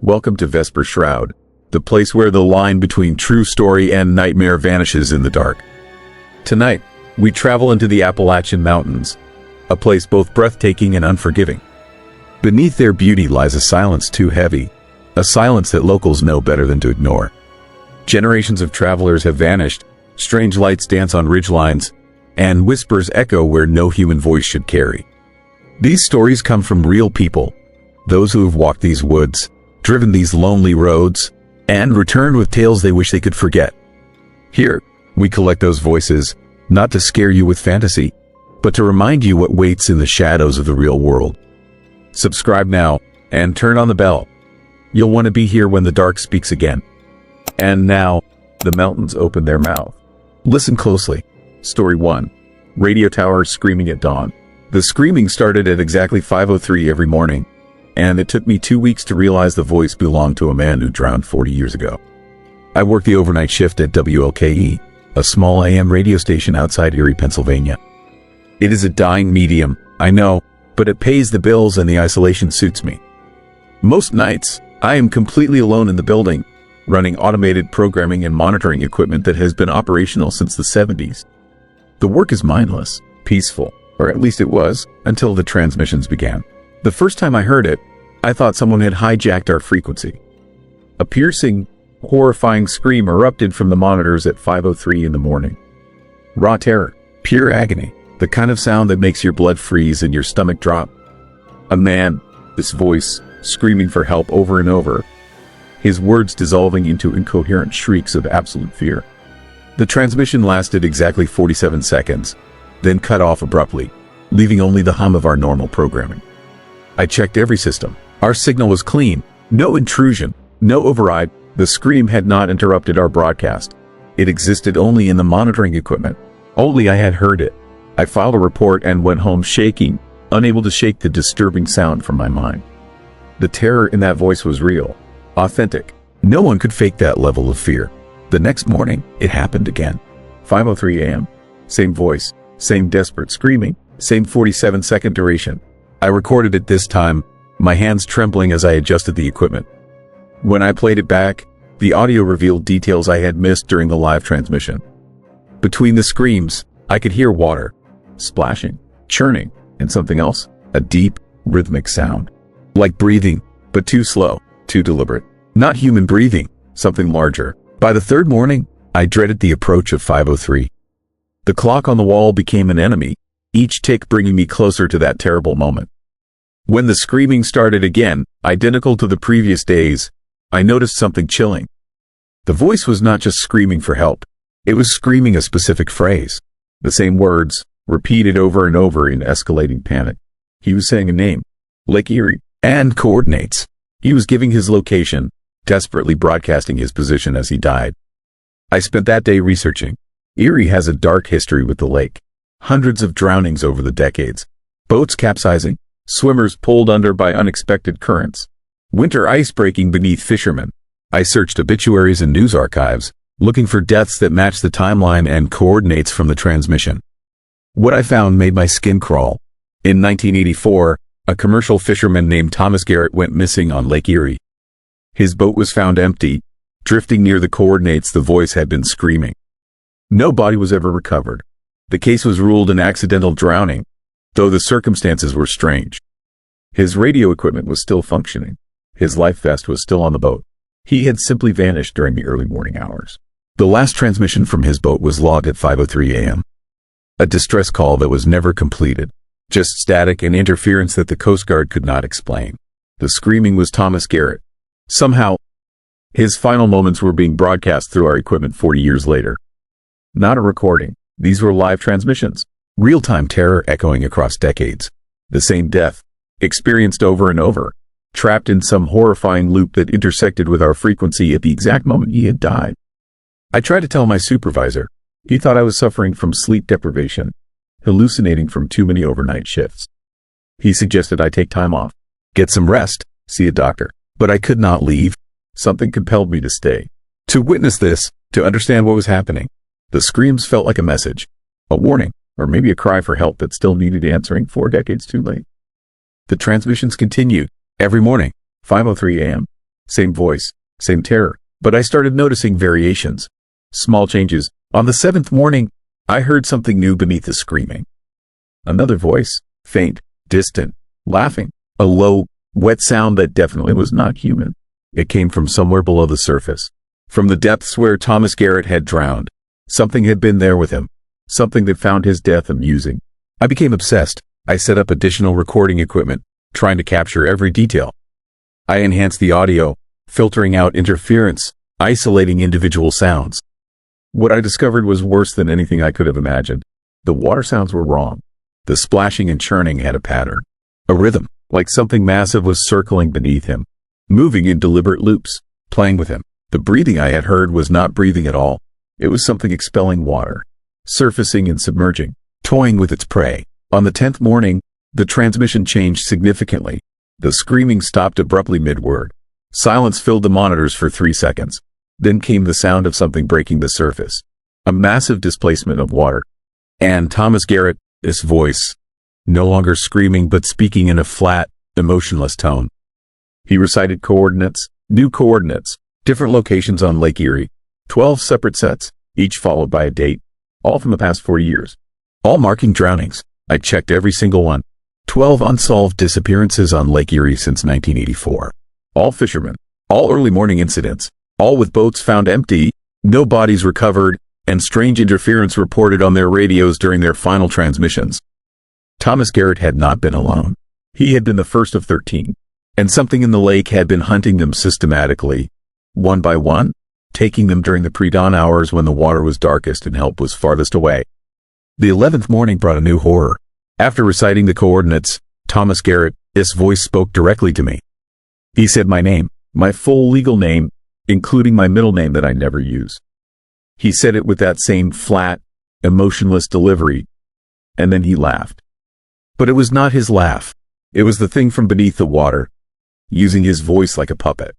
Welcome to Vesper Shroud, the place where the line between true story and nightmare vanishes in the dark. Tonight, we travel into the Appalachian Mountains, a place both breathtaking and unforgiving. Beneath their beauty lies a silence too heavy, a silence that locals know better than to ignore. Generations of travelers have vanished, strange lights dance on ridgelines, and whispers echo where no human voice should carry. These stories come from real people, those who have walked these woods, driven these lonely roads, and returned with tales they wish they could forget. Here, we collect those voices, not to scare you with fantasy, but to remind you what waits in the shadows of the real world. Subscribe now, and turn on the bell. You'll want to be here when the dark speaks again. And now, the mountains open their mouth. Listen closely. Story 1. Radio tower screaming at dawn. The screaming started at exactly 5:03 every morning, and it took me 2 weeks to realize the voice belonged to a man who drowned 40 years ago. I worked the overnight shift at WLKE, a small AM radio station outside Erie, Pennsylvania. It is a dying medium, I know, but it pays the bills and the isolation suits me. Most nights, I am completely alone in the building, running automated programming and monitoring equipment that has been operational since the 70s. The work is mindless, peaceful, or at least it was, until the transmissions began. The first time I heard it, I thought someone had hijacked our frequency. A piercing, horrifying scream erupted from the monitors at 5:03 in the morning. Raw terror, pure agony, the kind of sound that makes your blood freeze and your stomach drop. A man, this voice, screaming for help over and over, his words dissolving into incoherent shrieks of absolute fear. The transmission lasted exactly 47 seconds, then cut off abruptly, leaving only the hum of our normal programming. I checked every system. Our signal was clean. No intrusion, no override. The scream had not interrupted our broadcast. It existed only in the monitoring equipment. Only I had heard it. I filed a report and went home shaking, unable to shake the disturbing sound from my mind. The terror in that voice was real, authentic. No one could fake that level of fear. The next morning, it happened again. 5:03 a.m. Same voice, same desperate screaming, same 47-second duration. I recorded it this time, my hands trembling as I adjusted the equipment. When I played it back, the audio revealed details I had missed during the live transmission. Between the screams, I could hear water, splashing, churning, and something else, a deep, rhythmic sound. Like breathing, but too slow, too deliberate. Not human breathing, something larger. By the third morning, I dreaded the approach of 5:03. The clock on the wall became an enemy, each tick bringing me closer to that terrible moment. When the screaming started again, identical to the previous days, I noticed something chilling. The voice was not just screaming for help. It was screaming a specific phrase. The same words, repeated over and over in escalating panic. He was saying a name, Lake Erie, and coordinates. He was giving his location, desperately broadcasting his position as he died. I spent that day researching. Erie has a dark history with the lake. Hundreds of drownings over the decades. Boats capsizing. Swimmers pulled under by unexpected currents. Winter ice breaking beneath fishermen. I searched obituaries and news archives, looking for deaths that matched the timeline and coordinates from the transmission. What I found made my skin crawl. In 1984, a commercial fisherman named Thomas Garrett went missing on Lake Erie. His boat was found empty, drifting near the coordinates the voice had been screaming. No body was ever recovered. The case was ruled an accidental drowning, though the circumstances were strange. His radio equipment was still functioning. His life vest was still on the boat. He had simply vanished during the early morning hours. The last transmission from his boat was logged at 5:03 a.m. A distress call that was never completed. Just static and interference that the Coast Guard could not explain. The screaming was Thomas Garrett. Somehow, his final moments were being broadcast through our equipment 40 years later. Not a recording. These were live transmissions. Real-time terror echoing across decades. The same death, experienced over and over, trapped in some horrifying loop that intersected with our frequency at the exact moment he had died. I tried to tell my supervisor. He thought I was suffering from sleep deprivation, hallucinating from too many overnight shifts. He suggested I take time off, get some rest, see a doctor. But I could not leave. Something compelled me to stay. To witness this, to understand what was happening. The screams felt like a message, a warning, or maybe a cry for help that still needed answering 4 decades too late. The transmissions continued, every morning, 5:03 a.m. Same voice, same terror, but I started noticing variations. Small changes. On the 7th morning, I heard something new beneath the screaming. Another voice, faint, distant, laughing. A low, wet sound that definitely was not human. It came from somewhere below the surface. From the depths where Thomas Garrett had drowned. Something had been there with him. Something that found his death amusing. I became obsessed. I set up additional recording equipment, trying to capture every detail. I enhanced the audio, filtering out interference, isolating individual sounds. What I discovered was worse than anything I could have imagined. The water sounds were wrong. The splashing and churning had a pattern, a rhythm, like something massive was circling beneath him, moving in deliberate loops, playing with him. The breathing I had heard was not breathing at all. It was something expelling water, surfacing and submerging, toying with its prey. On the 10th morning, the transmission changed significantly. The screaming stopped abruptly mid-word. Silence filled the monitors for 3 seconds. Then came the sound of something breaking the surface. A massive displacement of water. And Thomas Garrett, this voice, no longer screaming but speaking in a flat, emotionless tone. He recited coordinates, new coordinates, different locations on Lake Erie, 12 separate sets, each followed by a date, all from the past 40 years. All marking drownings. I checked every single one. 12 unsolved disappearances on Lake Erie since 1984. All fishermen. All early morning incidents. All with boats found empty, no bodies recovered, and strange interference reported on their radios during their final transmissions. Thomas Garrett had not been alone. He had been the first of 13. And something in the lake had been hunting them systematically, one by one, taking them during the pre-dawn hours when the water was darkest and help was farthest away. The 11th morning brought a new horror. After reciting the coordinates, Thomas Garrett, his voice spoke directly to me. He said my name, my full legal name, including my middle name that I never use. He said it with that same flat, emotionless delivery, and then he laughed. But it was not his laugh. It was the thing from beneath the water, using his voice like a puppet.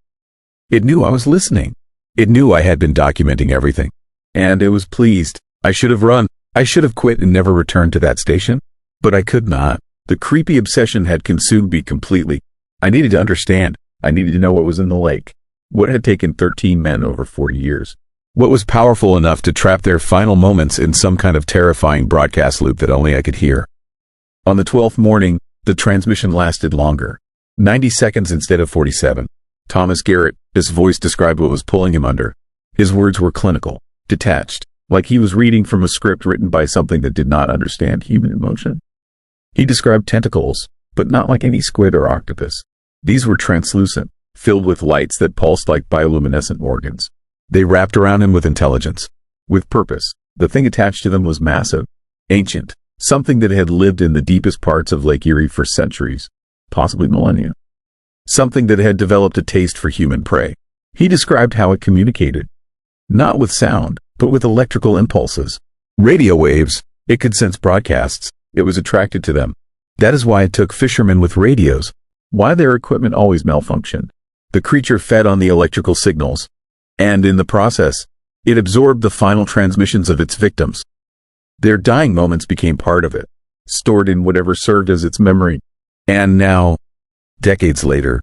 It knew I was listening. It knew I had been documenting everything. And it was pleased. I should have run. I should have quit and never returned to that station. But I could not. The creepy obsession had consumed me completely. I needed to understand. I needed to know what was in the lake. What had taken 13 men over 40 years. What was powerful enough to trap their final moments in some kind of terrifying broadcast loop that only I could hear. On the 12th morning, the transmission lasted longer. 90 seconds instead of 47. Thomas Garrett, his voice described what was pulling him under. His words were clinical, detached, like he was reading from a script written by something that did not understand human emotion. He described tentacles, but not like any squid or octopus. These were translucent, filled with lights that pulsed like bioluminescent organs. They wrapped around him with intelligence, with purpose. The thing attached to them was massive, ancient, something that had lived in the deepest parts of Lake Erie for centuries, possibly millennia. Something that had developed a taste for human prey. He described how it communicated, not with sound, but with electrical impulses. Radio waves. It could sense broadcasts. It was attracted to them. That is why it took fishermen with radios, why their equipment always malfunctioned. The creature fed on the electrical signals, and in the process, it absorbed the final transmissions of its victims. Their dying moments became part of it, stored in whatever served as its memory. And now, decades later,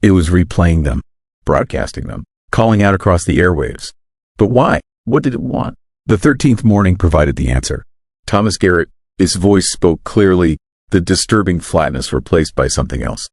it was replaying them, broadcasting them, calling out across the airwaves. But why? What did it want? The 13th morning provided the answer. Thomas Garrett, his voice spoke clearly, the disturbing flatness replaced by something else.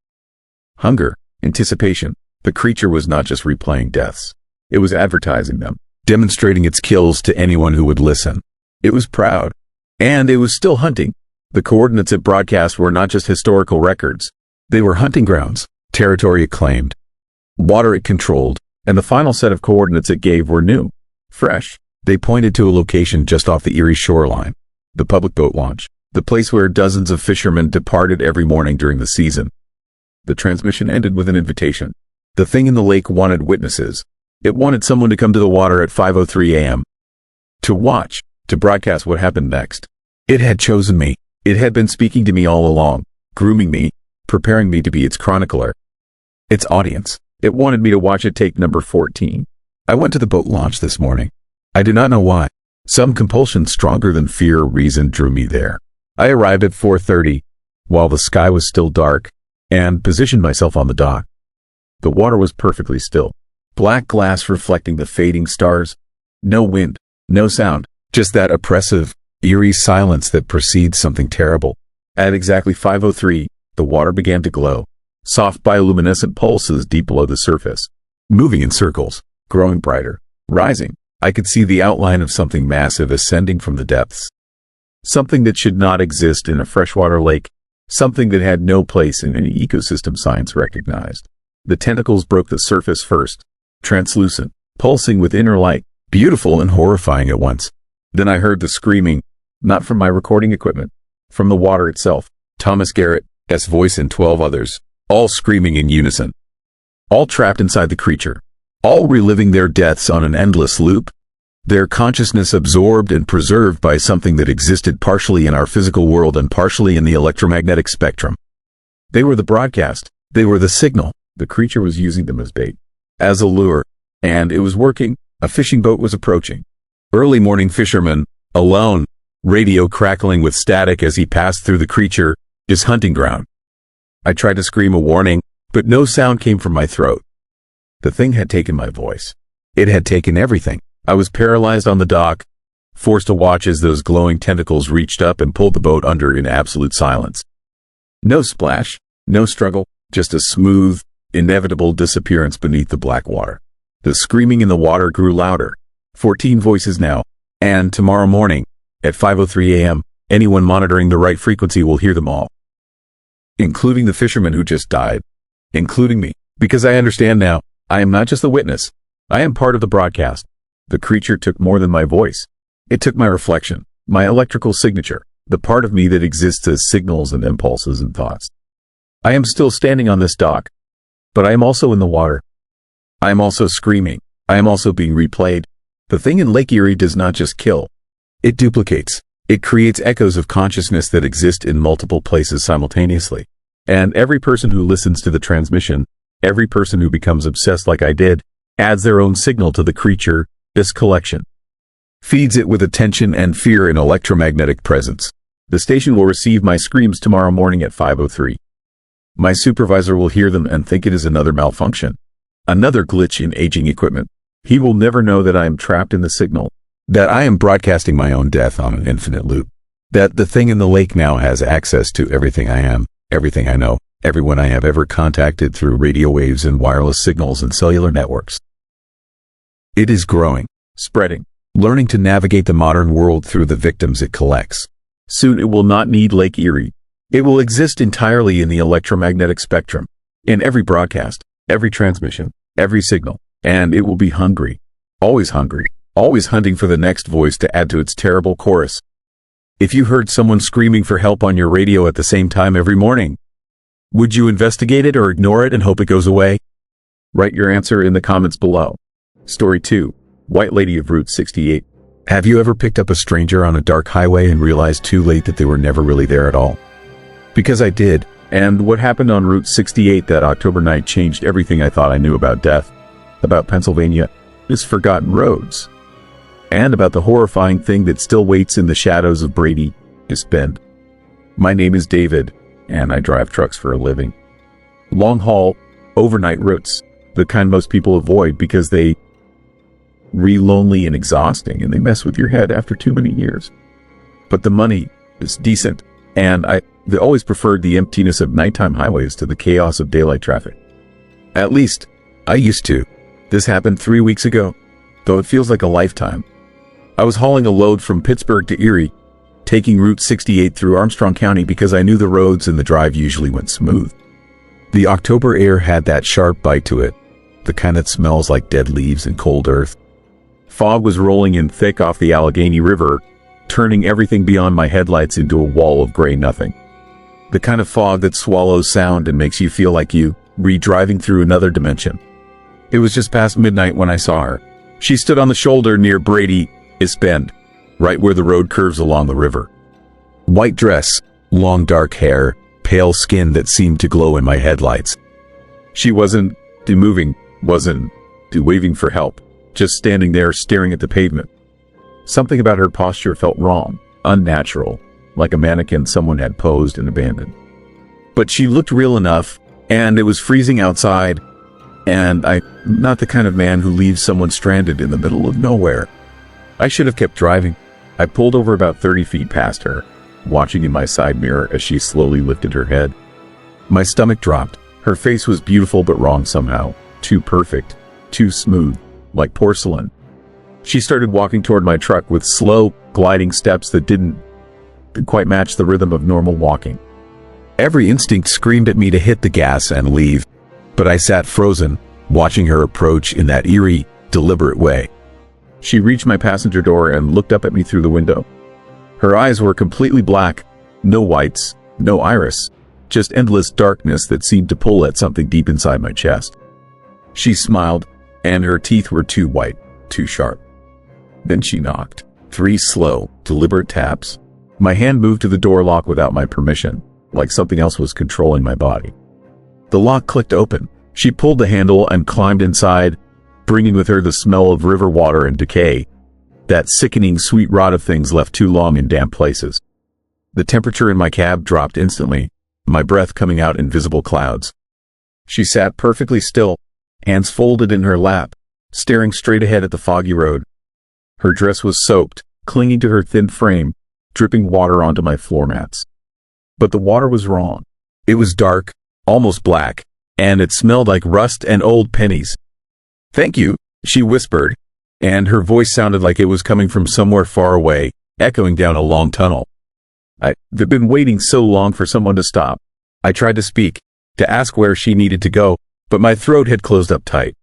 Hunger, anticipation. The creature was not just replaying deaths. It was advertising them, demonstrating its kills to anyone who would listen. It was proud. And it was still hunting. The coordinates it broadcast were not just historical records. They were hunting grounds, territory it claimed, water it controlled, and the final set of coordinates it gave were new, fresh. They pointed to a location just off the Erie shoreline, the public boat launch, the place where dozens of fishermen departed every morning during the season. The transmission ended with an invitation. The thing in the lake wanted witnesses. It wanted someone to come to the water at 5:03 a.m. to watch, to broadcast what happened next. It had chosen me. It had been speaking to me all along, grooming me, preparing me to be its chronicler, its audience. It wanted me to watch it take number 14. I went to the boat launch this morning. I do not know why. Some compulsion stronger than fear or reason drew me there. I arrived at 4:30, while the sky was still dark, and positioned myself on the dock. The water was perfectly still. Black glass reflecting the fading stars. No wind, no sound, just that oppressive, eerie silence that precedes something terrible. At exactly 5:03, the water began to glow. Soft bioluminescent pulses deep below the surface. Moving in circles, growing brighter, rising. I could see the outline of something massive ascending from the depths. Something that should not exist in a freshwater lake. Something that had no place in any ecosystem science recognized. The tentacles broke the surface first. Translucent, pulsing with inner light, beautiful and horrifying at once. Then I heard the screaming, not from my recording equipment, from the water itself. Thomas Garrett's voice and 12 others, all screaming in unison. All trapped inside the creature. All reliving their deaths on an endless loop. Their consciousness absorbed and preserved by something that existed partially in our physical world and partially in the electromagnetic spectrum. They were the broadcast. They were the signal. The creature was using them as bait, as a lure. And it was working. A fishing boat was approaching. Early morning fisherman, alone, radio crackling with static as he passed through the creature, his hunting ground. I tried to scream a warning, but no sound came from my throat. The thing had taken my voice. It had taken everything. I was paralyzed on the dock, forced to watch as those glowing tentacles reached up and pulled the boat under in absolute silence. No splash, no struggle, just a smooth, inevitable disappearance beneath the black water. The screaming in the water grew louder. 14 voices now, and tomorrow morning, at 5:03 a.m., anyone monitoring the right frequency will hear them all. Including the fisherman who just died. Including me, because I understand now, I am not just the witness. I am part of the broadcast. The creature took more than my voice. It took my reflection, my electrical signature, the part of me that exists as signals and impulses and thoughts. I am still standing on this dock, but I am also in the water. I am also screaming. I am also being replayed. The thing in Lake Erie does not just kill. It duplicates. It creates echoes of consciousness that exist in multiple places simultaneously. And every person who listens to the transmission, every person who becomes obsessed like I did, adds their own signal to the creature, this collection. Feeds it with attention and fear and electromagnetic presence. The station will receive my screams tomorrow morning at 5:03. My supervisor will hear them and think it is another malfunction. Another glitch in aging equipment. He will never know that I am trapped in the signal. That I am broadcasting my own death on an infinite loop. That the thing in the lake now has access to everything I am, everything I know, everyone I have ever contacted through radio waves and wireless signals and cellular networks. It is growing, spreading, learning to navigate the modern world through the victims it collects. Soon it will not need Lake Erie. It will exist entirely in the electromagnetic spectrum, in every broadcast, every transmission, every signal, and it will be hungry, always hunting for the next voice to add to its terrible chorus. If you heard someone screaming for help on your radio at the same time every morning, would you investigate it or ignore it and hope it goes away? Write your answer in the comments below. Story 2. White Lady of Route 68. Have you ever picked up a stranger on a dark highway and realized too late that they were never really there at all? Because I did, and what happened on Route 68 that October night changed everything I thought I knew about death, about Pennsylvania, its forgotten roads, and about the horrifying thing that still waits in the shadows of Brady, East Bend. My name is David, and I drive trucks for a living. Long-haul, overnight routes, the kind most people avoid because they lonely and exhausting, and they mess with your head after too many years. But the money is decent, and they always preferred the emptiness of nighttime highways to the chaos of daylight traffic. At least, I used to. This happened 3 weeks ago, though it feels like a lifetime. I was hauling a load from Pittsburgh to Erie, taking Route 68 through Armstrong County because I knew the roads and the drive usually went smooth. The October air had that sharp bite to it, the kind that smells like dead leaves and cold earth. Fog was rolling in thick off the Allegheny River, turning everything beyond my headlights into a wall of gray nothing. The kind of fog that swallows sound and makes you feel like you re-driving through another dimension. It was just past midnight when I saw her. She stood on the shoulder near Brady, East Bend, right where the road curves along the river. White dress, long dark hair, pale skin that seemed to glow in my headlights. She wasn't moving, wasn't waving for help, just standing there staring at the pavement. Something about her posture felt wrong, unnatural, like a mannequin someone had posed and abandoned. But she looked real enough, and it was freezing outside, And I'm not the kind of man who leaves someone stranded in the middle of nowhere. I should have kept driving. I pulled over about 30 feet past her, watching in my side mirror as she slowly lifted her head. My stomach dropped. Her face was beautiful but wrong somehow. Too perfect. Too smooth. Like porcelain. She started walking toward my truck with slow, gliding steps that didn't quite match the rhythm of normal walking. Every instinct screamed at me to hit the gas and leave, but I sat frozen, watching her approach in that eerie, deliberate way. She reached my passenger door and looked up at me through the window. Her eyes were completely black, no whites, no iris, just endless darkness that seemed to pull at something deep inside my chest. She smiled, and her teeth were too white, too sharp. Then she knocked. 3 slow, deliberate taps. My hand moved to the door lock without my permission, like something else was controlling my body. The lock clicked open. She pulled the handle and climbed inside, bringing with her the smell of river water and decay, that sickening sweet rot of things left too long in damp places. The temperature in my cab dropped instantly, my breath coming out in visible clouds. She sat perfectly still, hands folded in her lap, staring straight ahead at the foggy road. Her dress was soaked, clinging to her thin frame, dripping water onto my floor mats. But the water was wrong. It was dark, almost black, and it smelled like rust and old pennies. "Thank you," she whispered, and her voice sounded like it was coming from somewhere far away, echoing down a long tunnel. I've been waiting so long for someone to stop. I tried to speak, to ask where she needed to go, but my throat had closed up tight.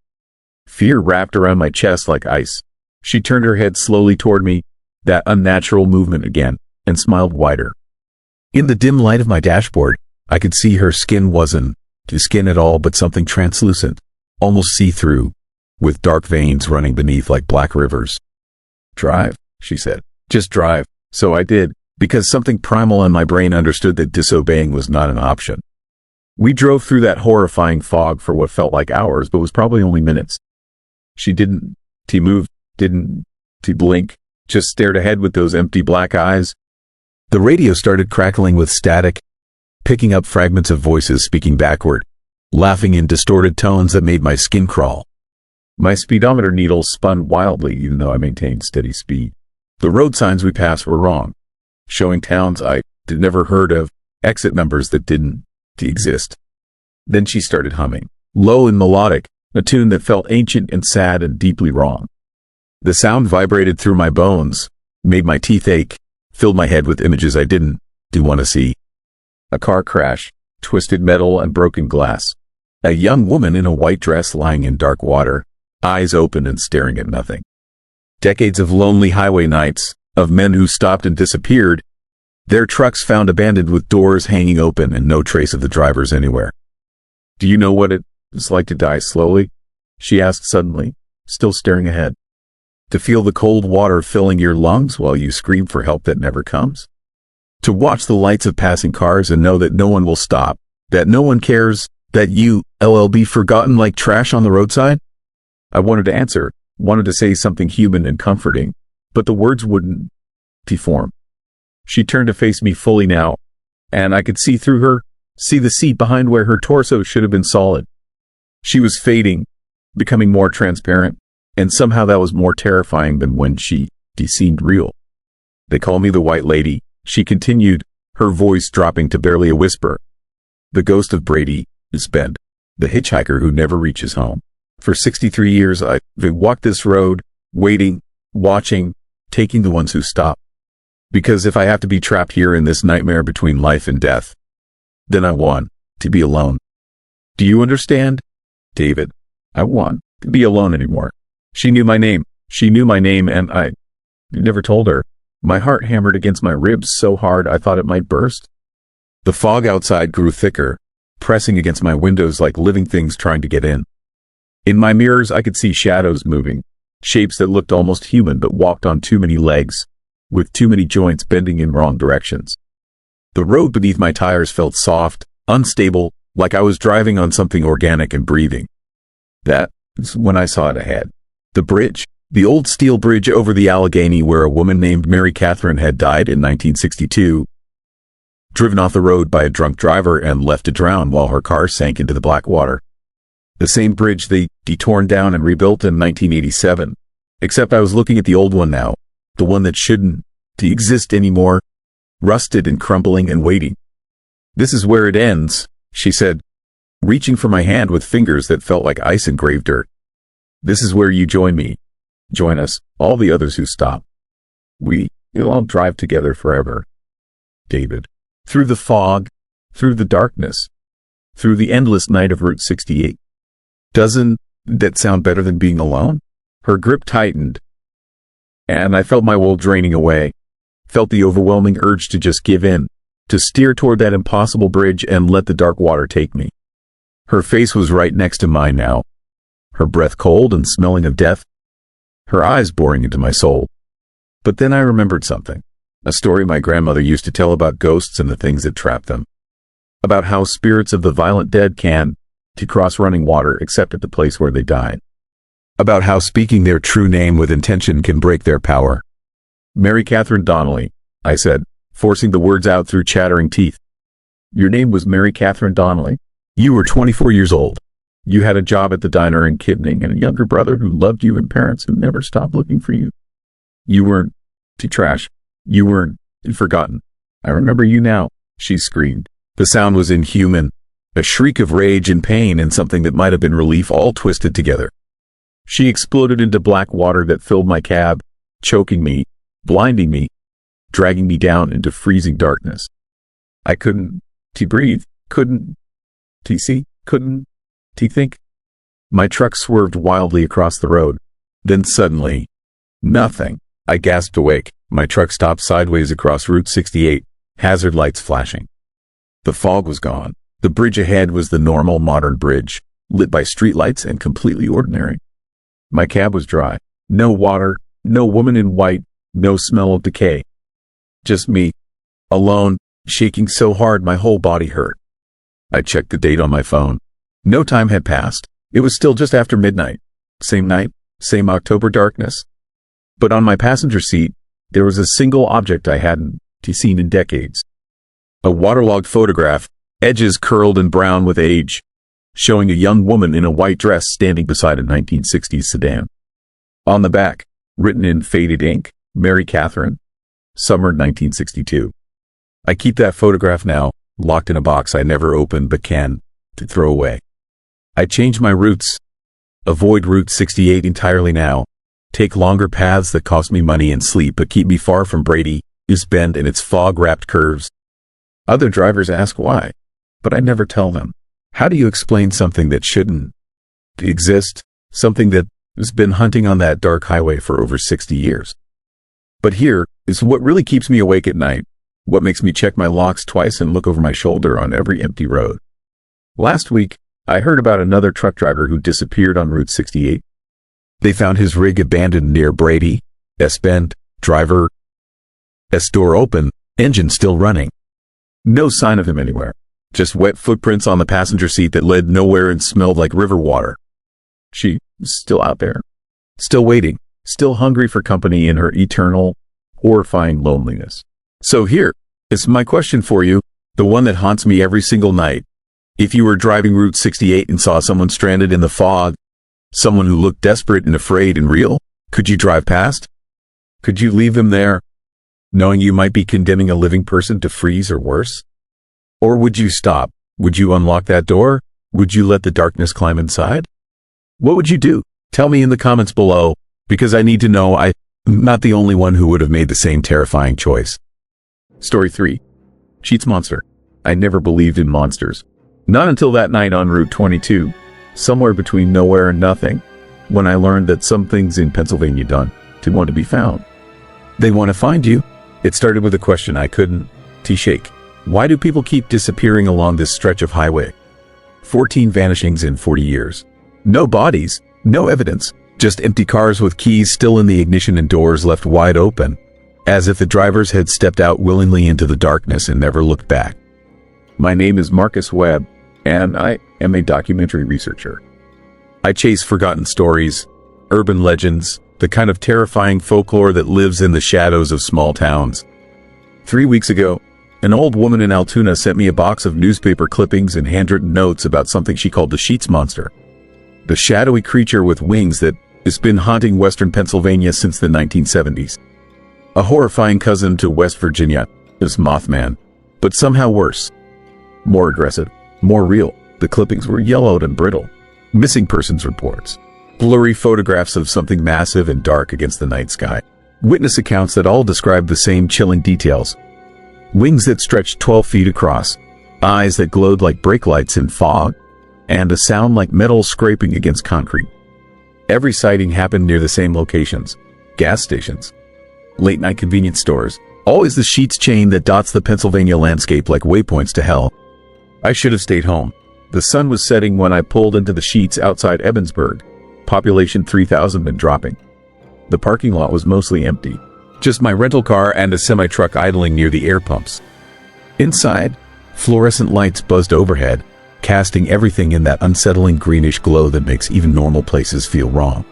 Fear wrapped around my chest like ice. She turned her head slowly toward me, that unnatural movement again, and smiled wider. In the dim light of my dashboard, I could see her skin wasn't skin at all but something translucent, almost see-through, with dark veins running beneath like black rivers. "Drive," she said. "Just drive." So I did, because something primal in my brain understood that disobeying was not an option. We drove through that horrifying fog for what felt like hours, but was probably only minutes. She didn't move, didn't blink, just stared ahead with those empty black eyes. The radio started crackling with static, picking up fragments of voices speaking backward, laughing in distorted tones that made my skin crawl. My speedometer needle spun wildly even though I maintained steady speed. The road signs we passed were wrong, showing towns I'd never heard of, exit numbers that didn't exist. Then she started humming, low and melodic, a tune that felt ancient and sad and deeply wrong. The sound vibrated through my bones, made my teeth ache, filled my head with images I didn't want to see. A car crash, twisted metal and broken glass. A young woman in a white dress lying in dark water, eyes open and staring at nothing. Decades of lonely highway nights, of men who stopped and disappeared, their trucks found abandoned with doors hanging open and no trace of the drivers anywhere. "Do you know what it's like to die slowly?" she asked suddenly, still staring ahead. "To feel the cold water filling your lungs while you scream for help that never comes? To watch the lights of passing cars and know that no one will stop, that no one cares, that you'll be forgotten like trash on the roadside?" I wanted to answer, wanted to say something human and comforting, but the words wouldn't form. She turned to face me fully now, and I could see through her, see the seat behind where her torso should have been solid. She was fading, becoming more transparent, and somehow that was more terrifying than when she seemed real. "They call me the White Lady," she continued, her voice dropping to barely a whisper. "The ghost of Brady Spend, the hitchhiker who never reaches home. For 63 years I've walked this road, waiting, watching, taking the ones who stop. Because if I have to be trapped here in this nightmare between life and death, then I want to be alone. Do you understand, David? I want to be alone anymore." She knew my name. She knew my name, and I never told her. My heart hammered against my ribs so hard I thought it might burst. The fog outside grew thicker, pressing against my windows like living things trying to get in. In my mirrors I could see shadows moving, shapes that looked almost human but walked on too many legs, with too many joints bending in wrong directions. The road beneath my tires felt soft, unstable, like I was driving on something organic and breathing. That's when I saw it ahead. The bridge, the old steel bridge over the Allegheny where a woman named Mary Catherine had died in 1962, driven off the road by a drunk driver and left to drown while her car sank into the black water. The same bridge they torn down and rebuilt in 1987. Except I was looking at the old one now, the one that shouldn't exist anymore, rusted and crumbling and waiting. "This is where it ends," she said, reaching for my hand with fingers that felt like ice-engraved dirt. "This is where you join me. Join us, all the others who stop. We'll all drive together forever." David. Through the fog, through the darkness, through the endless night of Route 68. Doesn't that sound better than being alone? Her grip tightened, and I felt my will draining away, felt the overwhelming urge to just give in, to steer toward that impossible bridge and let the dark water take me. Her face was right next to mine now, her breath cold and smelling of death, her eyes boring into my soul. But then I remembered something, a story my grandmother used to tell about ghosts and the things that trap them, about how spirits of the violent dead can cross running water except at the place where they died, about how speaking their true name with intention can break their power. "Mary Catherine Donnelly," I said, forcing the words out through chattering teeth. "Your name was Mary Catherine Donnelly. You were 24 years old. You had a job at the diner in Kidning and a younger brother who loved you and parents who never stopped looking for you. You weren't trash. You weren't forgotten. I remember you now," she screamed. The sound was inhuman, a shriek of rage and pain and something that might have been relief all twisted together. She exploded into black water that filled my cab, choking me, blinding me, dragging me down into freezing darkness. I couldn't breathe, couldn't see, couldn't think. My truck swerved wildly across the road. Then suddenly, nothing. I gasped awake. My truck stopped sideways across Route 68, hazard lights flashing. The fog was gone. The bridge ahead was the normal modern bridge, lit by streetlights and completely ordinary. My cab was dry. No water, no woman in white, no smell of decay. Just me, alone, shaking so hard my whole body hurt. I checked the date on my phone. No time had passed. It was still just after midnight. Same night, same October darkness. But on my passenger seat, there was a single object I hadn't seen in decades. A waterlogged photograph, edges curled and brown with age, showing a young woman in a white dress standing beside a 1960s sedan. On the back, written in faded ink, "Mary Catherine, summer 1962. I keep that photograph now, locked in a box I never opened but can throw away. I changed my routes. Avoid Route 68 entirely now. Take longer paths that cost me money and sleep but keep me far from Brady, East Bend and its fog-wrapped curves. Other drivers ask why, but I never tell them. How do you explain something that shouldn't exist, something that has been hunting on that dark highway for over 60 years? But here is what really keeps me awake at night, what makes me check my locks twice and look over my shoulder on every empty road. Last week, I heard about another truck driver who disappeared on Route 68. They found his rig abandoned near Brady, East Bend, driver, door open, engine still running. No sign of him anywhere. Just wet footprints on the passenger seat that led nowhere and smelled like river water. She was still out there, still waiting, still hungry for company in her eternal, horrifying loneliness. So here is my question for you, the one that haunts me every single night. If you were driving Route 68 and saw someone stranded in the fog, someone who looked desperate and afraid and real, could you drive past? Could you leave them there, knowing you might be condemning a living person to freeze or worse? Or would you stop? Would you unlock that door? Would you let the darkness climb inside? What would you do? Tell me in the comments below, because I need to know I'm not the only one who would have made the same terrifying choice. Story 3. Sheetz Monster. I never believed in monsters. Not until that night on Route 22, somewhere between nowhere and nothing, when I learned that some things in Pennsylvania don't want to be found. They want to find you. It started with a question I couldn't shake. Why do people keep disappearing along this stretch of highway? 14 vanishings in 40 years. No bodies, no evidence, just empty cars with keys still in the ignition and doors left wide open, as if the drivers had stepped out willingly into the darkness and never looked back. My name is Marcus Webb, and I am a documentary researcher. I chase forgotten stories, urban legends, the kind of terrifying folklore that lives in the shadows of small towns. 3 weeks ago, an old woman in Altoona sent me a box of newspaper clippings and handwritten notes about something she called the Sheetz Monster. The shadowy creature with wings that has been haunting western Pennsylvania since the 1970s. A horrifying cousin to West Virginia is Mothman, but somehow worse. More aggressive, more real. The clippings were yellowed and brittle. Missing persons reports. Blurry photographs of something massive and dark against the night sky. Witness accounts that all describe the same chilling details. Wings that stretched 12 feet across, eyes that glowed like brake lights in fog, and a sound like metal scraping against concrete. Every sighting happened near the same locations: gas stations, late-night convenience stores, always the Sheetz chain that dots the Pennsylvania landscape like waypoints to hell. I should have stayed home. The sun was setting when I pulled into the Sheetz outside Ebensburg, population 3,000 and dropping. The parking lot was mostly empty, just my rental car and a semi-truck idling near the air pumps. Inside, fluorescent lights buzzed overhead, casting everything in that unsettling greenish glow that makes even normal places feel wrong.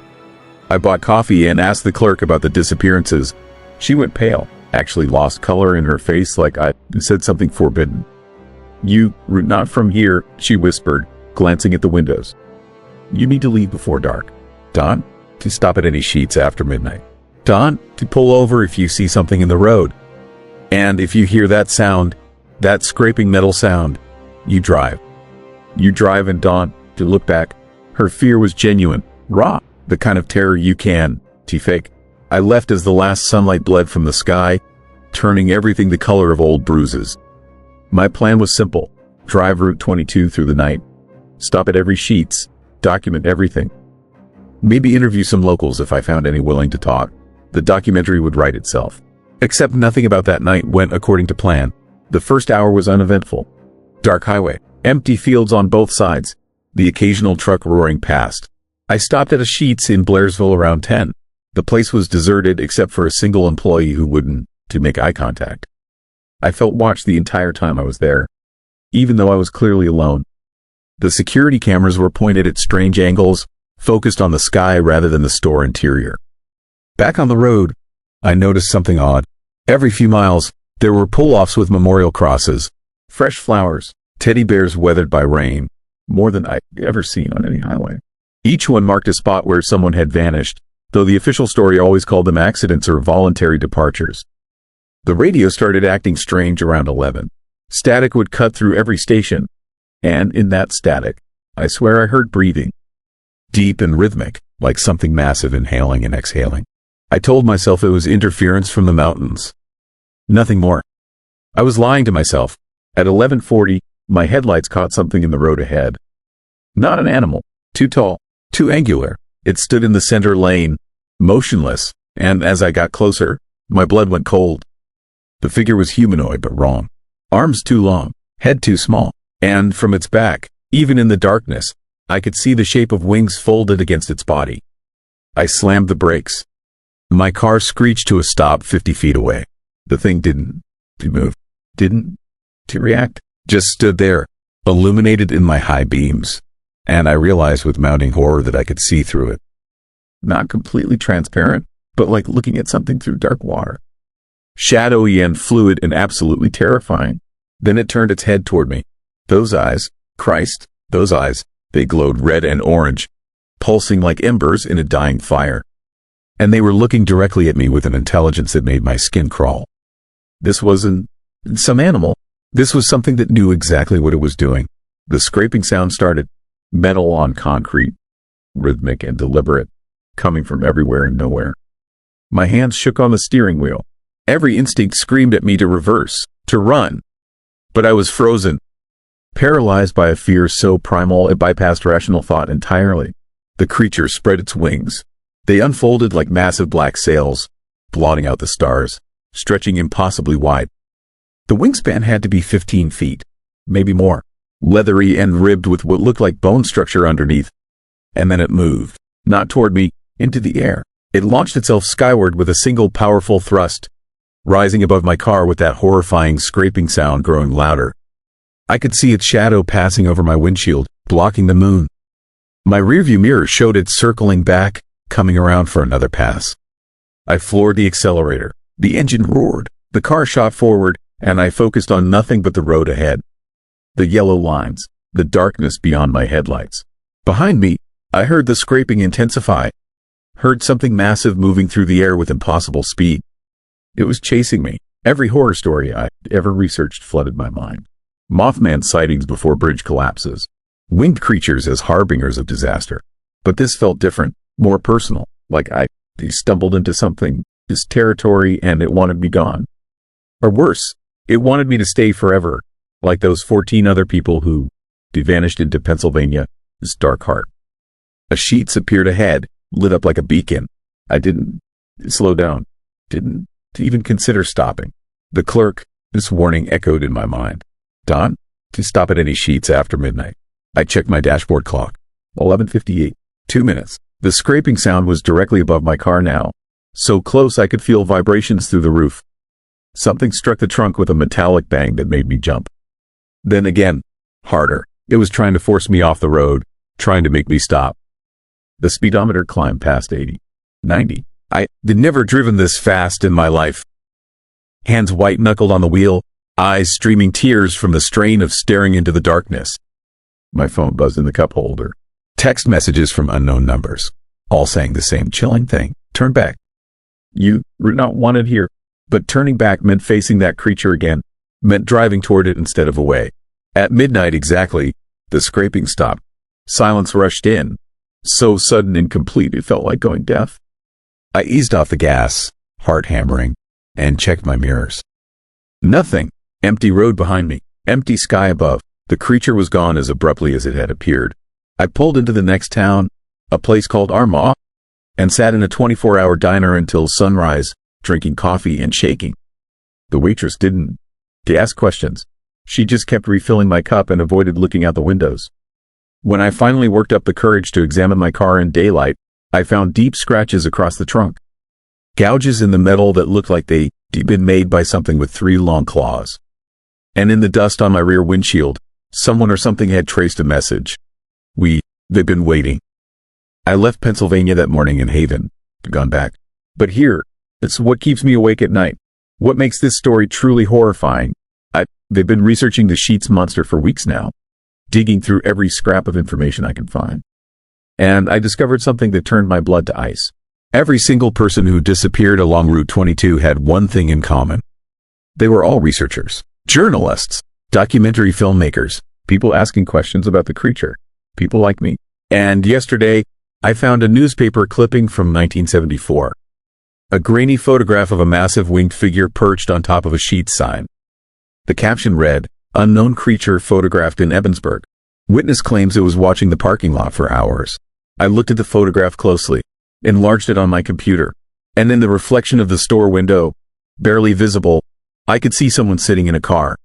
I bought coffee and asked the clerk about the disappearances. She went pale, actually lost color in her face like I said something forbidden. "You, not from here," she whispered, glancing at the windows. "You need to leave before dark. Don, to stop at any Sheetz after midnight. Don, to pull over if you see something in the road. And if you hear that sound, that scraping metal sound, you drive. You drive." And Dawn, to look back. Her fear was genuine, raw, the kind of terror you can fake. I left as the last sunlight bled from the sky, turning everything the color of old bruises. My plan was simple: drive Route 22 through the night, stop at every Sheetz, document everything. Maybe interview some locals if I found any willing to talk. The documentary would write itself. Except nothing about that night went according to plan. The first hour was uneventful. Dark highway, empty fields on both sides, the occasional truck roaring past. I stopped at a Sheetz in Blairsville around 10. The place was deserted except for a single employee who wouldn't to make eye contact. I felt watched the entire time I was there, even though I was clearly alone. The security cameras were pointed at strange angles, focused on the sky rather than the store interior. Back on the road, I noticed something odd. Every few miles, there were pull-offs with memorial crosses, fresh flowers, teddy bears weathered by rain, more than I'd ever seen on any highway. Each one marked a spot where someone had vanished, though the official story always called them accidents or voluntary departures. The radio started acting strange around 11. Static would cut through every station, and in that static, I swear I heard breathing. Deep and rhythmic, like something massive inhaling and exhaling. I told myself it was interference from the mountains. Nothing more. I was lying to myself. At 11:40, my headlights caught something in the road ahead. Not an animal, too tall, too angular. It stood in the center lane, motionless, and as I got closer, my blood went cold. The figure was humanoid but wrong. Arms too long, head too small, and from its back, even in the darkness, I could see the shape of wings folded against its body. I slammed the brakes. My car screeched to a stop 50 feet away. The thing didn't move, didn't react, just stood there, illuminated in my high beams, and I realized with mounting horror that I could see through it. Not completely transparent, but like looking at something through dark water. Shadowy and fluid and absolutely terrifying. Then it turned its head toward me. Those eyes, Christ, those eyes, they glowed red and orange, pulsing like embers in a dying fire. And they were looking directly at me with an intelligence that made my skin crawl. This wasn't some animal. This was something that knew exactly what it was doing. The scraping sound started, metal on concrete, rhythmic and deliberate, coming from everywhere and nowhere. My hands shook on the steering wheel. Every instinct screamed at me to reverse, to run. But I was frozen, paralyzed by a fear so primal it bypassed rational thought entirely. The creature spread its wings. They unfolded like massive black sails, blotting out the stars, stretching impossibly wide. The wingspan had to be 15 feet, maybe more, leathery and ribbed with what looked like bone structure underneath. And then it moved, not toward me, into the air. It launched itself skyward with a single powerful thrust, rising above my car with that horrifying scraping sound growing louder. I could see its shadow passing over my windshield, blocking the moon. My rearview mirror showed it circling back, coming around for another pass. I floored the accelerator. The engine roared. The car shot forward, and I focused on nothing but the road ahead. The yellow lines, the darkness beyond my headlights. Behind me, I heard the scraping intensify. Heard something massive moving through the air with impossible speed. It was chasing me. Every horror story I ever researched flooded my mind. Mothman sightings before bridge collapses. Winged creatures as harbingers of disaster. But this felt different, more personal, like I stumbled into something, this territory, and it wanted me gone. Or worse, it wanted me to stay forever, like those 14 other people who vanished into Pennsylvania, this dark heart. A Sheetz appeared ahead, lit up like a beacon. I didn't slow down, didn't even consider stopping. The clerk, this warning echoed in my mind. Don, to stop at any Sheetz after midnight. I checked my dashboard clock. 11:58. 2 minutes. The scraping sound was directly above my car now, so close I could feel vibrations through the roof. Something struck the trunk with a metallic bang that made me jump. Then again, harder. It was trying to force me off the road, trying to make me stop. The speedometer climbed past 80. 90. I'd never driven this fast in my life. Hands white-knuckled on the wheel, eyes streaming tears from the strain of staring into the darkness. My phone buzzed in the cup holder. Text messages from unknown numbers, all saying the same chilling thing. Turn back. You were not wanted here. But turning back meant facing that creature again, meant driving toward it instead of away. At midnight exactly, the scraping stopped. Silence rushed in. So sudden and complete it felt like going deaf. I eased off the gas, heart hammering, and checked my mirrors. Nothing. Empty road behind me, empty sky above. The creature was gone as abruptly as it had appeared. I pulled into the next town, a place called Armstrong, and sat in a 24-hour diner until sunrise, drinking coffee and shaking. The waitress didn't ask questions. She just kept refilling my cup and avoided looking out the windows. When I finally worked up the courage to examine my car in daylight, I found deep scratches across the trunk. Gouges in the metal that looked like they'd been made by something with 3 long claws. And in the dust on my rear windshield, someone or something had traced a message. They've been waiting. I left Pennsylvania that morning in Haven, gone back. But here, it's what keeps me awake at night. What makes this story truly horrifying. They've been researching the Sheetz monster for weeks now, digging through every scrap of information I can find. And I discovered something that turned my blood to ice. Every single person who disappeared along Route 22 had one thing in common. They were all researchers, journalists, documentary filmmakers, people asking questions about the creature, people like me. And yesterday, I found a newspaper clipping from 1974. A grainy photograph of a massive winged figure perched on top of a Sheetz sign. The caption read, "Unknown creature photographed in Ebensburg." Witness claims it was watching the parking lot for hours. I looked at the photograph closely, enlarged it on my computer, and in the reflection of the store window, barely visible, I could see someone sitting in a car.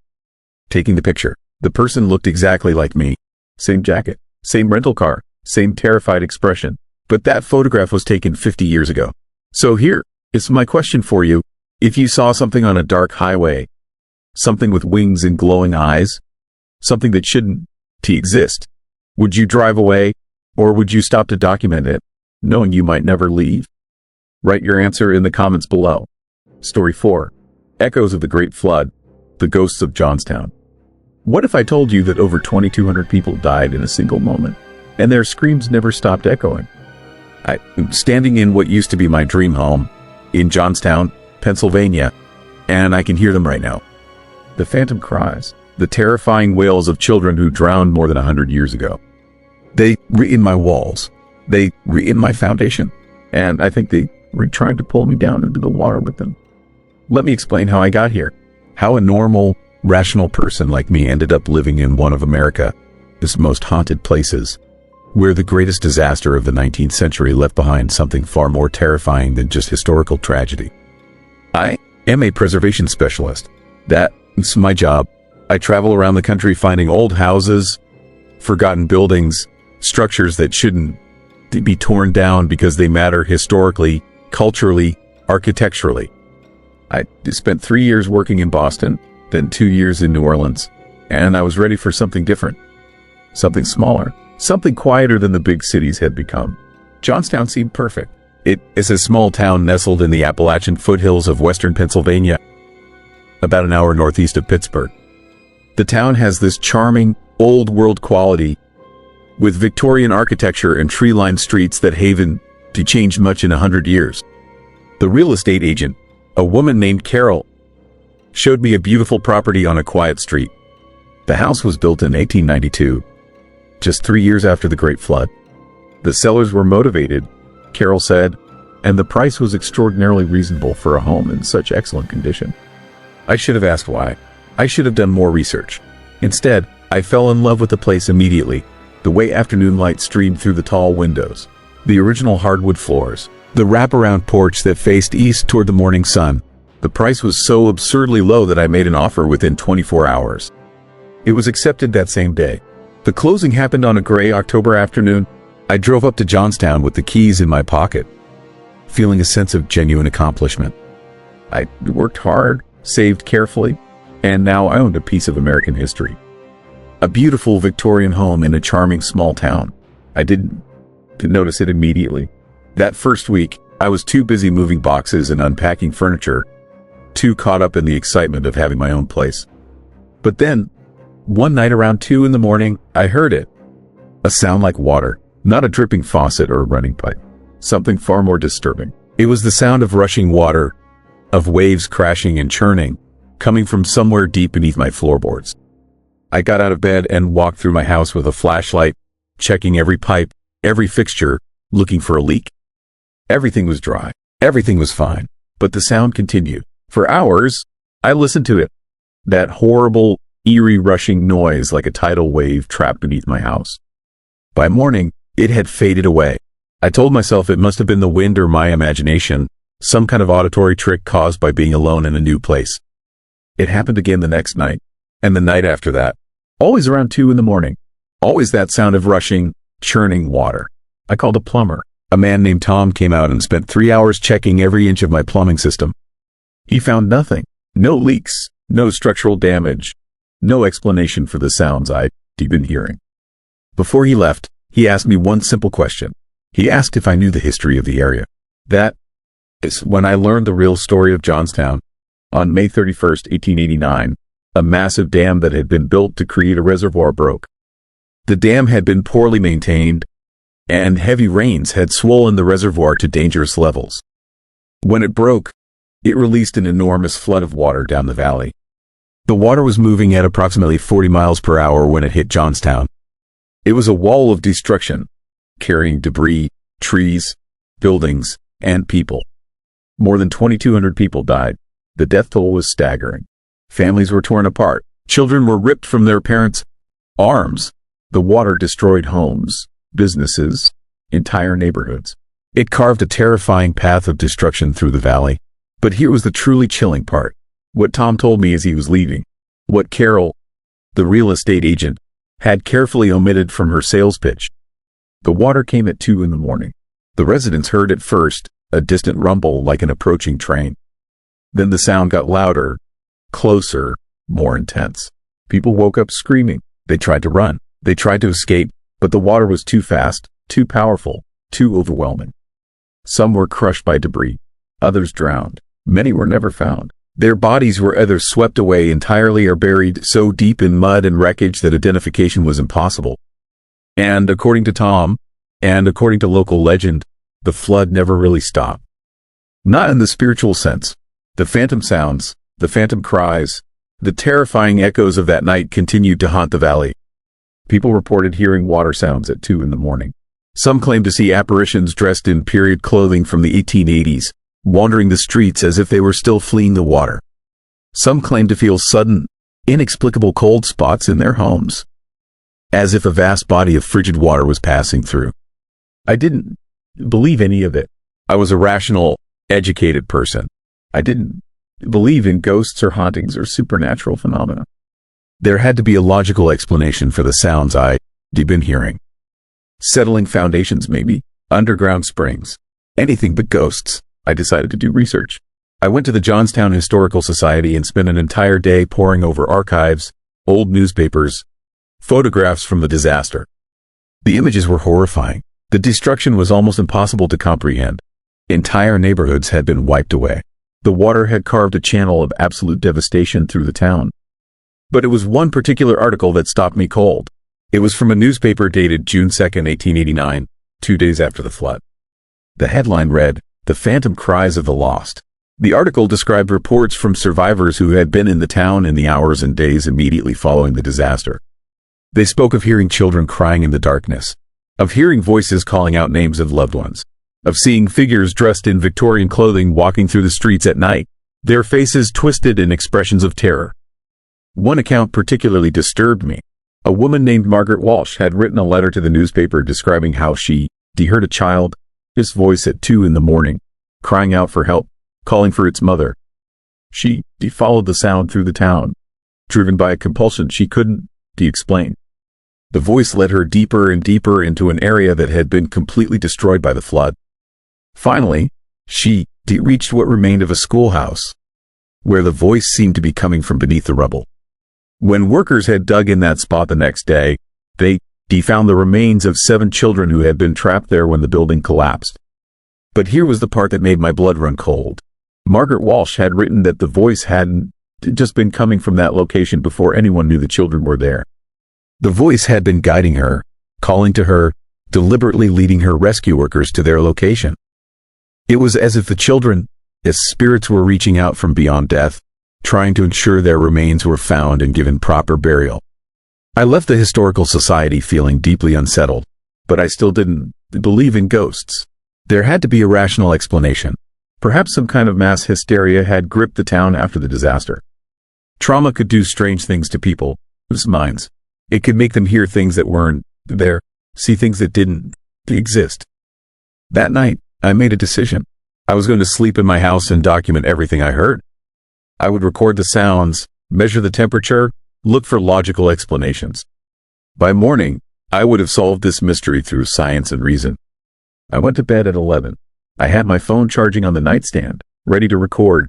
Taking the picture, the person looked exactly like me. Same jacket, same rental car, same terrified expression. But that photograph was taken 50 years ago. So here is my question for you. If you saw something on a dark highway, something with wings and glowing eyes, something that shouldn't exist, would you drive away, or would you stop to document it, knowing you might never leave? Write your answer in the comments below. Story 4. Echoes of the Great Flood, the Ghosts of Johnstown. What if I told you that over 2,200 people died in a single moment, and their screams never stopped echoing? I'm standing in what used to be my dream home, in Johnstown, Pennsylvania, and I can hear them right now. The phantom cries, the terrifying wails of children who drowned more than 100 years ago. They were in my walls. They were in my foundation. And I think they were trying to pull me down into the water with them. Let me explain how I got here. How a normal, rational person like me ended up living in one of America's most haunted places, where the greatest disaster of the 19th century left behind something far more terrifying than just historical tragedy. I am a preservation specialist. That's my job. I travel around the country finding old houses, forgotten buildings, structures that shouldn't be torn down because they matter historically, culturally, architecturally. I spent 3 years working in Boston, then 2 years in New Orleans, and I was ready for something different, something smaller, something quieter than the big cities had become. Johnstown seemed perfect. It is a small town nestled in the Appalachian foothills of western Pennsylvania, about an hour northeast of Pittsburgh. The town has this charming, old-world quality, with Victorian architecture and tree-lined streets that haven't changed much in 100 years. The real estate agent, a woman named Carol, showed me a beautiful property on a quiet street. The house was built in 1892, just 3 years after the Great Flood. The sellers were motivated, Carol said, and the price was extraordinarily reasonable for a home in such excellent condition. I should have asked why. I should have done more research. Instead, I fell in love with the place immediately. The way afternoon light streamed through the tall windows, the original hardwood floors, the wraparound porch that faced east toward the morning sun. The price was so absurdly low that I made an offer within 24 hours. It was accepted that same day. The closing happened on a gray October afternoon. I drove up to Johnstown with the keys in my pocket, feeling a sense of genuine accomplishment. I worked hard, saved carefully, and now I owned a piece of American history. A beautiful Victorian home in a charming small town. I didn't notice it immediately. That first week, I was too busy moving boxes and unpacking furniture, too caught up in the excitement of having my own place. But then, one night around 2 in the morning, I heard it. A sound like water, not a dripping faucet or a running pipe. Something far more disturbing. It was the sound of rushing water, of waves crashing and churning, coming from somewhere deep beneath my floorboards. I got out of bed and walked through my house with a flashlight, checking every pipe, every fixture, looking for a leak. Everything was dry. Everything was fine. But the sound continued. For hours, I listened to it. That horrible, eerie rushing noise like a tidal wave trapped beneath my house. By morning, it had faded away. I told myself it must have been the wind or my imagination, some kind of auditory trick caused by being alone in a new place. It happened again the next night, and the night after that. Always around 2 in the morning. Always that sound of rushing, churning water. I called a plumber. A man named Tom came out and spent 3 hours checking every inch of my plumbing system. He found nothing. No leaks, no structural damage, no explanation for the sounds I'd been hearing. Before he left, he asked me one simple question. He asked if I knew the history of the area. That is when I learned the real story of Johnstown. On May 31st, 1889, a massive dam that had been built to create a reservoir broke. The dam had been poorly maintained, and heavy rains had swollen the reservoir to dangerous levels. When it broke, it released an enormous flood of water down the valley. The water was moving at approximately 40 miles per hour when it hit Johnstown. It was a wall of destruction, carrying debris, trees, buildings, and people. More than 2,200 people died. The death toll was staggering. Families were torn apart. Children were ripped from their parents' arms. The water destroyed homes, businesses, entire neighborhoods. It carved a terrifying path of destruction through the valley. But here was the truly chilling part. What Tom told me as he was leaving. What Carol, the real estate agent, had carefully omitted from her sales pitch. The water came at 2 in the morning. The residents heard it first, a distant rumble like an approaching train. Then the sound got louder, closer, more intense. People woke up screaming. They tried to run. They tried to escape, but the water was too fast, too powerful, too overwhelming. Some were crushed by debris. Others drowned. Many were never found. Their bodies were either swept away entirely or buried so deep in mud and wreckage that identification was impossible. And according to Tom, and according to local legend, the flood never really stopped. Not in the spiritual sense. The phantom sounds, the phantom cries, the terrifying echoes of that night continued to haunt the valley. People reported hearing water sounds at 2 in the morning. Some claimed to see apparitions dressed in period clothing from the 1880s, wandering the streets as if they were still fleeing the water. Some claimed to feel sudden, inexplicable cold spots in their homes, as if a vast body of frigid water was passing through. I didn't believe any of it. I was a rational, educated person. I didn't believe in ghosts or hauntings or supernatural phenomena. There had to be a logical explanation for the sounds I'd been hearing. Settling foundations, maybe. Underground springs. Anything but ghosts. I decided to do research. I went to the Johnstown Historical Society and spent an entire day poring over archives, old newspapers, photographs from the disaster. The images were horrifying. The destruction was almost impossible to comprehend. Entire neighborhoods had been wiped away. The water had carved a channel of absolute devastation through the town. But it was one particular article that stopped me cold. It was from a newspaper dated June 2nd, 1889, 2 days after the flood. The headline read, "The Phantom Cries of the Lost." The article described reports from survivors who had been in the town in the hours and days immediately following the disaster. They spoke of hearing children crying in the darkness, of hearing voices calling out names of loved ones, of seeing figures dressed in Victorian clothing walking through the streets at night, their faces twisted in expressions of terror. One account particularly disturbed me. A woman named Margaret Walsh had written a letter to the newspaper describing how she heard a child, his voice at 2 in the morning, crying out for help, calling for its mother. She followed the sound through the town, driven by a compulsion she couldn't explain. The voice led her deeper and deeper into an area that had been completely destroyed by the flood. Finally, she reached what remained of a schoolhouse, where the voice seemed to be coming from beneath the rubble. When workers had dug in that spot the next day, they found the remains of 7 children who had been trapped there when the building collapsed. But here was the part that made my blood run cold. Margaret Walsh had written that the voice hadn't just been coming from that location before anyone knew the children were there. The voice had been guiding her, calling to her, deliberately leading her rescue workers to their location. It was as if the children, as spirits, were reaching out from beyond death, trying to ensure their remains were found and given proper burial. I left the Historical Society feeling deeply unsettled, but I still didn't believe in ghosts. There had to be a rational explanation. Perhaps some kind of mass hysteria had gripped the town after the disaster. Trauma could do strange things to people's minds. It could make them hear things that weren't there, see things that didn't exist. That night, I made a decision. I was going to sleep in my house and document everything I heard. I would record the sounds, measure the temperature, look for logical explanations. By morning, I would have solved this mystery through science and reason. I went to bed at 11. I had my phone charging on the nightstand, ready to record.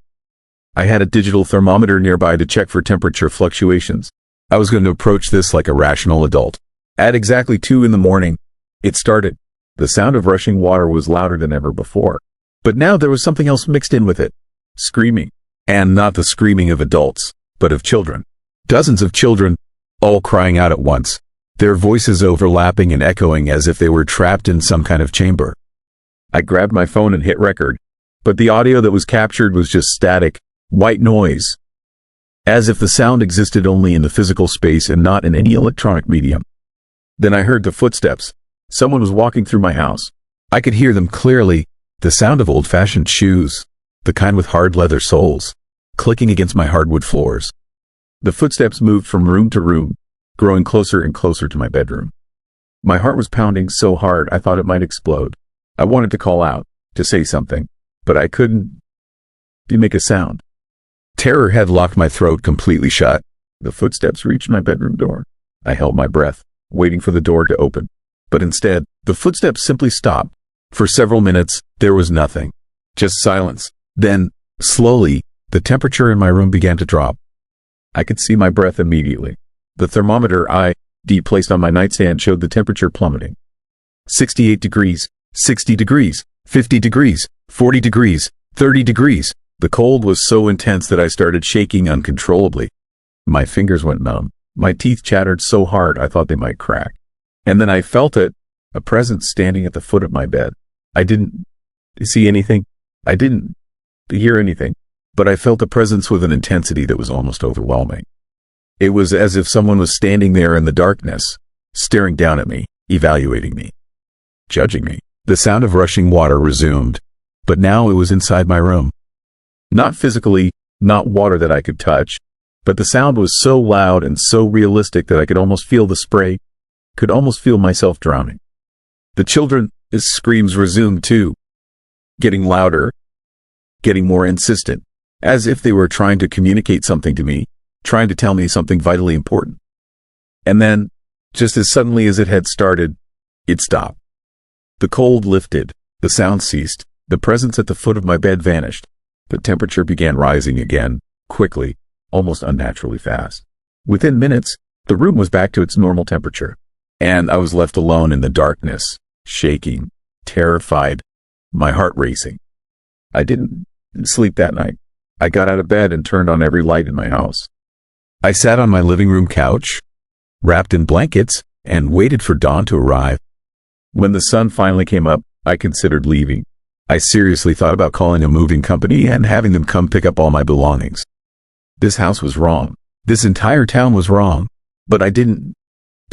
I had a digital thermometer nearby to check for temperature fluctuations. I was going to approach this like a rational adult. At exactly 2 in the morning, it started. The sound of rushing water was louder than ever before. But now there was something else mixed in with it. Screaming. And not the screaming of adults, but of children. Dozens of children, all crying out at once, their voices overlapping and echoing as if they were trapped in some kind of chamber. I grabbed my phone and hit record, but the audio that was captured was just static, white noise, as if the sound existed only in the physical space and not in any electronic medium. Then I heard the footsteps. Someone was walking through my house. I could hear them clearly, the sound of old-fashioned shoes, the kind with hard leather soles, clicking against my hardwood floors. The footsteps moved from room to room, growing closer and closer to my bedroom. My heart was pounding so hard I thought it might explode. I wanted to call out, to say something, but I couldn't make a sound. Terror had locked my throat completely shut. The footsteps reached my bedroom door. I held my breath, waiting for the door to open. But instead, the footsteps simply stopped. For several minutes, there was nothing. Just silence. Then, slowly, the temperature in my room began to drop. I could see my breath immediately. The thermometer I placed on my nightstand showed the temperature plummeting. 68 degrees, 60 degrees, 50 degrees, 40 degrees, 30 degrees. The cold was so intense that I started shaking uncontrollably. My fingers went numb. My teeth chattered so hard I thought they might crack. And then I felt it, a presence standing at the foot of my bed. I didn't see anything. I didn't hear anything. But I felt the presence with an intensity that was almost overwhelming. It was as if someone was standing there in the darkness, staring down at me, evaluating me, judging me. The sound of rushing water resumed, but now it was inside my room. Not physically, not water that I could touch, but the sound was so loud and so realistic that I could almost feel the spray, could almost feel myself drowning. The children's screams resumed too, getting louder, getting more insistent, as if they were trying to communicate something to me, trying to tell me something vitally important. And then, just as suddenly as it had started, it stopped. The cold lifted, the sound ceased, the presence at the foot of my bed vanished. The temperature began rising again, quickly, almost unnaturally fast. Within minutes, the room was back to its normal temperature, and I was left alone in the darkness, shaking, terrified, my heart racing. I didn't sleep that night. I got out of bed and turned on every light in my house. I sat on my living room couch, wrapped in blankets, and waited for dawn to arrive. When the sun finally came up, I considered leaving. I seriously thought about calling a moving company and having them come pick up all my belongings. This house was wrong. This entire town was wrong. But I didn't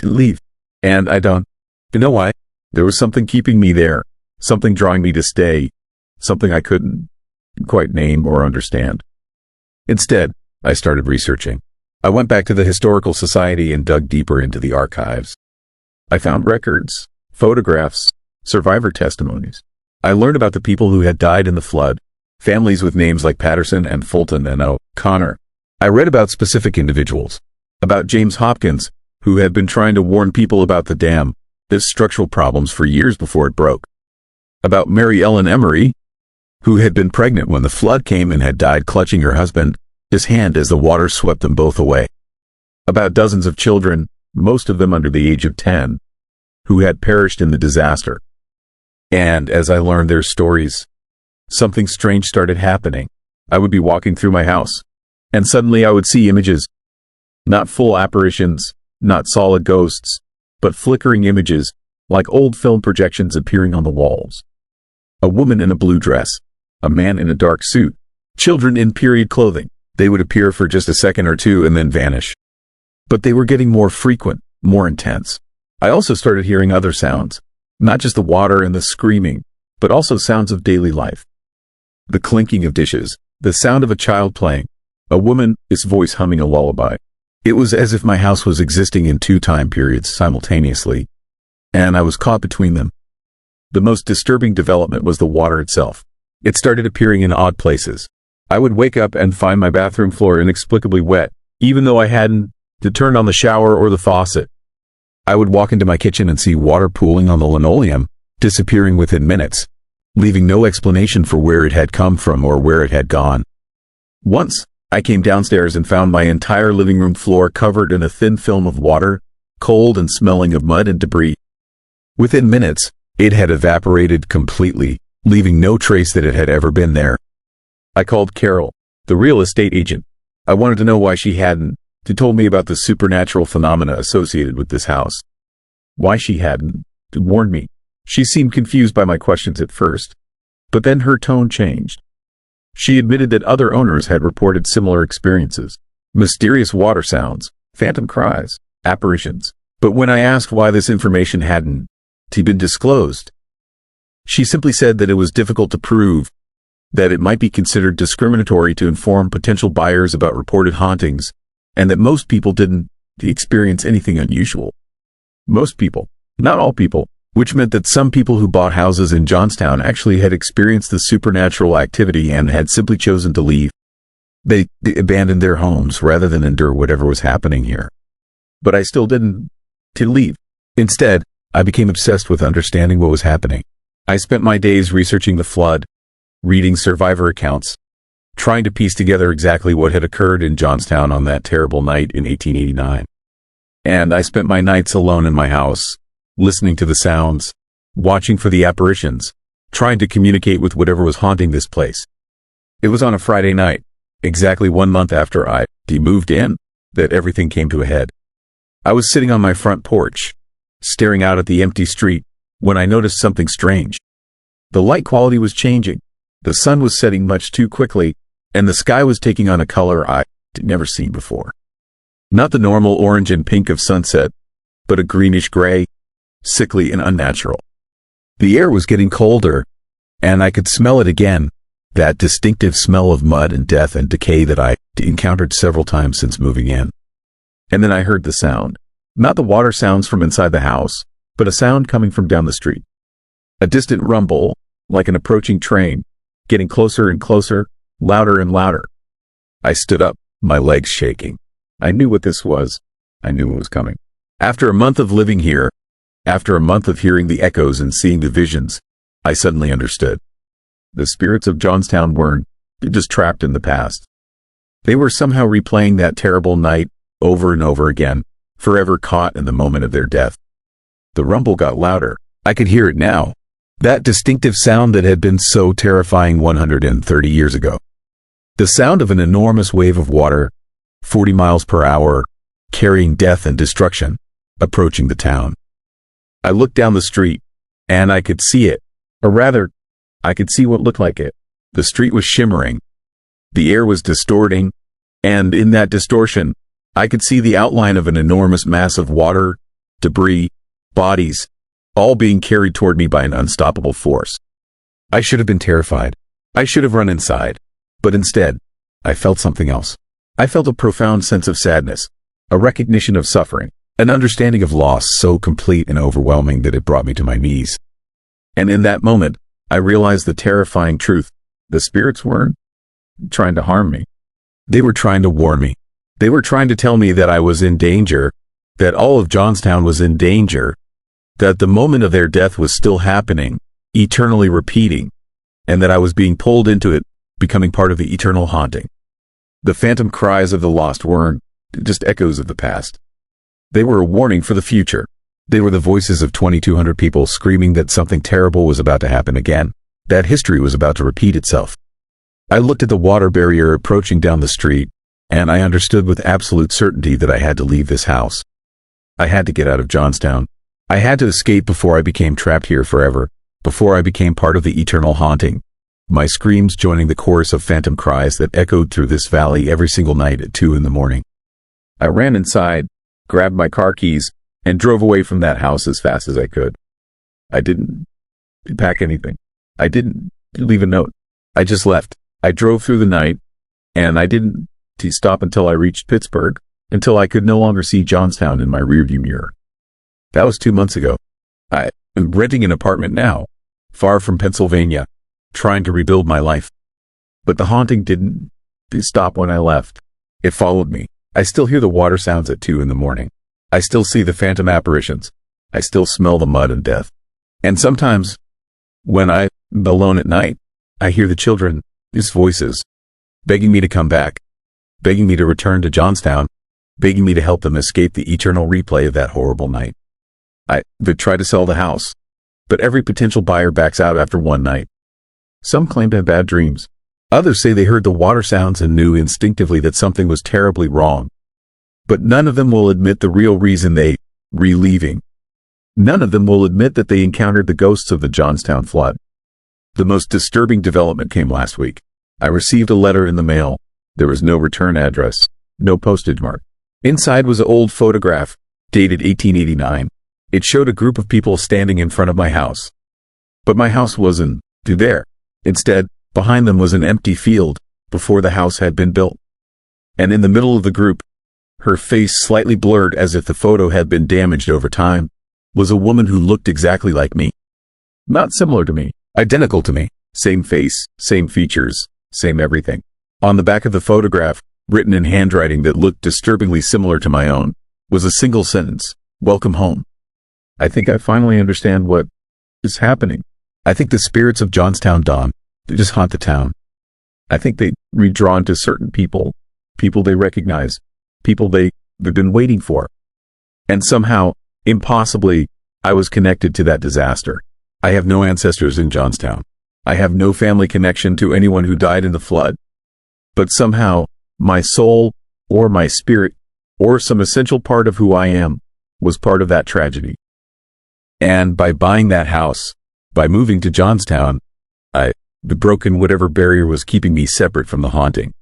leave. And I don't know why. There was something keeping me there. Something drawing me to stay. Something I couldn't quite name or understand. Instead, I started researching. I went back to the Historical Society and dug deeper into the archives. I found records, photographs, survivor testimonies. I learned about the people who had died in the flood, families with names like Patterson and Fulton and O'Connor. I read about specific individuals, about James Hopkins, who had been trying to warn people about the dam, its structural problems for years before it broke. About Mary Ellen Emery, who had been pregnant when the flood came and had died clutching her husband, his hand as the water swept them both away. About dozens of children, most of them under the age of 10, who had perished in the disaster. And as I learned their stories, something strange started happening. I would be walking through my house, and suddenly I would see images. Not full apparitions, not solid ghosts, but flickering images, like old film projections appearing on the walls. A woman in a blue dress, a man in a dark suit, children in period clothing. They would appear for just a second or two and then vanish. But they were getting more frequent, more intense. I also started hearing other sounds. Not just the water and the screaming, but also sounds of daily life. The clinking of dishes, the sound of a child playing, a woman's voice humming a lullaby. It was as if my house was existing in two time periods simultaneously, and I was caught between them. The most disturbing development was the water itself. It started appearing in odd places. I would wake up and find my bathroom floor inexplicably wet, even though I hadn't turned on the shower or the faucet. I would walk into my kitchen and see water pooling on the linoleum, disappearing within minutes, leaving no explanation for where it had come from or where it had gone. Once, I came downstairs and found my entire living room floor covered in a thin film of water, cold and smelling of mud and debris. Within minutes, it had evaporated completely, leaving no trace that it had ever been there. I called Carol, the real estate agent. I wanted to know why she hadn't told me about the supernatural phenomena associated with this house. Why she hadn't warned me. She seemed confused by my questions at first, but then her tone changed. She admitted that other owners had reported similar experiences, mysterious water sounds, phantom cries, apparitions. But when I asked why this information hadn't been disclosed, she simply said that it was difficult to prove, that it might be considered discriminatory to inform potential buyers about reported hauntings, and that most people didn't experience anything unusual. Most people, not all people, which meant that some people who bought houses in Johnstown actually had experienced the supernatural activity and had simply chosen to leave. They abandoned their homes rather than endure whatever was happening here. But I still didn't leave. Instead, I became obsessed with understanding what was happening. I spent my days researching the flood, reading survivor accounts, trying to piece together exactly what had occurred in Johnstown on that terrible night in 1889. And I spent my nights alone in my house, listening to the sounds, watching for the apparitions, trying to communicate with whatever was haunting this place. It was on a Friday night, exactly 1 month after I moved in, that everything came to a head. I was sitting on my front porch, staring out at the empty street, when I noticed something strange. The light quality was changing. The sun was setting much too quickly, and the sky was taking on a color I'd never seen before. Not the normal orange and pink of sunset, but a greenish gray, sickly and unnatural. The air was getting colder, and I could smell it again, that distinctive smell of mud and death and decay that I encountered several times since moving in. And then I heard the sound. Not the water sounds from inside the house, but a sound coming from down the street. A distant rumble, like an approaching train, getting closer and closer, louder and louder. I stood up, my legs shaking. I knew what this was. I knew it was coming. After a month of living here, after a month of hearing the echoes and seeing the visions, I suddenly understood. The spirits of Johnstown weren't just trapped in the past. They were somehow replaying that terrible night over and over again, forever caught in the moment of their death. The rumble got louder. I could hear it now. That distinctive sound that had been so terrifying 130 years ago. The sound of an enormous wave of water, 40 miles per hour, carrying death and destruction. approaching the town. I looked down the street, and I could see it. Or rather, I could see what looked like it. The street was shimmering. The air was distorting, and in that distortion, I could see the outline of an enormous mass of water, debris, bodies, all being carried toward me by an unstoppable force. I should have been terrified. I should have run inside. But instead, I felt something else. I felt a profound sense of sadness, a recognition of suffering, an understanding of loss so complete and overwhelming that it brought me to my knees. And in that moment, I realized the terrifying truth. The spirits weren't trying to harm me. They were trying to warn me. They were trying to tell me that I was in danger, that all of Johnstown was in danger, that the moment of their death was still happening, eternally repeating, and that I was being pulled into it, becoming part of the eternal haunting. The phantom cries of the lost weren't just echoes of the past. They were a warning for the future. They were the voices of 2,200 people screaming that something terrible was about to happen again, that history was about to repeat itself. I looked at the water barrier approaching down the street, and I understood with absolute certainty that I had to leave this house. I had to get out of Johnstown. I had to escape before I became trapped here forever, before I became part of the eternal haunting. My screams joining the chorus of phantom cries that echoed through this valley every single night at 2 a.m. I ran inside, grabbed my car keys, and drove away from that house as fast as I could. I didn't pack anything. I didn't leave a note. I just left. I drove through the night, and I didn't stop until I reached Pittsburgh, until I could no longer see Johnstown in my rearview mirror. That was 2 months ago. I am renting an apartment now, far from Pennsylvania, trying to rebuild my life. But the haunting didn't stop when I left. It followed me. I still hear the water sounds at 2 a.m. I still see the phantom apparitions. I still smell the mud and death. And sometimes, when I'm alone at night, I hear the children's voices, begging me to come back, begging me to return to Johnstown, begging me to help them escape the eternal replay of that horrible night. They try to sell the house, but every potential buyer backs out after one night. Some claim to have bad dreams. Others say they heard the water sounds and knew instinctively that something was terribly wrong. But none of them will admit the real reason they leaving. None of them will admit that they encountered the ghosts of the Johnstown Flood. The most disturbing development came last week. I received a letter in the mail. There was no return address, no postage mark. Inside was an old photograph, dated 1889. It showed a group of people standing in front of my house. But my house wasn't there. Instead, behind them was an empty field, before the house had been built. And in the middle of the group, her face slightly blurred as if the photo had been damaged over time, was a woman who looked exactly like me. Not similar to me, identical to me. Same face, same features, same everything. On the back of the photograph, written in handwriting that looked disturbingly similar to my own, was a single sentence, "Welcome home." I think I finally understand what is happening. I think the spirits of Johnstown Dawn, they just haunt the town. I think they redrawn to certain people they recognize, people they've been waiting for. And somehow, impossibly, I was connected to that disaster. I have no ancestors in Johnstown. I have no family connection to anyone who died in the flood. But somehow, my soul, or my spirit, or some essential part of who I am, was part of that tragedy. And by buying that house, by moving to Johnstown, I broken whatever barrier was keeping me separate from the haunting.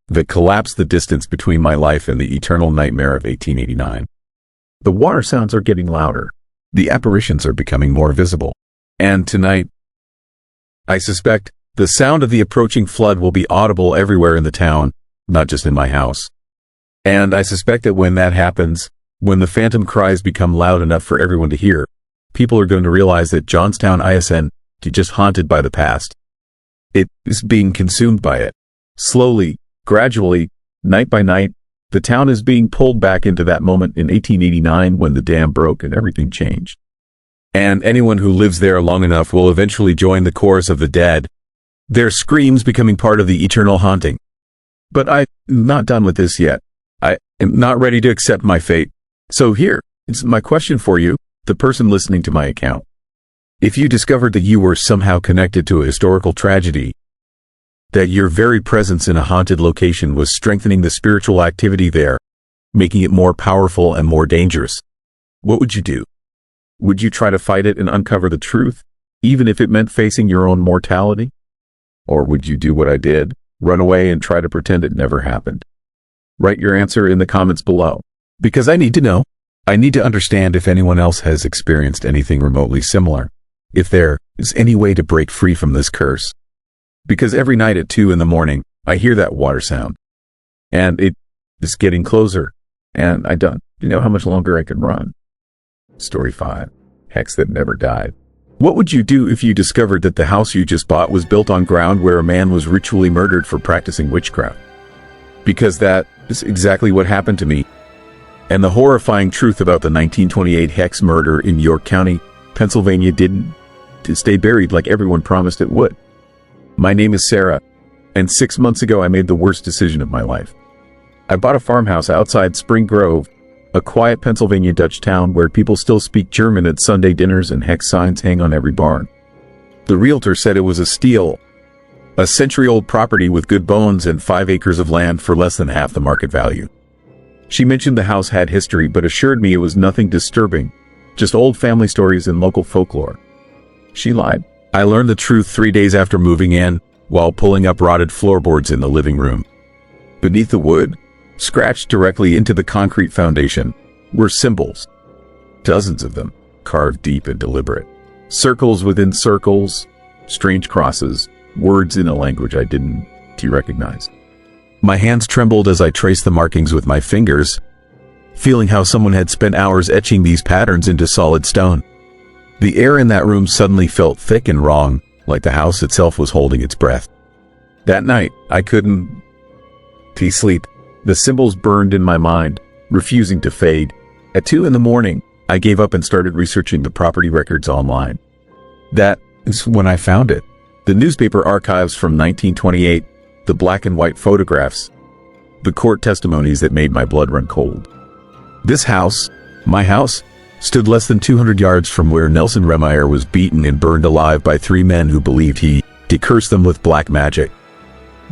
That collapsed the distance between my life and the eternal nightmare of 1889. The water sounds are getting louder. The apparitions are becoming more visible. And tonight, I suspect the sound of the approaching flood will be audible everywhere in the town, not just in my house. And I suspect that when that happens, when the phantom cries become loud enough for everyone to hear, people are going to realize that Johnstown isn't just haunted by the past. It is being consumed by it. Slowly, gradually, night by night, the town is being pulled back into that moment in 1889 when the dam broke and everything changed. And anyone who lives there long enough will eventually join the chorus of the dead, their screams becoming part of the eternal haunting. But I'm not done with this yet. I am not ready to accept my fate. So here is my question for you, the person listening to my account. If you discovered that you were somehow connected to a historical tragedy, that your very presence in a haunted location was strengthening the spiritual activity there, making it more powerful and more dangerous, What would you do? Would you try to fight it and uncover the truth, even if it meant facing your own mortality? Or would you do what I did, run away and try to pretend it never happened? Write your answer in the comments below, because I need to know. I need to understand if anyone else has experienced anything remotely similar, if there is any way to break free from this curse. Because every night at 2 a.m, I hear that water sound, and it is getting closer, and I don't know how much longer I can run. Story 5. Hex that never died. What would you do if you discovered that the house you just bought was built on ground where a man was ritually murdered for practicing witchcraft? Because that is exactly what happened to me. And the horrifying truth about the 1928 Hex murder in York County, Pennsylvania didn't stay buried like everyone promised it would. My name is Sarah, and 6 months ago I made the worst decision of my life. I bought a farmhouse outside Spring Grove, a quiet Pennsylvania Dutch town where people still speak German at Sunday dinners and hex signs hang on every barn. The realtor said it was a steal, a century-old property with good bones and 5 acres of land for less than half the market value. She mentioned the house had history but assured me it was nothing disturbing, just old family stories and local folklore. She lied. I learned the truth 3 days after moving in, while pulling up rotted floorboards in the living room. Beneath the wood, scratched directly into the concrete foundation, were symbols. Dozens of them, carved deep and deliberate. Circles within circles, strange crosses, words in a language I didn't recognize. My hands trembled as I traced the markings with my fingers, feeling how someone had spent hours etching these patterns into solid stone. The air in that room suddenly felt thick and wrong, like the house itself was holding its breath. That night, I couldn't sleep. The symbols burned in my mind, refusing to fade. At 2 a.m, I gave up and started researching the property records online. That is when I found it. The newspaper archives from 1928, the black and white photographs, the court testimonies that made my blood run cold. This house, my house, stood less than 200 yards from where Nelson Remeyer was beaten and burned alive by 3 men who believed he cursed them with black magic.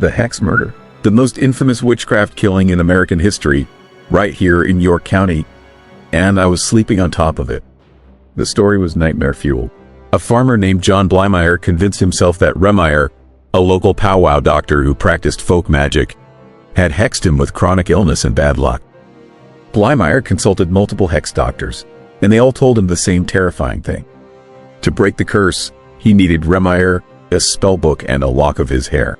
The Hex murder, the most infamous witchcraft killing in American history, right here in York County, and I was sleeping on top of it. The story was nightmare fuel. A farmer named John Blymeyer convinced himself that Remeyer, a local powwow doctor who practiced folk magic, had hexed him with chronic illness and bad luck. Blymeyer consulted multiple hex doctors, and they all told him the same terrifying thing. To break the curse, he needed Remeyer, a spellbook, and a lock of his hair.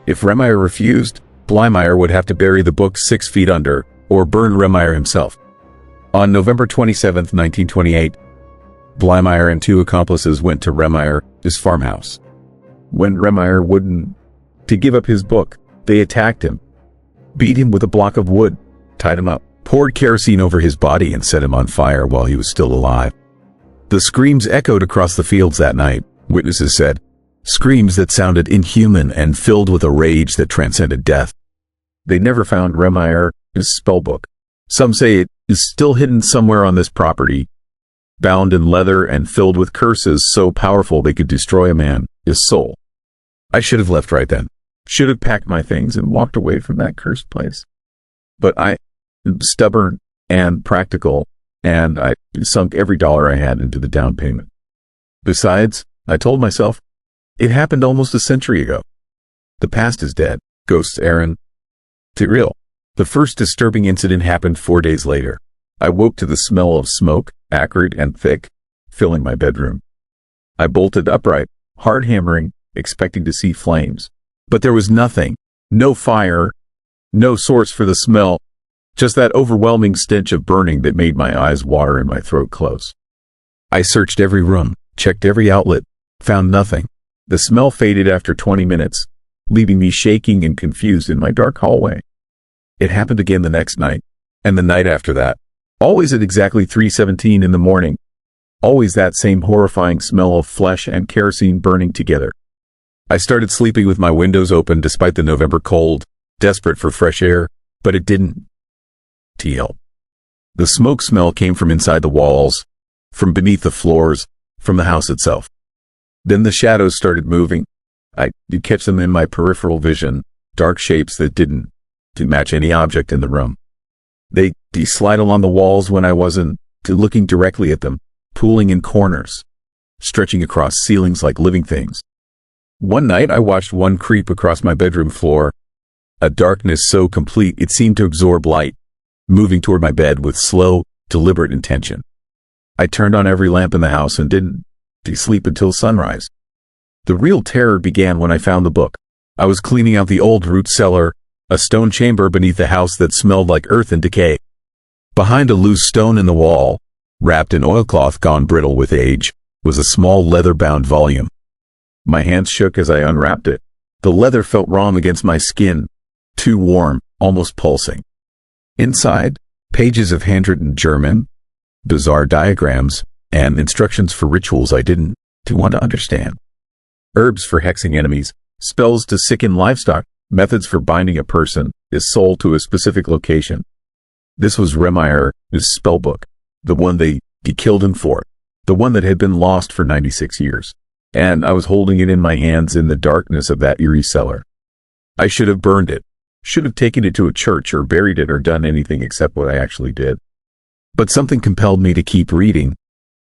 If Remeyer refused, Blymeyer would have to bury the book 6 feet under, or burn Remeyer himself. On November 27, 1928, Blymeyer and 2 accomplices went to Remeyer's farmhouse. When Remeyer wouldn't give up his book, they attacked him, beat him with a block of wood, tied him up, poured kerosene over his body and set him on fire while he was still alive. The screams echoed across the fields that night, witnesses said. Screams that sounded inhuman and filled with a rage that transcended death. They never found Remeyer's spellbook. Some say it is still hidden somewhere on this property, bound in leather and filled with curses so powerful they could destroy a man's soul. I should have left right then. Should have packed my things and walked away from that cursed place. But I am stubborn and practical, and I sunk every dollar I had into the down payment. Besides, I told myself, it happened almost a century ago. The past is dead. Ghosts, Aaron. It's real. The first disturbing incident happened 4 days later. I woke to the smell of smoke, acrid and thick, filling my bedroom. I bolted upright, hard hammering, expecting to see flames. But there was nothing. No fire. No source for the smell. Just that overwhelming stench of burning that made my eyes water and my throat close. I searched every room, checked every outlet, found nothing. The smell faded after 20 minutes, leaving me shaking and confused in my dark hallway. It happened again the next night, and the night after that. Always at exactly 3:17 in the morning. Always that same horrifying smell of flesh and kerosene burning together. I started sleeping with my windows open despite the November cold, desperate for fresh air, but it didn't help. The smoke smell came from inside the walls, from beneath the floors, from the house itself. Then the shadows started moving. I could catch them in my peripheral vision, dark shapes that didn't match any object in the room. They slid along the walls when I wasn't to looking directly at them, pooling in corners, stretching across ceilings like living things. One night I watched one creep across my bedroom floor, a darkness so complete it seemed to absorb light, moving toward my bed with slow, deliberate intention. I turned on every lamp in the house and didn't sleep until sunrise. The real terror began when I found the book. I was cleaning out the old root cellar, a stone chamber beneath the house that smelled like earth and decay. Behind a loose stone in the wall, wrapped in oilcloth gone brittle with age, was a small leather-bound volume. My hands shook as I unwrapped it. The leather felt wrong against my skin, too warm, almost pulsing. Inside, pages of handwritten German, bizarre diagrams, and instructions for rituals I didn't want to understand. Herbs for hexing enemies, spells to sicken livestock, methods for binding a person, his soul to a specific location. This was Remeyer's spellbook, the one they killed him for, the one that had been lost for 96 years. And I was holding it in my hands in the darkness of that Erie cellar. I should have burned it, should have taken it to a church or buried it or done anything except what I actually did. But something compelled me to keep reading,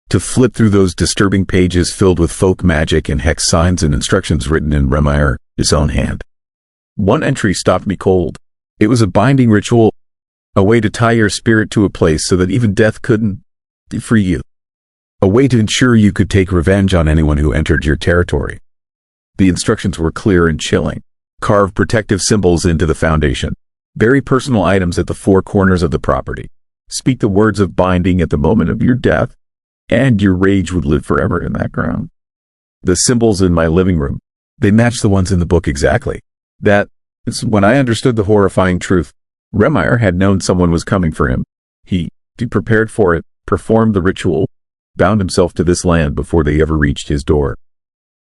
to flip through those disturbing pages filled with folk magic and hex signs and instructions written in Remeyer's own hand. One entry stopped me cold. It was a binding ritual, a way to tie your spirit to a place so that even death couldn't free you. A way to ensure you could take revenge on anyone who entered your territory. The instructions were clear and chilling. Carve protective symbols into the foundation. Bury personal items at the four corners of the property. Speak the words of binding at the moment of your death, and your rage would live forever in that ground. The symbols in my living room, they matched the ones in the book exactly. That is when I understood the horrifying truth. Remeyer had known someone was coming for him. He prepared for it, performed the ritual, bound himself to this land before they ever reached his door.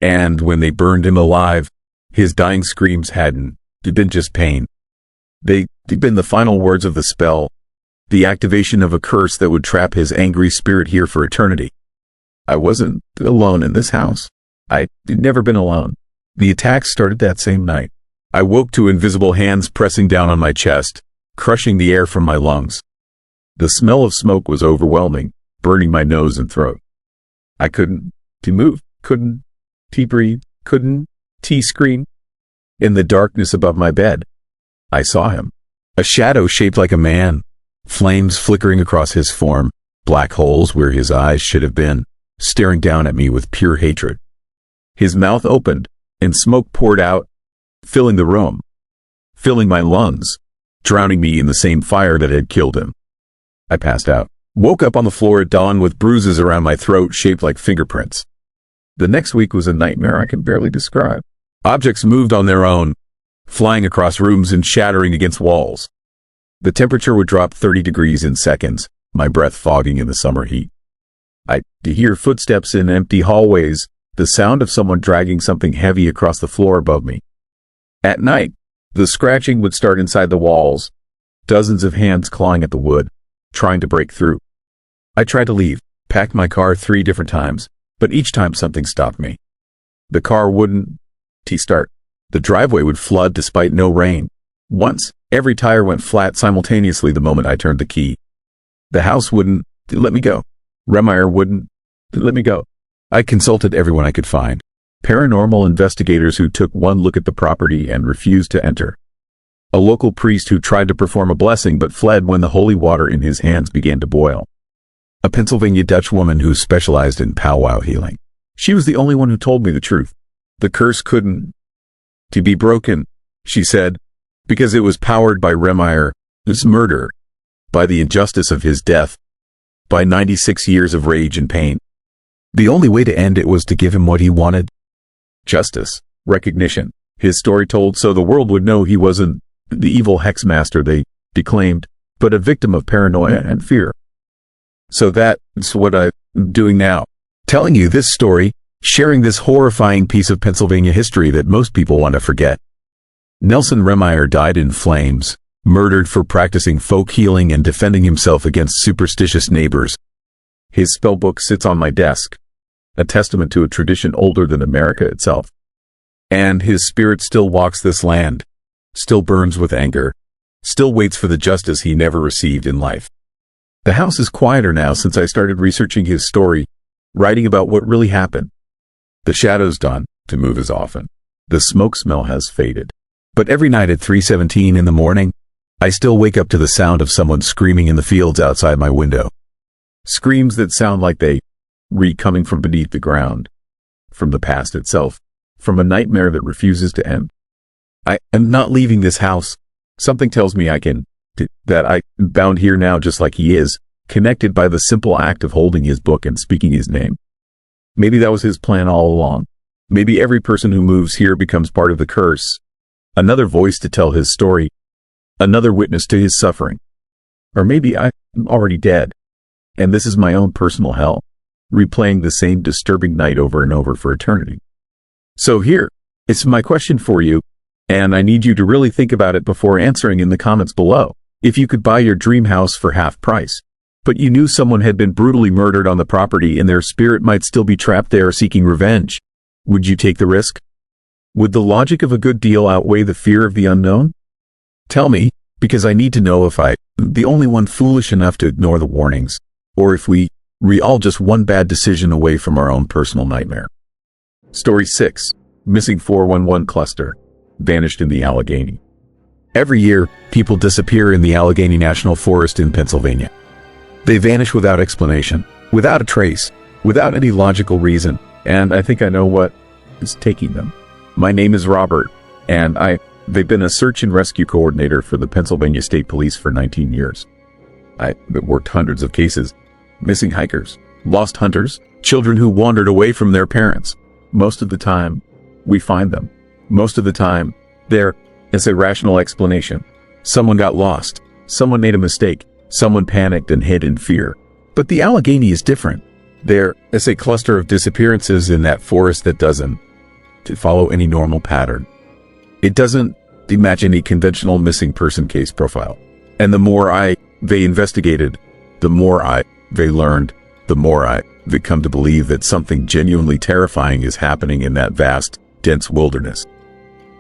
And when they burned him alive, his dying screams hadn't been just pain. They'd been the final words of the spell, the activation of a curse that would trap his angry spirit here for eternity. I wasn't alone in this house. I'd never been alone. The attacks started that same night. I woke to invisible hands pressing down on my chest, crushing the air from my lungs. The smell of smoke was overwhelming, burning my nose and throat. I couldn't move, couldn't breathe, couldn't scream. In the darkness above my bed, I saw him. A shadow shaped like a man, flames flickering across his form, black holes where his eyes should have been, staring down at me with pure hatred. His mouth opened, and smoke poured out, filling the room, filling my lungs, drowning me in the same fire that had killed him. I passed out, woke up on the floor at dawn with bruises around my throat shaped like fingerprints. The next week was a nightmare I can barely describe. Objects moved on their own, flying across rooms and shattering against walls. The temperature would drop 30 degrees in seconds, my breath fogging in the summer heat. I'd hear footsteps in empty hallways, the sound of someone dragging something heavy across the floor above me. At night, the scratching would start inside the walls, dozens of hands clawing at the wood, trying to break through. I tried to leave, packed my car 3 different times, but each time something stopped me. The car wouldn't start. The driveway would flood despite no rain. Once, every tire went flat simultaneously the moment I turned the key. The house wouldn't let me go. Remeyer wouldn't let me go. I consulted everyone I could find. Paranormal investigators who took one look at the property and refused to enter. A local priest who tried to perform a blessing but fled when the holy water in his hands began to boil. A Pennsylvania Dutch woman who specialized in powwow healing. She was the only one who told me the truth. The curse couldn't be broken, she said, because it was powered by Remeyer's murder, by the injustice of his death, by 96 years of rage and pain. The only way to end it was to give him what he wanted. Justice, recognition, his story told so the world would know he wasn't the evil hex master they declaimed, but a victim of paranoia and fear. So that's what I'm doing now. Telling you this story, sharing this horrifying piece of Pennsylvania history that most people want to forget. Nelson Remeyer died in flames, murdered for practicing folk healing and defending himself against superstitious neighbors. His spellbook sits on my desk, a testament to a tradition older than America itself. And his spirit still walks this land, still burns with anger, still waits for the justice he never received in life. The house is quieter now since I started researching his story, writing about what really happened. The shadow's done to move as often. The smoke smell has faded. But every night at 3:17 in the morning, I still wake up to the sound of someone screaming in the fields outside my window. Screams that sound like they coming from beneath the ground, from the past itself, from a nightmare that refuses to end. I am not leaving this house. Something tells me that I'm bound here now just like he is, connected by the simple act of holding his book and speaking his name. Maybe that was his plan all along. Maybe every person who moves here becomes part of the curse. Another voice to tell his story. Another witness to his suffering. Or maybe I'm already dead, and this is my own personal hell, replaying the same disturbing night over and over for eternity. So here, it's my question for you, and I need you to really think about it before answering in the comments below. If you could buy your dream house for half price, but you knew someone had been brutally murdered on the property and their spirit might still be trapped there seeking revenge, would you take the risk? Would the logic of a good deal outweigh the fear of the unknown? Tell me, because I need to know if I'm the only one foolish enough to ignore the warnings, or if we all just one bad decision away from our own personal nightmare. Story 6. Missing 411 Cluster. Vanished in the Allegheny. Every year, people disappear in the Allegheny National Forest in Pennsylvania. They vanish without explanation, without a trace, without any logical reason, and I think I know what is taking them. My name is Robert, and they've been a search and rescue coordinator for the Pennsylvania State Police for 19 years. I've worked hundreds of cases. Missing hikers, lost hunters, children who wandered away from their parents. Most of the time, we find them. Most of the time, there is a rational explanation. Someone got lost. Someone made a mistake. Someone panicked and hid in fear. But the Allegheny is different. There is a cluster of disappearances in that forest that doesn't follow any normal pattern. It doesn't match any conventional missing person case profile. And the more they investigated, the more they learned, the more they come to believe that something genuinely terrifying is happening in that vast, dense wilderness.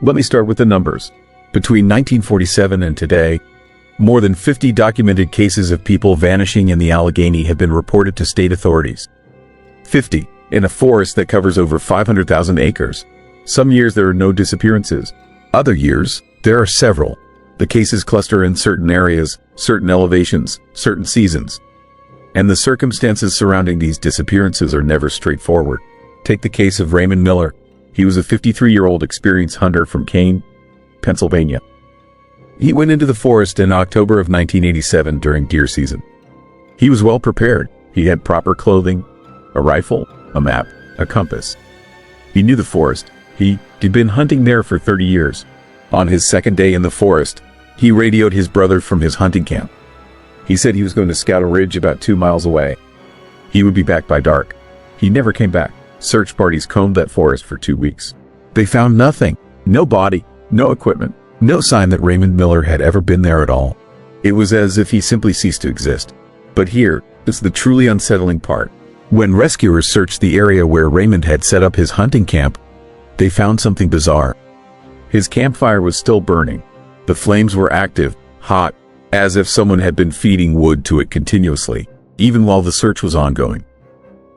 Let me start with the numbers. Between 1947 and today, more than 50 documented cases of people vanishing in the Allegheny have been reported to state authorities. 50 in a forest that covers over 500,000 acres. Some years there are no disappearances. Other years, there are several. The cases cluster in certain areas, certain elevations, certain seasons. And the circumstances surrounding these disappearances are never straightforward. Take the case of Raymond Miller. He was a 53-year-old experienced hunter from Kane, Pennsylvania. He went into the forest in October of 1987 during deer season. He was well prepared. He had proper clothing, a rifle, a map, a compass. He knew the forest. He'd been hunting there for 30 years. On his second day in the forest, he radioed his brother from his hunting camp. He said he was going to scout a ridge about 2 miles away. He would be back by dark. He never came back. Search parties combed that forest for 2 weeks. They found nothing. No body, no equipment, no sign that Raymond Miller had ever been there at all. It was as if he simply ceased to exist. But here is the truly unsettling part. When rescuers searched the area where Raymond had set up his hunting camp, they found something bizarre. His campfire was still burning. The flames were active, hot, as if someone had been feeding wood to it continuously, even while the search was ongoing.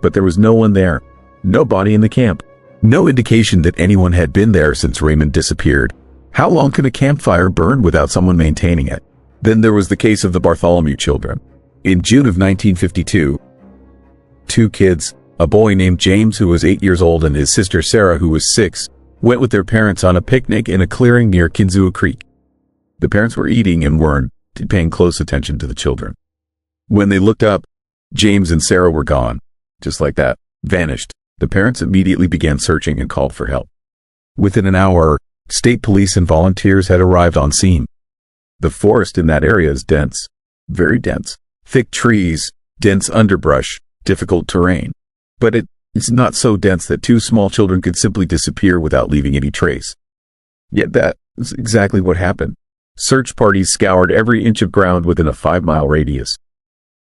But there was no one there. No body in the camp. No indication that anyone had been there since Raymond disappeared. How long can a campfire burn without someone maintaining it? Then there was the case of the Bartholomew children. In June of 1952, 2 kids, a boy named James who was 8 years old and his sister Sarah who was 6, went with their parents on a picnic in a clearing near Kinzua Creek. The parents were eating and weren't paying close attention to the children. When they looked up, James and Sarah were gone. Just like that, vanished. The parents immediately began searching and called for help. Within an hour, state police and volunteers had arrived on scene. The forest in that area is dense, very dense. Thick trees, dense underbrush, difficult terrain. But it's not so dense that 2 small children could simply disappear without leaving any trace. Yet that is exactly what happened. Search parties scoured every inch of ground within a 5-mile radius.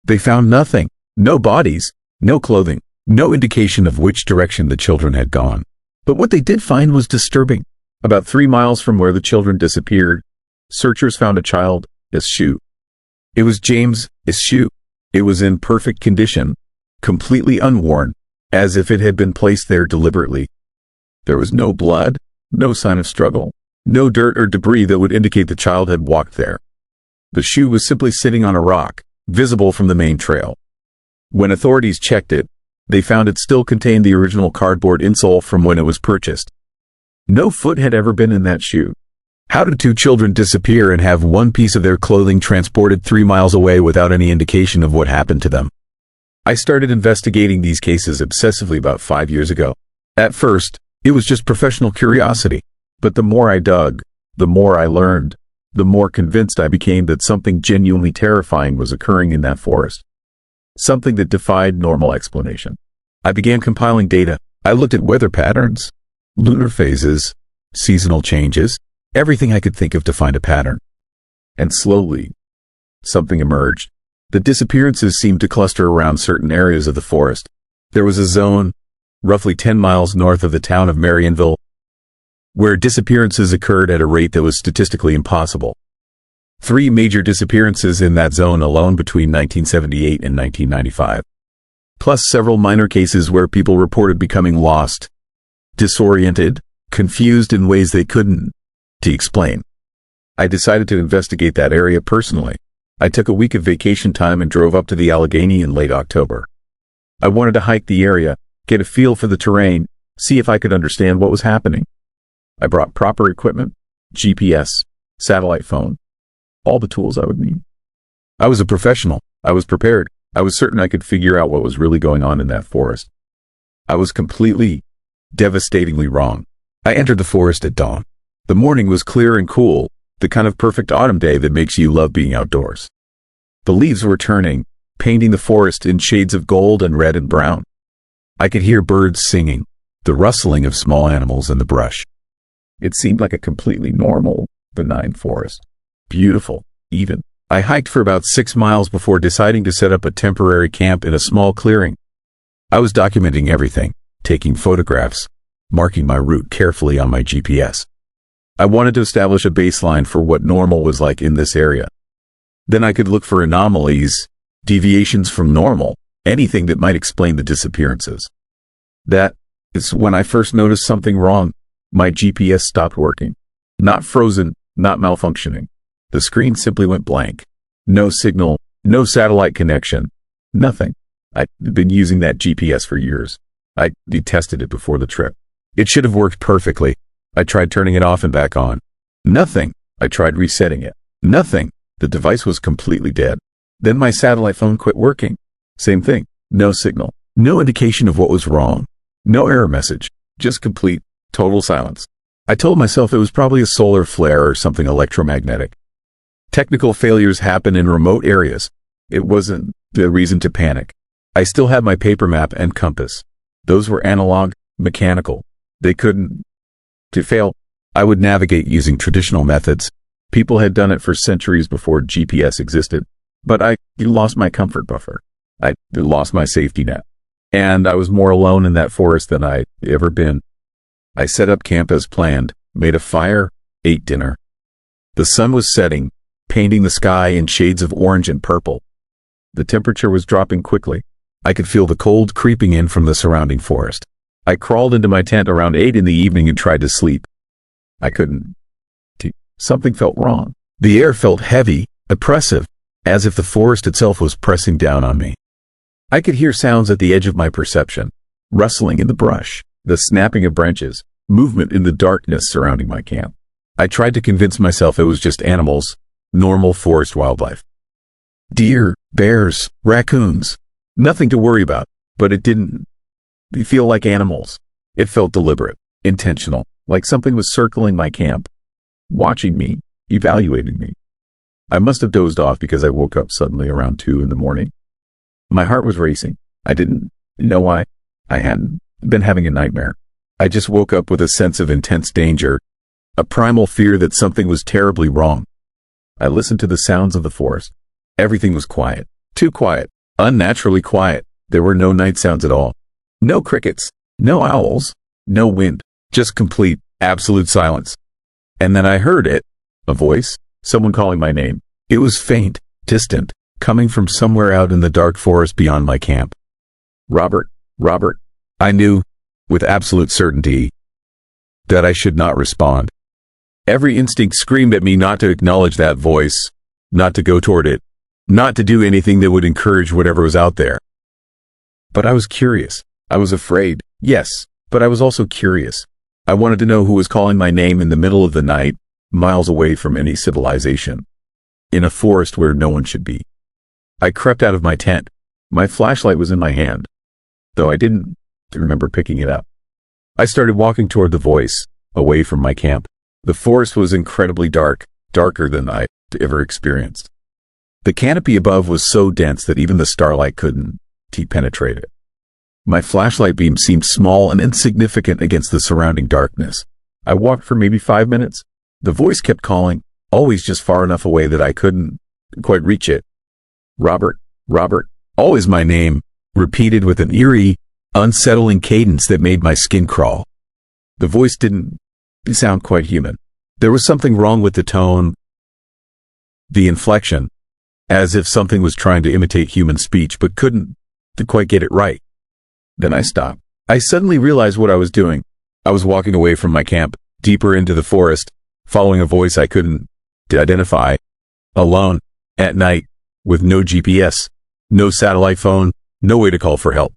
They found nothing. No bodies, no clothing, no indication of which direction the children had gone. But what they did find was disturbing. About 3 miles from where the children disappeared, searchers found a child's shoe. It was James's shoe. It was in perfect condition, completely unworn, as if it had been placed there deliberately. There was no blood, no sign of struggle, no dirt or debris that would indicate the child had walked there. The shoe was simply sitting on a rock, visible from the main trail. When authorities checked it, they found it still contained the original cardboard insole from when it was purchased. No foot had ever been in that shoe. How did two children disappear and have one piece of their clothing transported 3 miles away without any indication of what happened to them? I started investigating these cases obsessively about 5 years ago. At first, it was just professional curiosity. But the more I dug, the more I learned, the more convinced I became that something genuinely terrifying was occurring in that forest. Something that defied normal explanation. I began compiling data. I looked at weather patterns, lunar phases, seasonal changes, everything I could think of to find a pattern. And slowly, something emerged. The disappearances seemed to cluster around certain areas of the forest. There was a zone, roughly 10 miles north of the town of Marionville, where disappearances occurred at a rate that was statistically impossible. 3 major disappearances in that zone alone between 1978 and 1995. Plus several minor cases where people reported becoming lost, disoriented, confused in ways they couldn't explain. I decided to investigate that area personally. I took a week of vacation time and drove up to the Allegheny in late October. I wanted to hike the area, get a feel for the terrain, see if I could understand what was happening. I brought proper equipment, GPS, satellite phone, all the tools I would need. I was a professional. I was prepared. I was certain I could figure out what was really going on in that forest. I was completely, devastatingly wrong. I entered the forest at dawn. The morning was clear and cool, the kind of perfect autumn day that makes you love being outdoors. The leaves were turning, painting the forest in shades of gold and red and brown. I could hear birds singing, the rustling of small animals in the brush. It seemed like a completely normal, benign forest. Beautiful, even. I hiked for about 6 miles before deciding to set up a temporary camp in a small clearing. I was documenting everything, taking photographs, marking my route carefully on my GPS. I wanted to establish a baseline for what normal was like in this area. Then I could look for anomalies, deviations from normal, anything that might explain the disappearances. That is when I first noticed something wrong. My GPS stopped working. Not frozen, not malfunctioning. The screen simply went blank. No signal, no satellite connection, nothing. I'd been using that GPS for years. I detested it before the trip. It should have worked perfectly. I tried turning it off and back on. Nothing. I tried resetting it. Nothing. The device was completely dead. Then my satellite phone quit working. Same thing. No signal. No indication of what was wrong. No error message. Just complete, total silence. I told myself it was probably a solar flare or something electromagnetic. Technical failures happen in remote areas. It wasn't the reason to panic. I still had my paper map and compass. Those were analog, mechanical. They couldn't. To fail, I would navigate using traditional methods. People had done it for centuries before GPS existed. But I lost my comfort buffer. I lost my safety net. And I was more alone in that forest than I'd ever been. I set up camp as planned, made a fire, ate dinner. The sun was setting, painting the sky in shades of orange and purple. The temperature was dropping quickly. I could feel the cold creeping in from the surrounding forest. I crawled into my tent around 8 in the evening and tried to sleep. I couldn't. Something felt wrong. The air felt heavy, oppressive, as if the forest itself was pressing down on me. I could hear sounds at the edge of my perception. Rustling in the brush, the snapping of branches, movement in the darkness surrounding my camp. I tried to convince myself it was just animals, normal forest wildlife. Deer, bears, raccoons. Nothing to worry about, but it didn't feel like animals. It felt deliberate, intentional, like something was circling my camp, watching me, evaluating me. I must have dozed off because I woke up suddenly around 2 in the morning. My heart was racing. I didn't know why. I hadn't been having a nightmare. I just woke up with a sense of intense danger, a primal fear that something was terribly wrong. I listened to the sounds of the forest. Everything was quiet, too quiet, unnaturally quiet. There were no night sounds at all. No crickets, no owls, no wind, just complete, absolute silence. And then I heard it, a voice, someone calling my name. It was faint, distant, coming from somewhere out in the dark forest beyond my camp. Robert, I knew, with absolute certainty, that I should not respond. Every instinct screamed at me not to acknowledge that voice, not to go toward it, not to do anything that would encourage whatever was out there. But I was curious. I was afraid, yes, but I was also curious. I wanted to know who was calling my name in the middle of the night, miles away from any civilization, in a forest where no one should be. I crept out of my tent. My flashlight was in my hand, though I didn't remember picking it up. I started walking toward the voice, away from my camp. The forest was incredibly dark, darker than I'd ever experienced. The canopy above was so dense that even the starlight couldn't penetrate it. My flashlight beam seemed small and insignificant against the surrounding darkness. I walked for maybe 5 minutes. The voice kept calling, always just far enough away that I couldn't quite reach it. Robert, always my name, repeated with an eerie, unsettling cadence that made my skin crawl. The voice didn't sound quite human. There was something wrong with the tone, the inflection, as if something was trying to imitate human speech but couldn't quite get it right. Then I stopped. I suddenly realized what I was doing. I was walking away from my camp, deeper into the forest, following a voice I couldn't identify, alone, at night, with no GPS, no satellite phone, no way to call for help.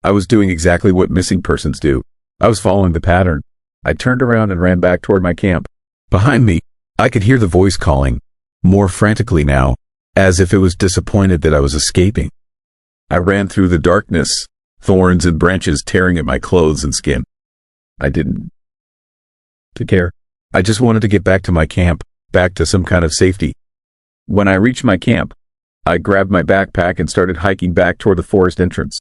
I was doing exactly what missing persons do. I was following the pattern. I turned around and ran back toward my camp. Behind me, I could hear the voice calling, more frantically now, as if it was disappointed that I was escaping. I ran through the darkness, thorns and branches tearing at my clothes and skin. I didn't care. I just wanted to get back to my camp, back to some kind of safety. When I reached my camp, I grabbed my backpack and started hiking back toward the forest entrance.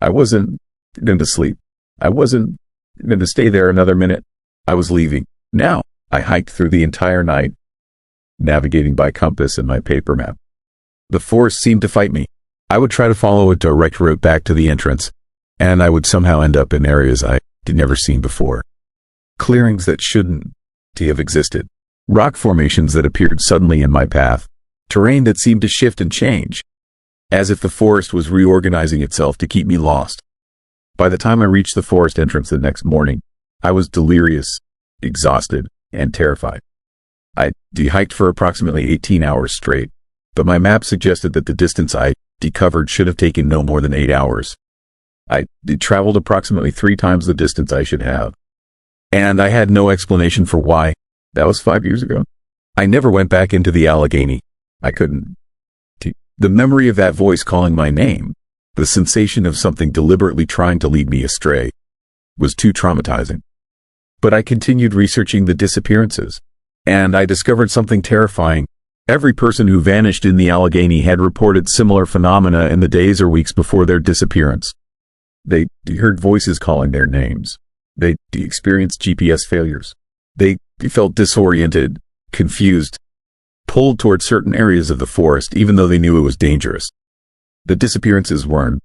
I wasn't going to sleep. I wasn't going to stay there another minute. I was leaving. Now, I hiked through the entire night, navigating by compass and my paper map. The forest seemed to fight me. I would try to follow a direct route back to the entrance, and I would somehow end up in areas I'd never seen before. Clearings that shouldn't have existed. Rock formations that appeared suddenly in my path. Terrain that seemed to shift and change, as if the forest was reorganizing itself to keep me lost. By the time I reached the forest entrance the next morning, I was delirious, exhausted, and terrified. I hiked for approximately 18 hours straight, but my map suggested that the distance I covered should have taken no more than 8 hours. I traveled approximately 3 times the distance I should have, and I had no explanation for why. That was 5 years ago. I never went back into the Allegheny. I couldn't. The memory of that voice calling my name, the sensation of something deliberately trying to lead me astray, was too traumatizing. But I continued researching the disappearances, and I discovered something terrifying. Every person who vanished in the Allegheny had reported similar phenomena in the days or weeks before their disappearance. They heard voices calling their names. They experienced GPS failures. They felt disoriented, confused, pulled toward certain areas of the forest even though they knew it was dangerous. The disappearances weren't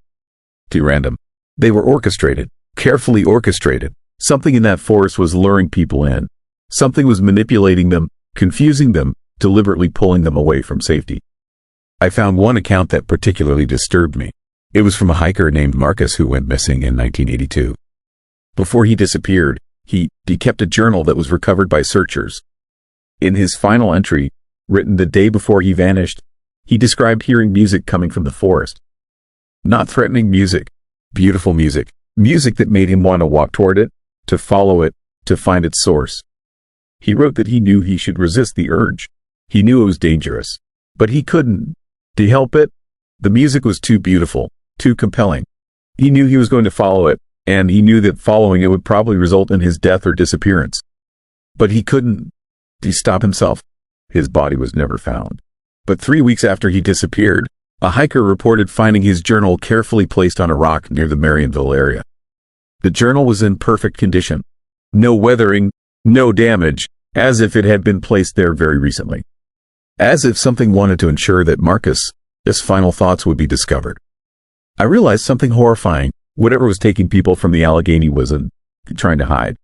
too random. They were orchestrated, carefully orchestrated. Something in that forest was luring people in. Something was manipulating them, confusing them, deliberately pulling them away from safety. I found one account that particularly disturbed me. It was from a hiker named Marcus who went missing in 1982. Before he disappeared, he kept a journal that was recovered by searchers. In his final entry, written the day before he vanished, he described hearing music coming from the forest. Not threatening music, beautiful music, music that made him want to walk toward it, to follow it, to find its source. He wrote that he knew he should resist the urge. He knew it was dangerous, but he couldn't help it. The music was too beautiful, too compelling. He knew he was going to follow it, and he knew that following it would probably result in his death or disappearance. But he couldn't stop himself. His body was never found. But 3 weeks after he disappeared, a hiker reported finding his journal carefully placed on a rock near the Marionville area. The journal was in perfect condition. No weathering, no damage, as if it had been placed there very recently. As if something wanted to ensure that Marcus' final thoughts would be discovered. I realized something horrifying. Whatever was taking people from the Allegheny wasn't trying to hide.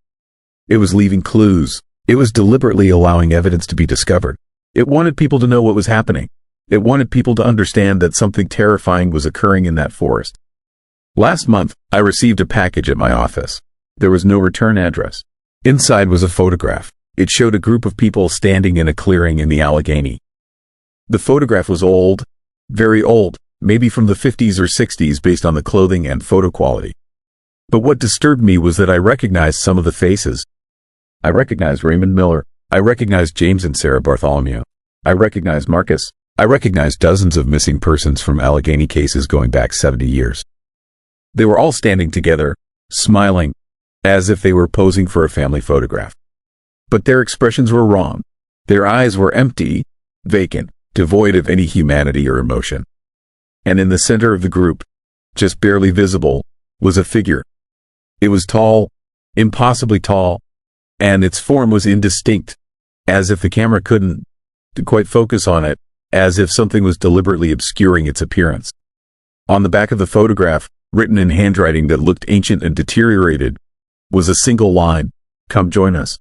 It was leaving clues. It was deliberately allowing evidence to be discovered. It wanted people to know what was happening. It wanted people to understand that something terrifying was occurring in that forest. Last month, I received a package at my office. There was no return address. Inside was a photograph. It showed a group of people standing in a clearing in the Allegheny. The photograph was old, very old, maybe from the 50s or 60s based on the clothing and photo quality. But what disturbed me was that I recognized some of the faces. I recognized Raymond Miller. I recognized James and Sarah Bartholomew. I recognized Marcus. I recognized dozens of missing persons from Allegheny cases going back 70 years. They were all standing together, smiling, as if they were posing for a family photograph. But their expressions were wrong. Their eyes were empty, vacant, devoid of any humanity or emotion. And in the center of the group, just barely visible, was a figure. It was tall, impossibly tall, and its form was indistinct, as if the camera couldn't quite focus on it, as if something was deliberately obscuring its appearance. On the back of the photograph, written in handwriting that looked ancient and deteriorated, was a single line, "Come join us.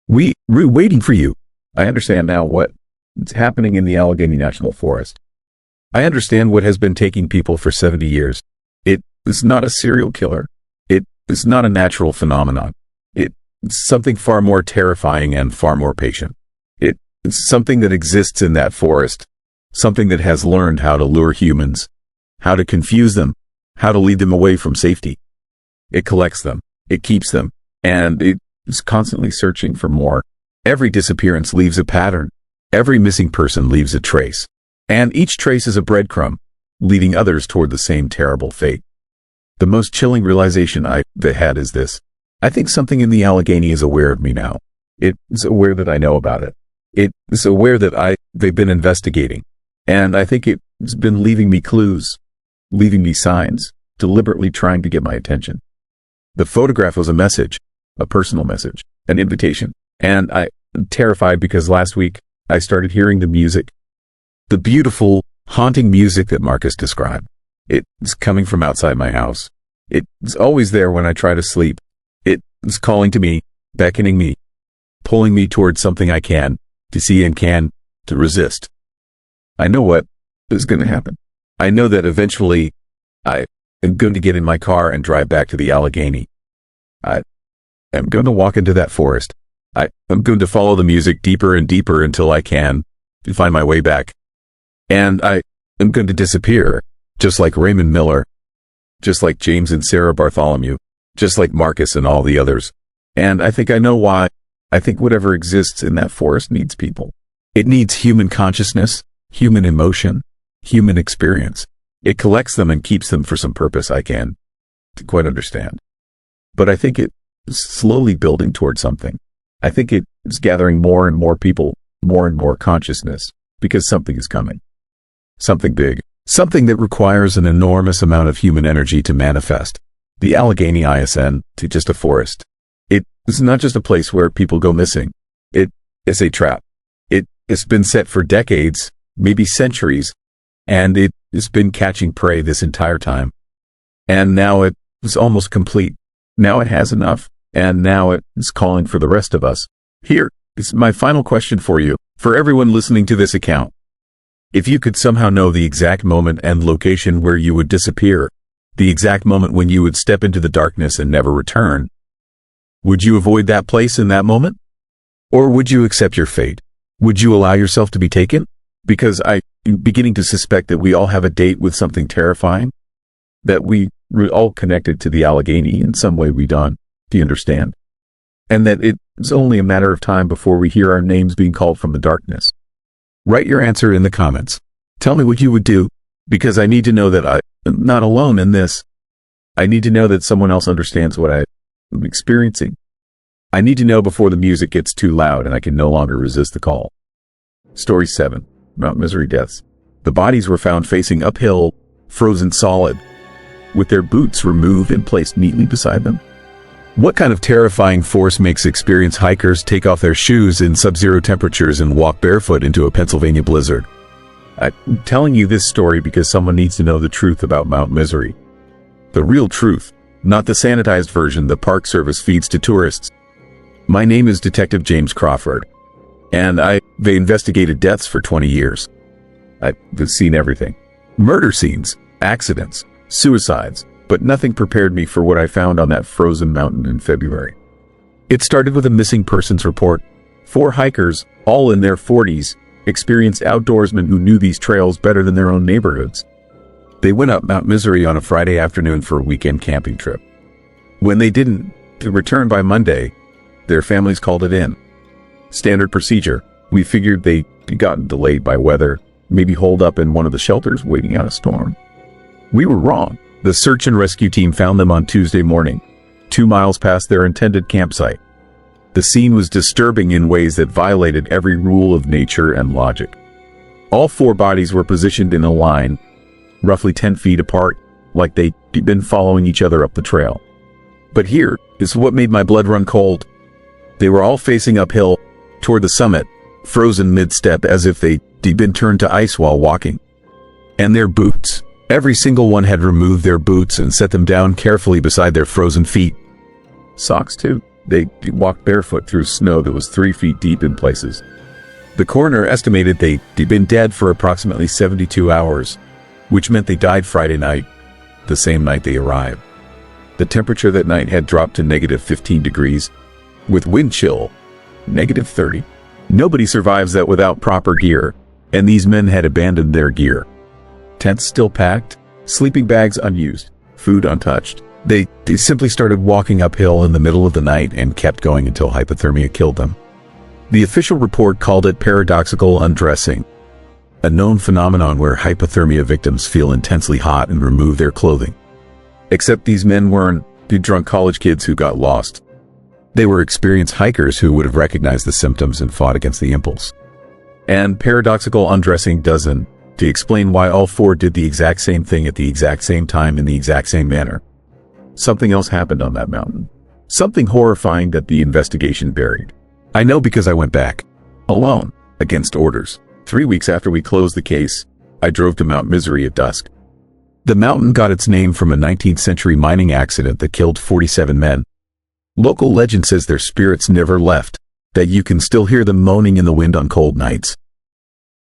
We're waiting for you." I understand now what's happening in the Allegheny National Forest. I understand what has been taking people for 70 years. It is not a serial killer. It is not a natural phenomenon. It is something far more terrifying and far more patient. It is something that exists in that forest, something that has learned how to lure humans, how to confuse them, how to lead them away from safety. It collects them, it keeps them, and it is constantly searching for more. Every disappearance leaves a pattern. Every missing person leaves a trace. And each trace is a breadcrumb, leading others toward the same terrible fate. The most chilling realization I've had is this. I think something in the Allegheny is aware of me now. It is aware that I know about it. It is aware that they've been investigating. And I think it's been leaving me clues, leaving me signs, deliberately trying to get my attention. The photograph was a message, a personal message, an invitation. And I'm terrified because last week I started hearing the music, the beautiful, haunting music that Marcus described. It's coming from outside my house. It's always there when I try to sleep. It's calling to me, beckoning me, pulling me towards something I can, to see and can, to resist. I know what is going to happen. I know that eventually I am going to get in my car and drive back to the Allegheny. I am going to walk into that forest. I am going to follow the music deeper and deeper until I can find my way back. And I am going to disappear, just like Raymond Miller, just like James and Sarah Bartholomew, just like Marcus and all the others. And I think I know why. I think whatever exists in that forest needs people. It needs human consciousness, human emotion, human experience. It collects them and keeps them for some purpose I can't quite understand. But I think it is slowly building towards something. I think it is gathering more and more people, more and more consciousness, because something is coming. Something big. Something that requires an enormous amount of human energy to manifest. The Allegheny ISN to just a forest. It is not just a place where people go missing. It is a trap. It has been set for decades, maybe centuries, and it has been catching prey this entire time. And now it is almost complete. Now it has enough, and now it is calling for the rest of us. Here is my final question for you, for everyone listening to this account. If you could somehow know the exact moment and location where you would disappear, the exact moment when you would step into the darkness and never return, would you avoid that place in that moment? Or would you accept your fate? Would you allow yourself to be taken? Because I'm beginning to suspect that we all have a date with something terrifying, that we're all connected to the Allegheny in some way we don't. Do you understand? And that it's only a matter of time before we hear our names being called from the darkness. Write your answer in the comments. Tell me what you would do, because I need to know that I'm not alone in this. I need to know that someone else understands what I'm experiencing. I need to know before the music gets too loud and I can no longer resist the call. Story 7. Mount Misery deaths. The bodies were found facing uphill, frozen solid, with their boots removed and placed neatly beside them. What kind of terrifying force makes experienced hikers take off their shoes in sub-zero temperatures and walk barefoot into a Pennsylvania blizzard? I'm telling you this story because someone needs to know the truth about Mount Misery. The real truth, not the sanitized version the Park Service feeds to tourists. My name is Detective James Crawford, and I've investigated deaths for 20 years. I've seen everything. Murder scenes, accidents, suicides, but nothing prepared me for what I found on that frozen mountain in February. It started with a missing persons report. 4 hikers, all in their 40s, experienced outdoorsmen who knew these trails better than their own neighborhoods. They went up Mount Misery on a Friday afternoon for a weekend camping trip. When they didn't return by Monday, their families called it in. Standard procedure. We figured they'd gotten delayed by weather, maybe holed up in one of the shelters waiting out a storm. We were wrong. The search and rescue team found them on Tuesday morning, 2 miles past their intended campsite. The scene was disturbing in ways that violated every rule of nature and logic. All 4 bodies were positioned in a line, roughly 10 feet apart, like they'd been following each other up the trail. But here is what made my blood run cold. They were all facing uphill, toward the summit, frozen mid-step as if they'd been turned to ice while walking. And their boots. Every single one had removed their boots and set them down carefully beside their frozen feet. Socks, too. They walked barefoot through snow that was 3 feet deep in places. The coroner estimated they'd been dead for approximately 72 hours, which meant they died Friday night, the same night they arrived. The temperature that night had dropped to negative 15 degrees, with wind chill, negative 30. Nobody survives that without proper gear, and these men had abandoned their gear. Tents still packed, sleeping bags unused, food untouched. They simply started walking uphill in the middle of the night and kept going until hypothermia killed them. The official report called it paradoxical undressing, a known phenomenon where hypothermia victims feel intensely hot and remove their clothing. Except these men weren't the drunk college kids who got lost. They were experienced hikers who would have recognized the symptoms and fought against the impulse. And paradoxical undressing doesn't explain why all 4 did the exact same thing at the exact same time in the exact same manner. Something else happened on that mountain. Something horrifying that the investigation buried. I know because I went back. Alone. Against orders. 3 weeks after we closed the case, I drove to Mount Misery at dusk. The mountain got its name from a 19th century mining accident that killed 47 men. Local legend says their spirits never left, that you can still hear them moaning in the wind on cold nights.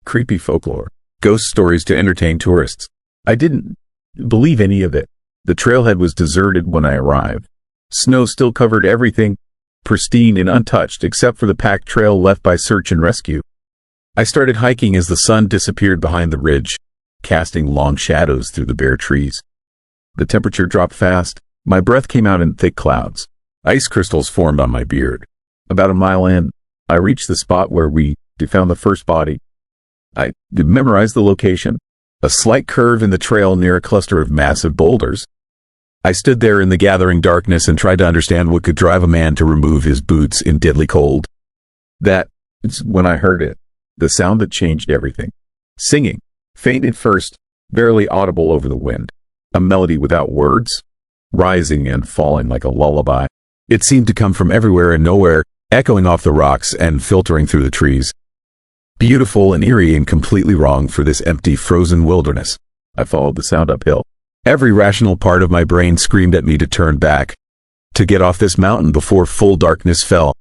Creepy folklore. Ghost stories to entertain tourists. I didn't believe any of it. The trailhead was deserted when I arrived. Snow still covered everything, pristine and untouched except for the packed trail left by search and rescue. I started hiking as the sun disappeared behind the ridge, casting long shadows through the bare trees. The temperature dropped fast. My breath came out in thick clouds. Ice crystals formed on my beard. About a mile in, I reached the spot where we found the first body. I memorized the location, a slight curve in the trail near a cluster of massive boulders. I stood there in the gathering darkness and tried to understand what could drive a man to remove his boots in deadly cold. That is when I heard it, the sound that changed everything. Singing, faint at first, barely audible over the wind. A melody without words, rising and falling like a lullaby. It seemed to come from everywhere and nowhere, echoing off the rocks and filtering through the trees. Beautiful and eerie and completely wrong for this empty, frozen wilderness. I followed the sound uphill. Every rational part of my brain screamed at me to turn back, to get off this mountain before full darkness fell.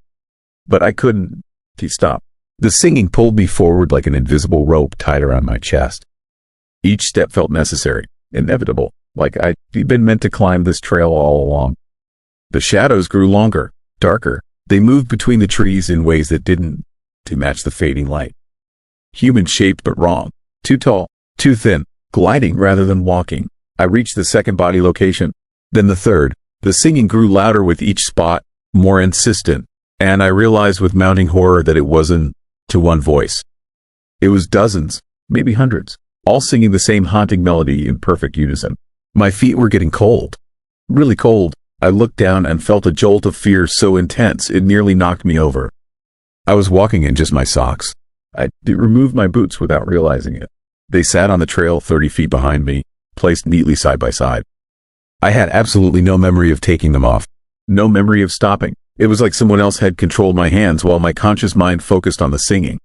But I couldn't stop. The singing pulled me forward like an invisible rope tied around my chest. Each step felt necessary, inevitable, like I'd been meant to climb this trail all along. The shadows grew longer, darker. They moved between the trees in ways that didn't match the fading light. Human-shaped but wrong. Too tall, too thin, gliding rather than walking. I reached the second body location, then the third. The singing grew louder with each spot, more insistent, and I realized with mounting horror that it wasn't to one voice. It was dozens, maybe hundreds, all singing the same haunting melody in perfect unison. My feet were getting cold. Really cold. I looked down and felt a jolt of fear so intense it nearly knocked me over. I was walking in just my socks. I removed my boots without realizing it. They sat on the trail 30 feet behind me, placed neatly side by side. I had absolutely no memory of taking them off. No memory of stopping. It was like someone else had controlled my hands while my conscious mind focused on the singing.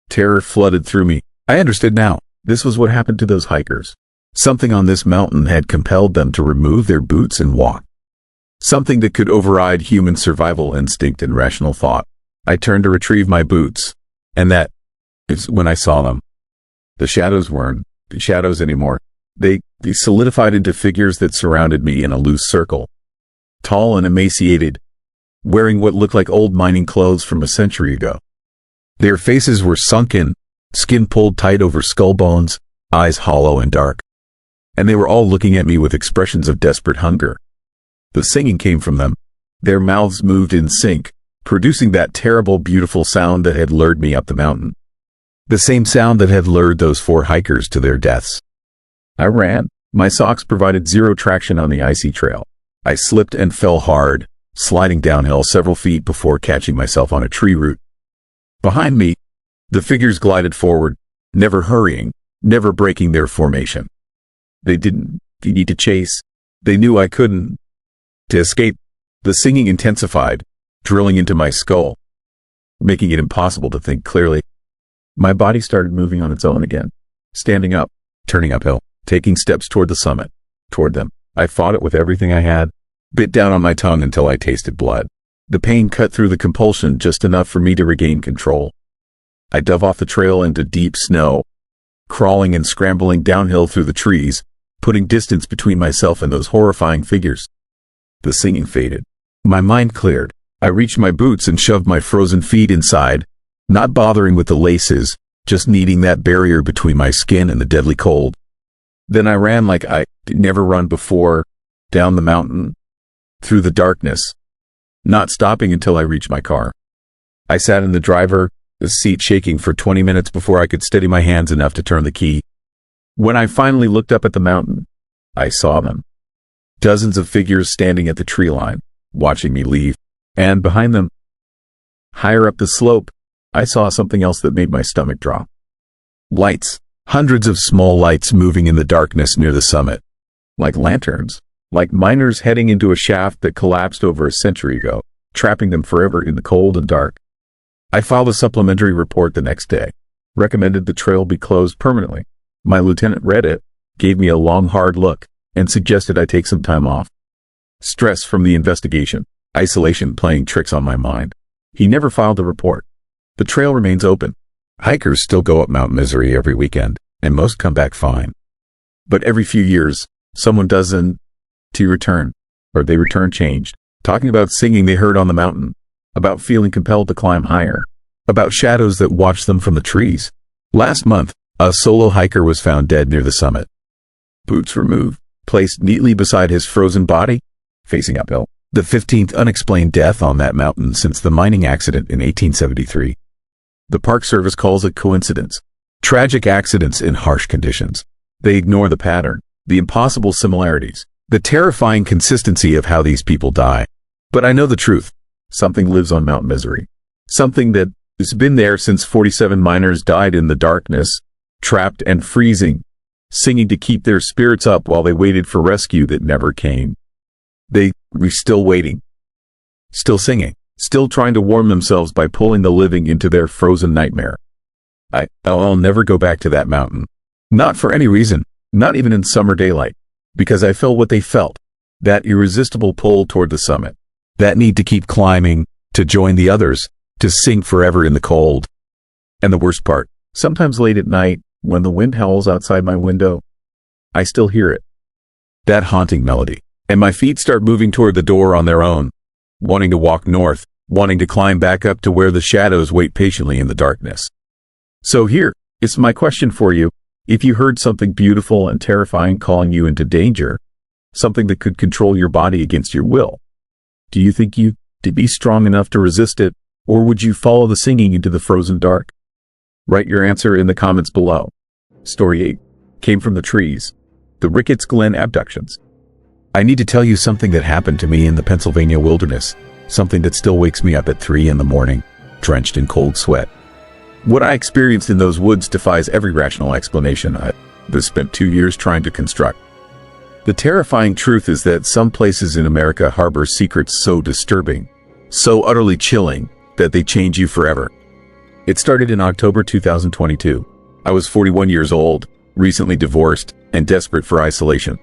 Terror flooded through me. I understood now. This was what happened to those hikers. Something on this mountain had compelled them to remove their boots and walk. Something that could override human survival instinct and rational thought. I turned to retrieve my boots, and that is when I saw them. The shadows weren't shadows anymore. They solidified into figures that surrounded me in a loose circle. Tall and emaciated, wearing what looked like old mining clothes from a century ago. Their faces were sunken, skin pulled tight over skull bones, eyes hollow and dark. And they were all looking at me with expressions of desperate hunger. The singing came from them. Their mouths moved in sync, producing that terrible, beautiful sound that had lured me up the mountain. The same sound that had lured those 4 hikers to their deaths. I ran. My socks provided zero traction on the icy trail. I slipped and fell hard, sliding downhill several feet before catching myself on a tree root. Behind me, the figures glided forward, never hurrying, never breaking their formation. They didn't need to chase. They knew I couldn't. To escape, the singing intensified, drilling into my skull, making it impossible to think clearly. My body started moving on its own again, standing up, turning uphill, taking steps toward the summit, toward them. I fought it with everything I had, bit down on my tongue until I tasted blood. The pain cut through the compulsion just enough for me to regain control. I dove off the trail into deep snow, crawling and scrambling downhill through the trees, putting distance between myself and those horrifying figures. The singing faded. My mind cleared. I reached my boots and shoved my frozen feet inside, not bothering with the laces, just needing that barrier between my skin and the deadly cold. Then I ran like I'd never run before, down the mountain, through the darkness, not stopping until I reached my car. I sat in the seat shaking for 20 minutes before I could steady my hands enough to turn the key. When I finally looked up at the mountain, I saw them. Dozens of figures standing at the tree line, watching me leave. And behind them, higher up the slope, I saw something else that made my stomach drop. Lights. Hundreds of small lights moving in the darkness near the summit. Like lanterns. Like miners heading into a shaft that collapsed over a century ago, trapping them forever in the cold and dark. I filed a supplementary report the next day. Recommended the trail be closed permanently. My lieutenant read it, gave me a long hard look, and suggested I take some time off. Stress from the investigation. Isolation playing tricks on my mind. He never filed the report. The trail remains open. Hikers still go up Mount Misery every weekend, and most come back fine. But every few years, someone doesn't return, or they return changed, talking about singing they heard on the mountain, about feeling compelled to climb higher, about shadows that watched them from the trees. Last month, a solo hiker was found dead near the summit. Boots removed, placed neatly beside his frozen body, facing uphill. The 15th unexplained death on that mountain since the mining accident in 1873. The Park Service calls it coincidence. Tragic accidents in harsh conditions. They ignore the pattern, the impossible similarities, the terrifying consistency of how these people die. But I know the truth. Something lives on Mount Misery. Something that has been there since 47 miners died in the darkness, trapped and freezing, singing to keep their spirits up while they waited for rescue that never came. They were still waiting, still singing, still trying to warm themselves by pulling the living into their frozen nightmare. I'll never go back to that mountain. Not for any reason, not even in summer daylight, because I felt what they felt, that irresistible pull toward the summit, that need to keep climbing, to join the others, to sing forever in the cold. And the worst part, sometimes late at night, when the wind howls outside my window, I still hear it. That haunting melody. And my feet start moving toward the door on their own, wanting to walk north, wanting to climb back up to where the shadows wait patiently in the darkness. So here, it's my question for you. If you heard something beautiful and terrifying calling you into danger, something that could control your body against your will, do you think you'd be strong enough to resist it, or would you follow the singing into the frozen dark? Write your answer in the comments below. Story 8 came from the trees. The Ricketts Glen abductions. I need to tell you something that happened to me in the Pennsylvania wilderness, something that still wakes me up at 3 in the morning, drenched in cold sweat. What I experienced in those woods defies every rational explanation I've spent 2 years trying to construct. The terrifying truth is that some places in America harbor secrets so disturbing, so utterly chilling, that they change you forever. It started in October 2022. I was 41 years old, recently divorced, and desperate for isolation.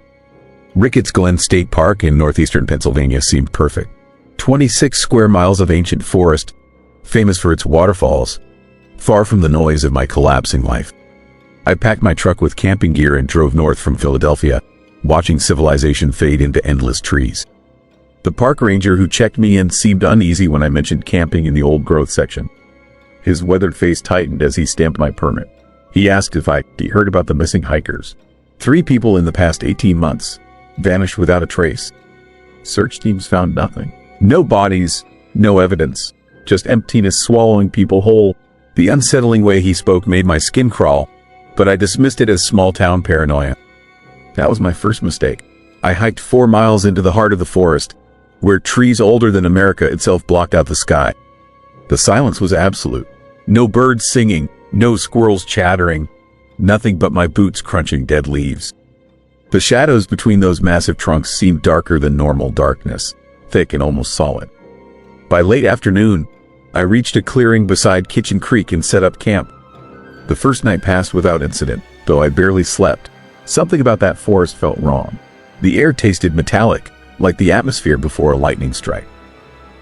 Ricketts Glen State Park in northeastern Pennsylvania seemed perfect. 26 square miles of ancient forest, famous for its waterfalls, far from the noise of my collapsing life. I packed my truck with camping gear and drove north from Philadelphia, watching civilization fade into endless trees. The park ranger who checked me in seemed uneasy when I mentioned camping in the old growth section. His weathered face tightened as he stamped my permit. He asked if I'd heard about the missing hikers. 3 people in the past 18 months vanished without a trace. Search teams found nothing. No bodies, no evidence, just emptiness swallowing people whole. The unsettling way he spoke made my skin crawl, but I dismissed it as small-town paranoia. That was my first mistake. I hiked 4 miles into the heart of the forest, where trees older than America itself blocked out the sky. The silence was absolute. No birds singing, no squirrels chattering, nothing but my boots crunching dead leaves. The shadows between those massive trunks seemed darker than normal darkness, thick and almost solid. By late afternoon, I reached a clearing beside Kitchen Creek and set up camp. The first night passed without incident, though I barely slept. Something about that forest felt wrong. The air tasted metallic, like the atmosphere before a lightning strike.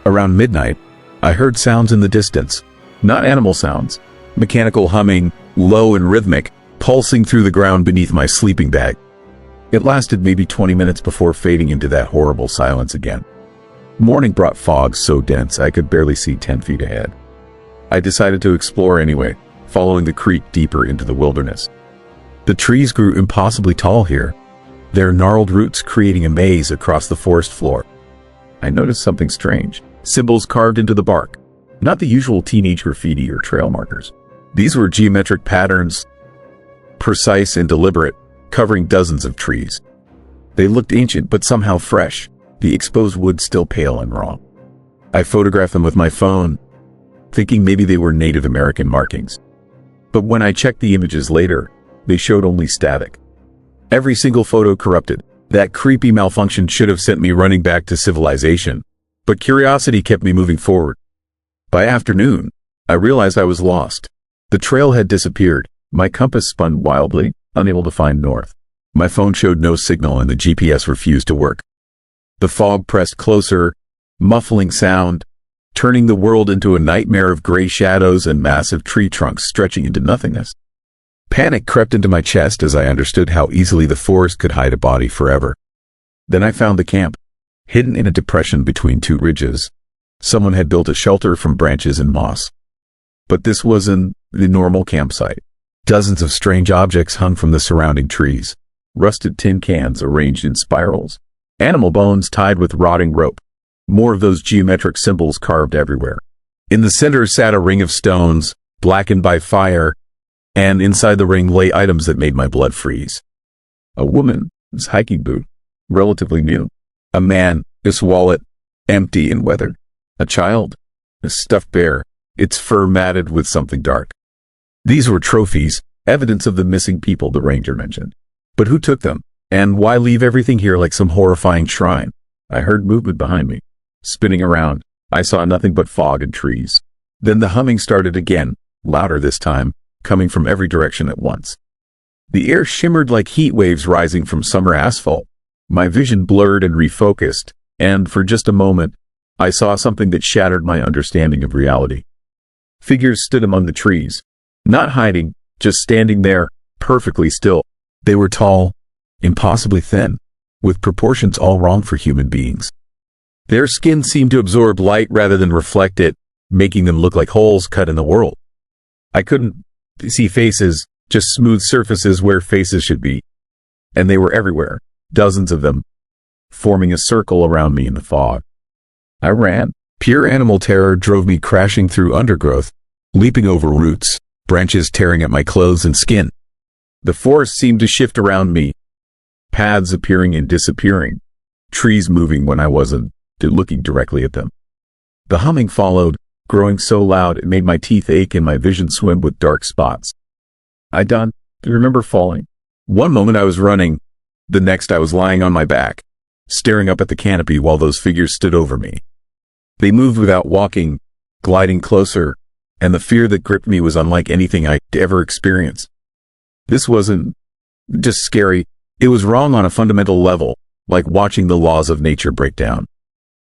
Around midnight, I heard sounds in the distance. Not animal sounds. Mechanical humming, low and rhythmic, pulsing through the ground beneath my sleeping bag. It lasted maybe 20 minutes before fading into that horrible silence again. Morning brought fog so dense I could barely see 10 feet ahead. I decided to explore anyway, following the creek deeper into the wilderness. The trees grew impossibly tall here, their gnarled roots creating a maze across the forest floor. I noticed something strange. Symbols carved into the bark. Not the usual teenage graffiti or trail markers. These were geometric patterns, precise and deliberate, covering dozens of trees. They looked ancient but somehow fresh, the exposed wood still pale and raw. I photographed them with my phone, thinking maybe they were Native American markings. But when I checked the images later, they showed only static. Every single photo corrupted. That creepy malfunction should have sent me running back to civilization, but curiosity kept me moving forward. By afternoon, I realized I was lost. The trail had disappeared. My compass spun wildly, unable to find north. My phone showed no signal and the GPS refused to work. The fog pressed closer, muffling sound, turning the world into a nightmare of gray shadows and massive tree trunks stretching into nothingness. Panic crept into my chest as I understood how easily the forest could hide a body forever. Then I found the camp, hidden in a depression between 2 ridges. Someone had built a shelter from branches and moss. But this wasn't the normal campsite. Dozens of strange objects hung from the surrounding trees. Rusted tin cans arranged in spirals. Animal bones tied with rotting rope. More of those geometric symbols carved everywhere. In the center sat a ring of stones, blackened by fire, and inside the ring lay items that made my blood freeze. A woman's hiking boot, relatively new. A man, his wallet, empty and weathered. A child, a stuffed bear, its fur matted with something dark. These were trophies, evidence of the missing people the ranger mentioned. But who took them? And why leave everything here like some horrifying shrine? I heard movement behind me. Spinning around, I saw nothing but fog and trees. Then the humming started again, louder this time, coming from every direction at once. The air shimmered like heat waves rising from summer asphalt. My vision blurred and refocused, and for just a moment, I saw something that shattered my understanding of reality. Figures stood among the trees, not hiding, just standing there, perfectly still. They were tall, impossibly thin, with proportions all wrong for human beings. Their skin seemed to absorb light rather than reflect it, making them look like holes cut in the world. I couldn't see faces, just smooth surfaces where faces should be. And they were everywhere, dozens of them, forming a circle around me in the fog. I ran. Pure animal terror drove me crashing through undergrowth, leaping over roots, branches tearing at my clothes and skin. The forest seemed to shift around me, paths appearing and disappearing, trees moving when I wasn't looking directly at them. The humming followed, growing so loud it made my teeth ache and my vision swim with dark spots. I don't remember falling. One moment I was running, the next I was lying on my back, staring up at the canopy while those figures stood over me. They moved without walking, gliding closer, and the fear that gripped me was unlike anything I'd ever experienced. This wasn't just scary, it was wrong on a fundamental level, like watching the laws of nature break down.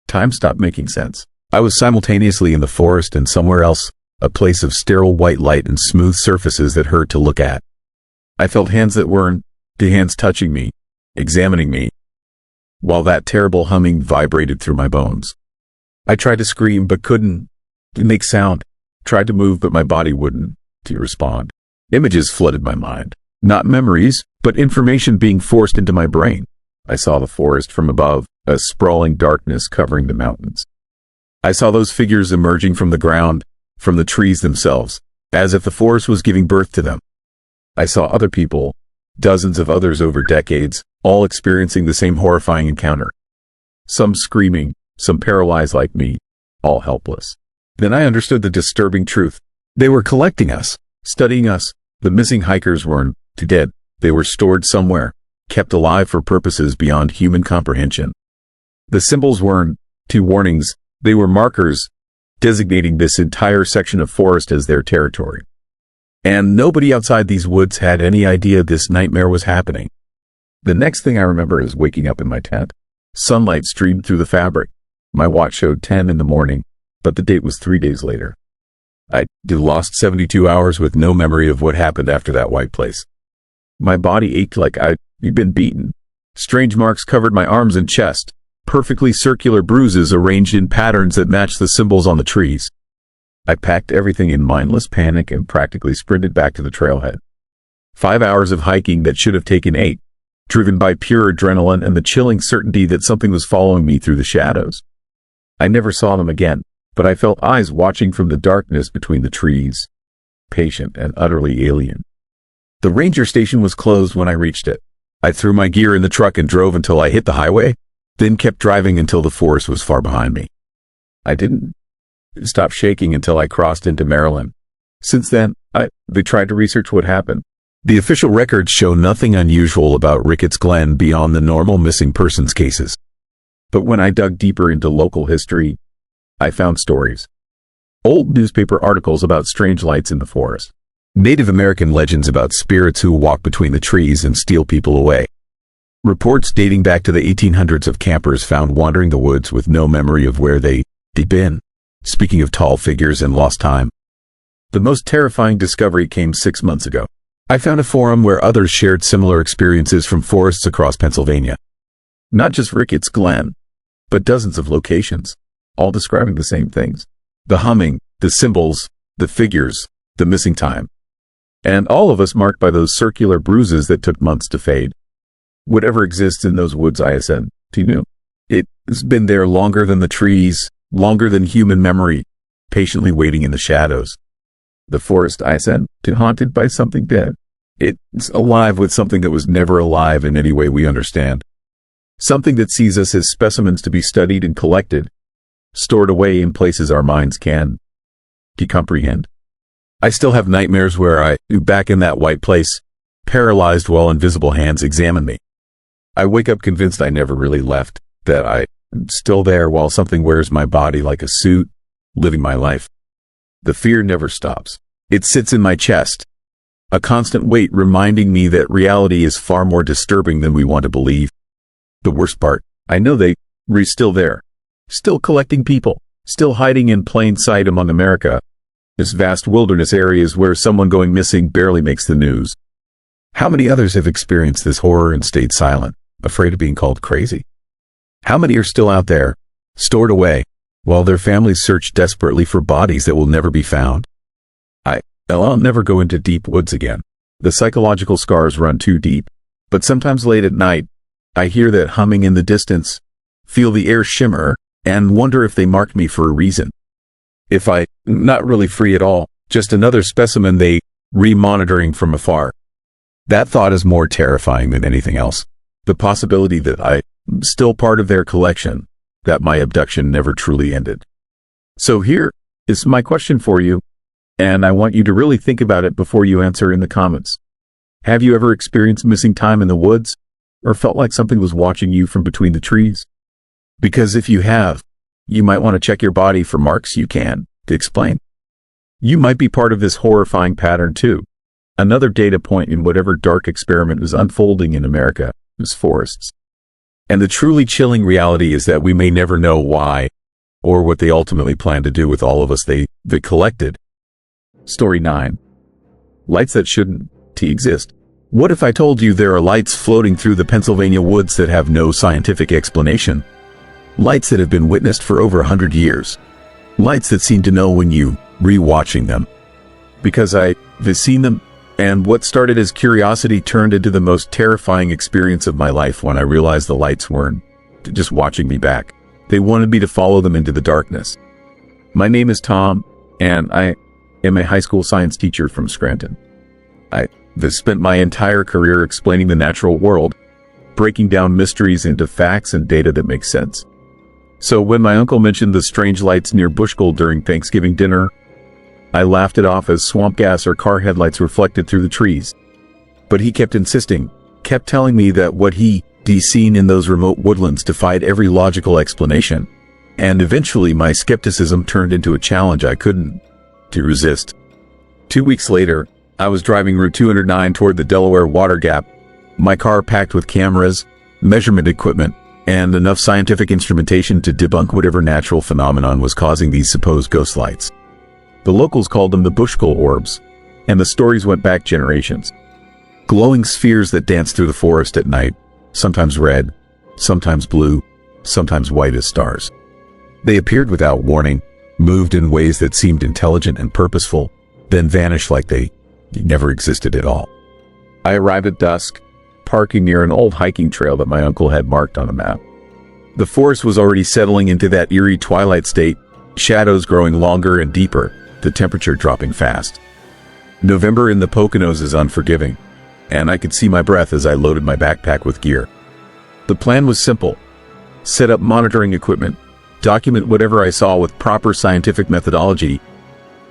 Time stopped making sense. I was simultaneously in the forest and somewhere else, a place of sterile white light and smooth surfaces that hurt to look at. I felt hands that weren't the hands touching me, examining me, while that terrible humming vibrated through my bones. I tried to scream but couldn't make sound, tried to move but my body wouldn't respond. Images flooded my mind. Not memories, but information being forced into my brain. I saw the forest from above, a sprawling darkness covering the mountains. I saw those figures emerging from the ground, from the trees themselves, as if the forest was giving birth to them. I saw other people, dozens of others over decades, all experiencing the same horrifying encounter. Some screaming, some paralyzed like me, all helpless. Then I understood the disturbing truth. They were collecting us, studying us. The missing hikers weren't dead. They were stored somewhere, kept alive for purposes beyond human comprehension. The symbols weren't warnings, they were markers, designating this entire section of forest as their territory. And nobody outside these woods had any idea this nightmare was happening. The next thing I remember is waking up in my tent. Sunlight streamed through the fabric. My watch showed 10 in the morning, but the date was 3 days later. I lost 72 hours with no memory of what happened after that white place. My body ached like I'd been beaten. Strange marks covered my arms and chest, perfectly circular bruises arranged in patterns that matched the symbols on the trees. I packed everything in mindless panic and practically sprinted back to the trailhead. 5 hours of hiking that should have taken 8, driven by pure adrenaline and the chilling certainty that something was following me through the shadows. I never saw them again, but I felt eyes watching from the darkness between the trees, patient and utterly alien. The ranger station was closed when I reached it. I threw my gear in the truck and drove until I hit the highway, then kept driving until the forest was far behind me. I didn't stop shaking until I crossed into Maryland. Since then, they tried to research what happened. The official records show nothing unusual about Ricketts Glen beyond the normal missing persons cases. But when I dug deeper into local history, I found stories. Old newspaper articles about strange lights in the forest. Native American legends about spirits who walk between the trees and steal people away. Reports dating back to the 1800s of campers found wandering the woods with no memory of where they'd been. Speaking of tall figures and lost time, the most terrifying discovery came 6 months ago. I found a forum where others shared similar experiences from forests across Pennsylvania. Not just Ricketts Glen, but dozens of locations, all describing the same things. The humming, the symbols, the figures, the missing time. And all of us marked by those circular bruises that took months to fade. Whatever exists in those woods, I said to you, it's been there longer than the trees, longer than human memory, patiently waiting in the shadows. The forest, I said, haunted by something dead. It's alive with something that was never alive in any way we understand. Something that sees us as specimens to be studied and collected, stored away in places our minds can comprehend. I still have nightmares where back in that white place, paralyzed while invisible hands examine me. I wake up convinced I never really left, that I'm still there while something wears my body like a suit, living my life. The fear never stops. It sits in my chest, a constant weight reminding me that reality is far more disturbing than we want to believe. The worst part, I know they're still there, still collecting people, still hiding in plain sight among America. This vast wilderness areas where someone going missing barely makes the news. How many others have experienced this horror and stayed silent, afraid of being called crazy? How many are still out there, stored away, while their families search desperately for bodies that will never be found? I'll never go into deep woods again. The psychological scars run too deep. But sometimes late at night, I hear that humming in the distance, feel the air shimmer, and wonder if they marked me for a reason. If I'm not really free at all, just another specimen they re-monitoring from afar. That thought is more terrifying than anything else. The possibility that I'm still part of their collection, that my abduction never truly ended. So here is my question for you, and I want you to really think about it before you answer in the comments. Have you ever experienced missing time in the woods, or felt like something was watching you from between the trees? Because if you have, you might want to check your body for marks you can explain. You might be part of this horrifying pattern too. Another data point in whatever dark experiment is unfolding in America is forests. And the truly chilling reality is that we may never know why, or what they ultimately plan to do with all of us they collected. Story 9. Lights that shouldn't exist. What if I told you there are lights floating through the Pennsylvania woods that have no scientific explanation? Lights that have been witnessed for over 100 years. Lights that seem to know when you re-watching them. Because I've seen them, and what started as curiosity turned into the most terrifying experience of my life when I realized the lights weren't just watching me back. They wanted me to follow them into the darkness. My name is Tom, and I am a high school science teacher from Scranton. I've spent my entire career explaining the natural world, breaking down mysteries into facts and data that make sense. So when my uncle mentioned the strange lights near Bushkill during Thanksgiving dinner, I laughed it off as swamp gas or car headlights reflected through the trees. But he kept insisting, kept telling me that what he'd seen in those remote woodlands defied every logical explanation. And eventually my skepticism turned into a challenge I couldn't resist. 2 weeks later, I was driving Route 209 toward the Delaware Water Gap, my car packed with cameras, measurement equipment, and enough scientific instrumentation to debunk whatever natural phenomenon was causing these supposed ghost lights. The locals called them the Bushkill orbs, and the stories went back generations. Glowing spheres that danced through the forest at night, sometimes red, sometimes blue, sometimes white as stars. They appeared without warning, moved in ways that seemed intelligent and purposeful, then vanished like they never existed at all. I arrived at dusk, parking near an old hiking trail that my uncle had marked on a map. The forest was already settling into that eerie twilight state, shadows growing longer and deeper, the temperature dropping fast. November in the Poconos is unforgiving, and I could see my breath as I loaded my backpack with gear. The plan was simple: set up monitoring equipment, document whatever I saw with proper scientific methodology,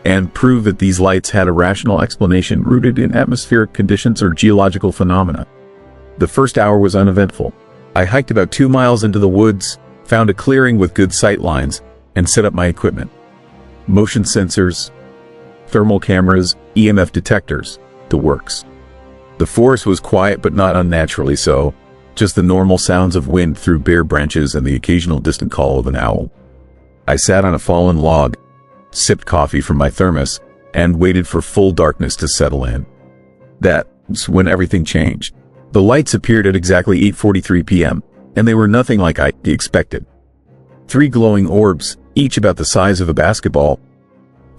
and prove that these lights had a rational explanation rooted in atmospheric conditions or geological phenomena. The first hour was uneventful. I hiked about 2 miles into the woods, found a clearing with good sight lines, and set up my equipment. Motion sensors, thermal cameras, EMF detectors, the works. The forest was quiet but not unnaturally so, just the normal sounds of wind through bare branches and the occasional distant call of an owl. I sat on a fallen log, sipped coffee from my thermos, and waited for full darkness to settle in. That's when everything changed. The lights appeared at exactly 8:43 p.m., and they were nothing like I expected. 3 glowing orbs, each about the size of a basketball,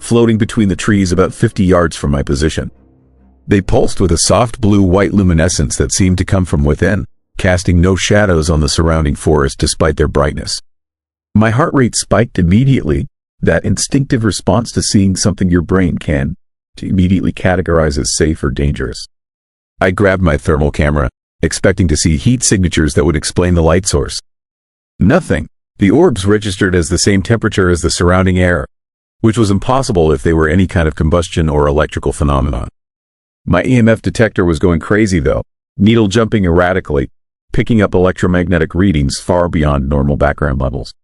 floating between the trees about 50 yards from my position. They pulsed with a soft blue-white luminescence that seemed to come from within, casting no shadows on the surrounding forest despite their brightness. My heart rate spiked immediately, that instinctive response to seeing something your brain can immediately categorize as safe or dangerous. I grabbed my thermal camera, expecting to see heat signatures that would explain the light source. Nothing. The orbs registered as the same temperature as the surrounding air, which was impossible if they were any kind of combustion or electrical phenomenon. My EMF detector was going crazy though, needle jumping erratically, picking up electromagnetic readings far beyond normal background levels.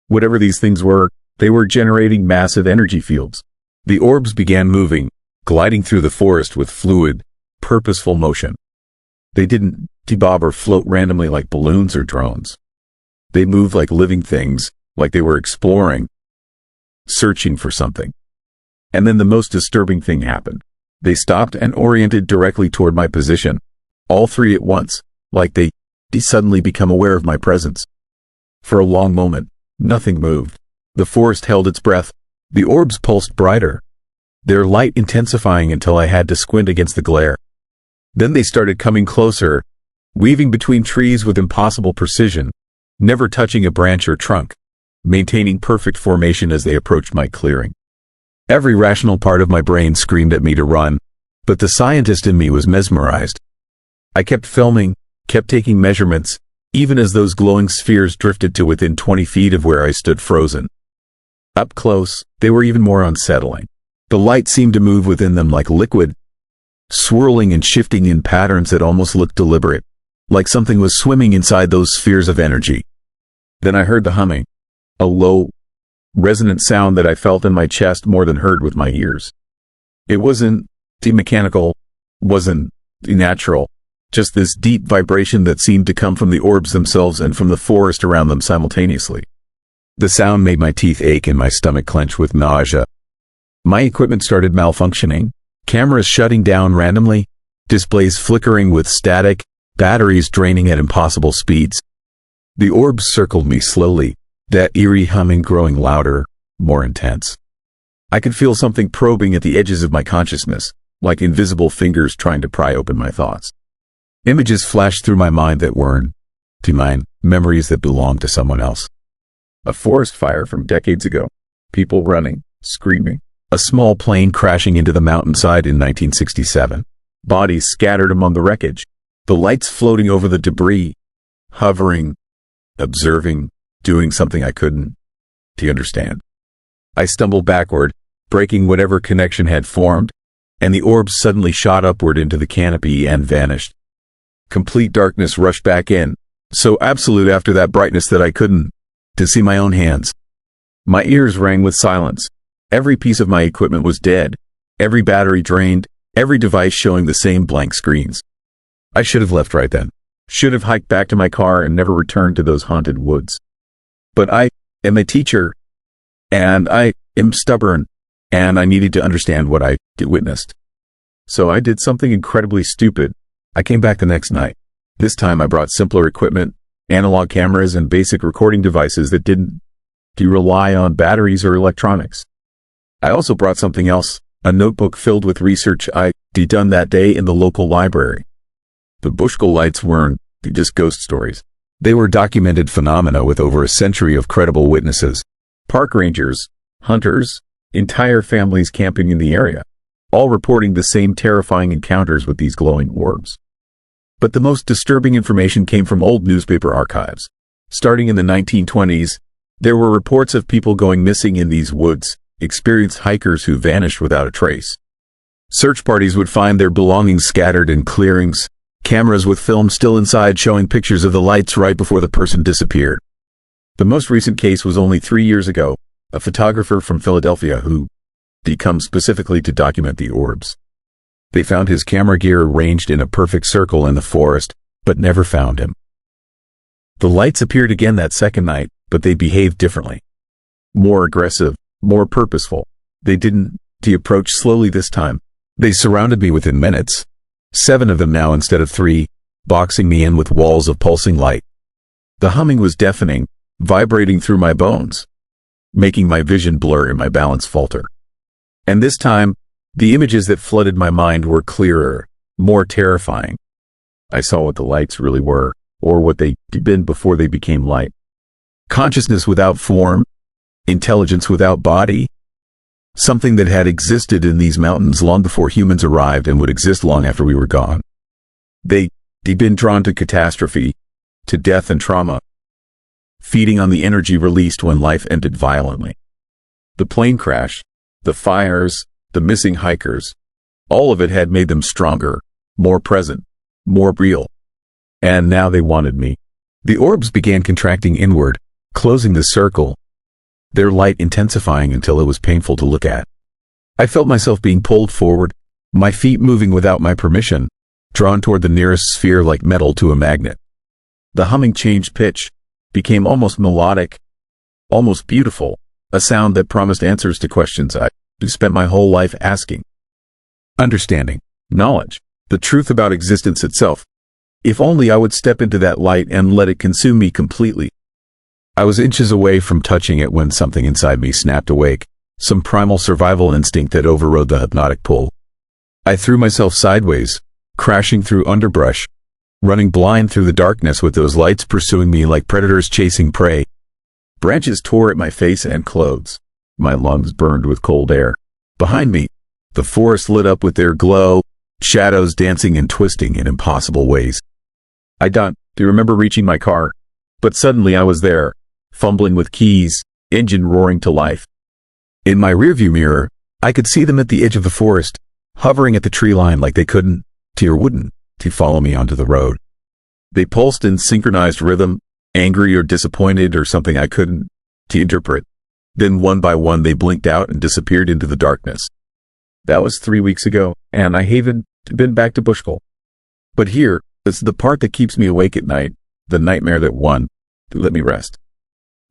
Whatever these things were, they were generating massive energy fields. The orbs began moving, gliding through the forest with fluid, purposeful motion. They didn't bob or float randomly like balloons or drones. They moved like living things, like they were exploring, searching for something. And then the most disturbing thing happened. They stopped and oriented directly toward my position, all 3 at once, like they suddenly become aware of my presence. For a long moment, nothing moved. The forest held its breath. The orbs pulsed brighter, their light intensifying until I had to squint against the glare. Then they started coming closer, weaving between trees with impossible precision, never touching a branch or trunk, maintaining perfect formation as they approached my clearing. Every rational part of my brain screamed at me to run, but the scientist in me was mesmerized. I kept filming, kept taking measurements, even as those glowing spheres drifted to within 20 feet of where I stood frozen. Up close, they were even more unsettling. The light seemed to move within them like liquid, swirling and shifting in patterns that almost looked deliberate, like something was swimming inside those spheres of energy. Then I heard the humming, a low, resonant sound that I felt in my chest more than heard with my ears. It wasn't mechanical, wasn't natural, just this deep vibration that seemed to come from the orbs themselves and from the forest around them simultaneously. The sound made my teeth ache and my stomach clench with nausea. My equipment started malfunctioning, cameras shutting down randomly, displays flickering with static, batteries draining at impossible speeds. The orbs circled me slowly, that eerie humming growing louder, more intense. I could feel something probing at the edges of my consciousness, like invisible fingers trying to pry open my thoughts. Images flashed through my mind that weren't mine, memories that belonged to someone else. A forest fire from decades ago, people running, screaming, a small plane crashing into the mountainside in 1967, bodies scattered among the wreckage, the lights floating over the debris, hovering, observing, doing something I couldn't understand. I stumbled backward, breaking whatever connection had formed, and the orbs suddenly shot upward into the canopy and vanished. Complete darkness rushed back in, so absolute after that brightness that I couldn't see my own hands. My ears rang with silence. Every piece of my equipment was dead, every battery drained, every device showing the same blank screens. I should have left right then. Should have hiked back to my car and never returned to those haunted woods. But I am a teacher, and I am stubborn, and I needed to understand what I witnessed. So I did something incredibly stupid. I came back the next night. This time I brought simpler equipment, analog cameras and basic recording devices that didn't rely on batteries or electronics. I also brought something else, a notebook filled with research I'd done that day in the local library. The Bushkill lights weren't just ghost stories. They were documented phenomena with over a century of credible witnesses. Park rangers, hunters, entire families camping in the area, all reporting the same terrifying encounters with these glowing orbs. But the most disturbing information came from old newspaper archives. Starting in the 1920s, there were reports of people going missing in these woods, experienced hikers who vanished without a trace. Search parties would find their belongings scattered in clearings, cameras with film still inside showing pictures of the lights right before the person disappeared. The most recent case was only 3 years ago, a photographer from Philadelphia who come specifically to document the orbs. They found his camera gear arranged in a perfect circle in the forest, but never found him. The lights appeared again that second night, but they behaved differently. More aggressive, more purposeful. They didn't approach slowly this time. They surrounded me within minutes. 7 of them now instead of 3, boxing me in with walls of pulsing light. The humming was deafening, vibrating through my bones, making my vision blur and my balance falter. And this time, the images that flooded my mind were clearer, more terrifying. I saw what the lights really were, or what they'd been before they became light. Consciousness without form, intelligence without body, something that had existed in these mountains long before humans arrived and would exist long after we were gone. They'd been drawn to catastrophe, to death and trauma, feeding on the energy released when life ended violently. The plane crash, the fires, the missing hikers, all of it had made them stronger, more present, more real. And now they wanted me. The orbs began contracting inward, closing the circle, their light intensifying until it was painful to look at. I felt myself being pulled forward, my feet moving without my permission, drawn toward the nearest sphere like metal to a magnet. The humming changed pitch, became almost melodic, almost beautiful, a sound that promised answers to questions I spent my whole life asking. Understanding, knowledge, the truth about existence itself. If only I would step into that light and let it consume me completely. I was inches away from touching it when something inside me snapped awake, some primal survival instinct that overrode the hypnotic pull. I threw myself sideways, crashing through underbrush, running blind through the darkness with those lights pursuing me like predators chasing prey. Branches tore at my face and clothes. My lungs burned with cold air. Behind me, the forest lit up with their glow, shadows dancing and twisting in impossible ways. I don't remember reaching my car, but suddenly I was there, fumbling with keys, engine roaring to life. In my rearview mirror, I could see them at the edge of the forest, hovering at the tree line like they couldn't, or wouldn't, follow me onto the road. They pulsed in synchronized rhythm, angry or disappointed or something I couldn't interpret. Then one by one they blinked out and disappeared into the darkness. That was 3 weeks ago, and I haven't been back to Bushkill. But here, it's the part that keeps me awake at night, the nightmare that won to let me rest.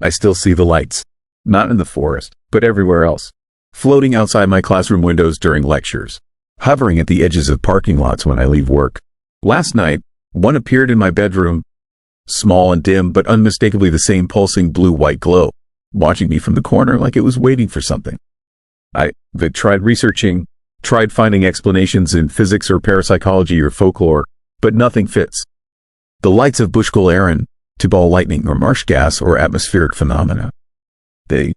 I still see the lights, not in the forest, but everywhere else, floating outside my classroom windows during lectures, hovering at the edges of parking lots when I leave work. Last night, one appeared in my bedroom, small and dim, but unmistakably the same pulsing blue-white glow, watching me from the corner like it was waiting for something. I tried researching, tried finding explanations in physics or parapsychology or folklore, but nothing fits. The lights of bushel Aaron, to ball lightning or marsh gas or atmospheric phenomena. They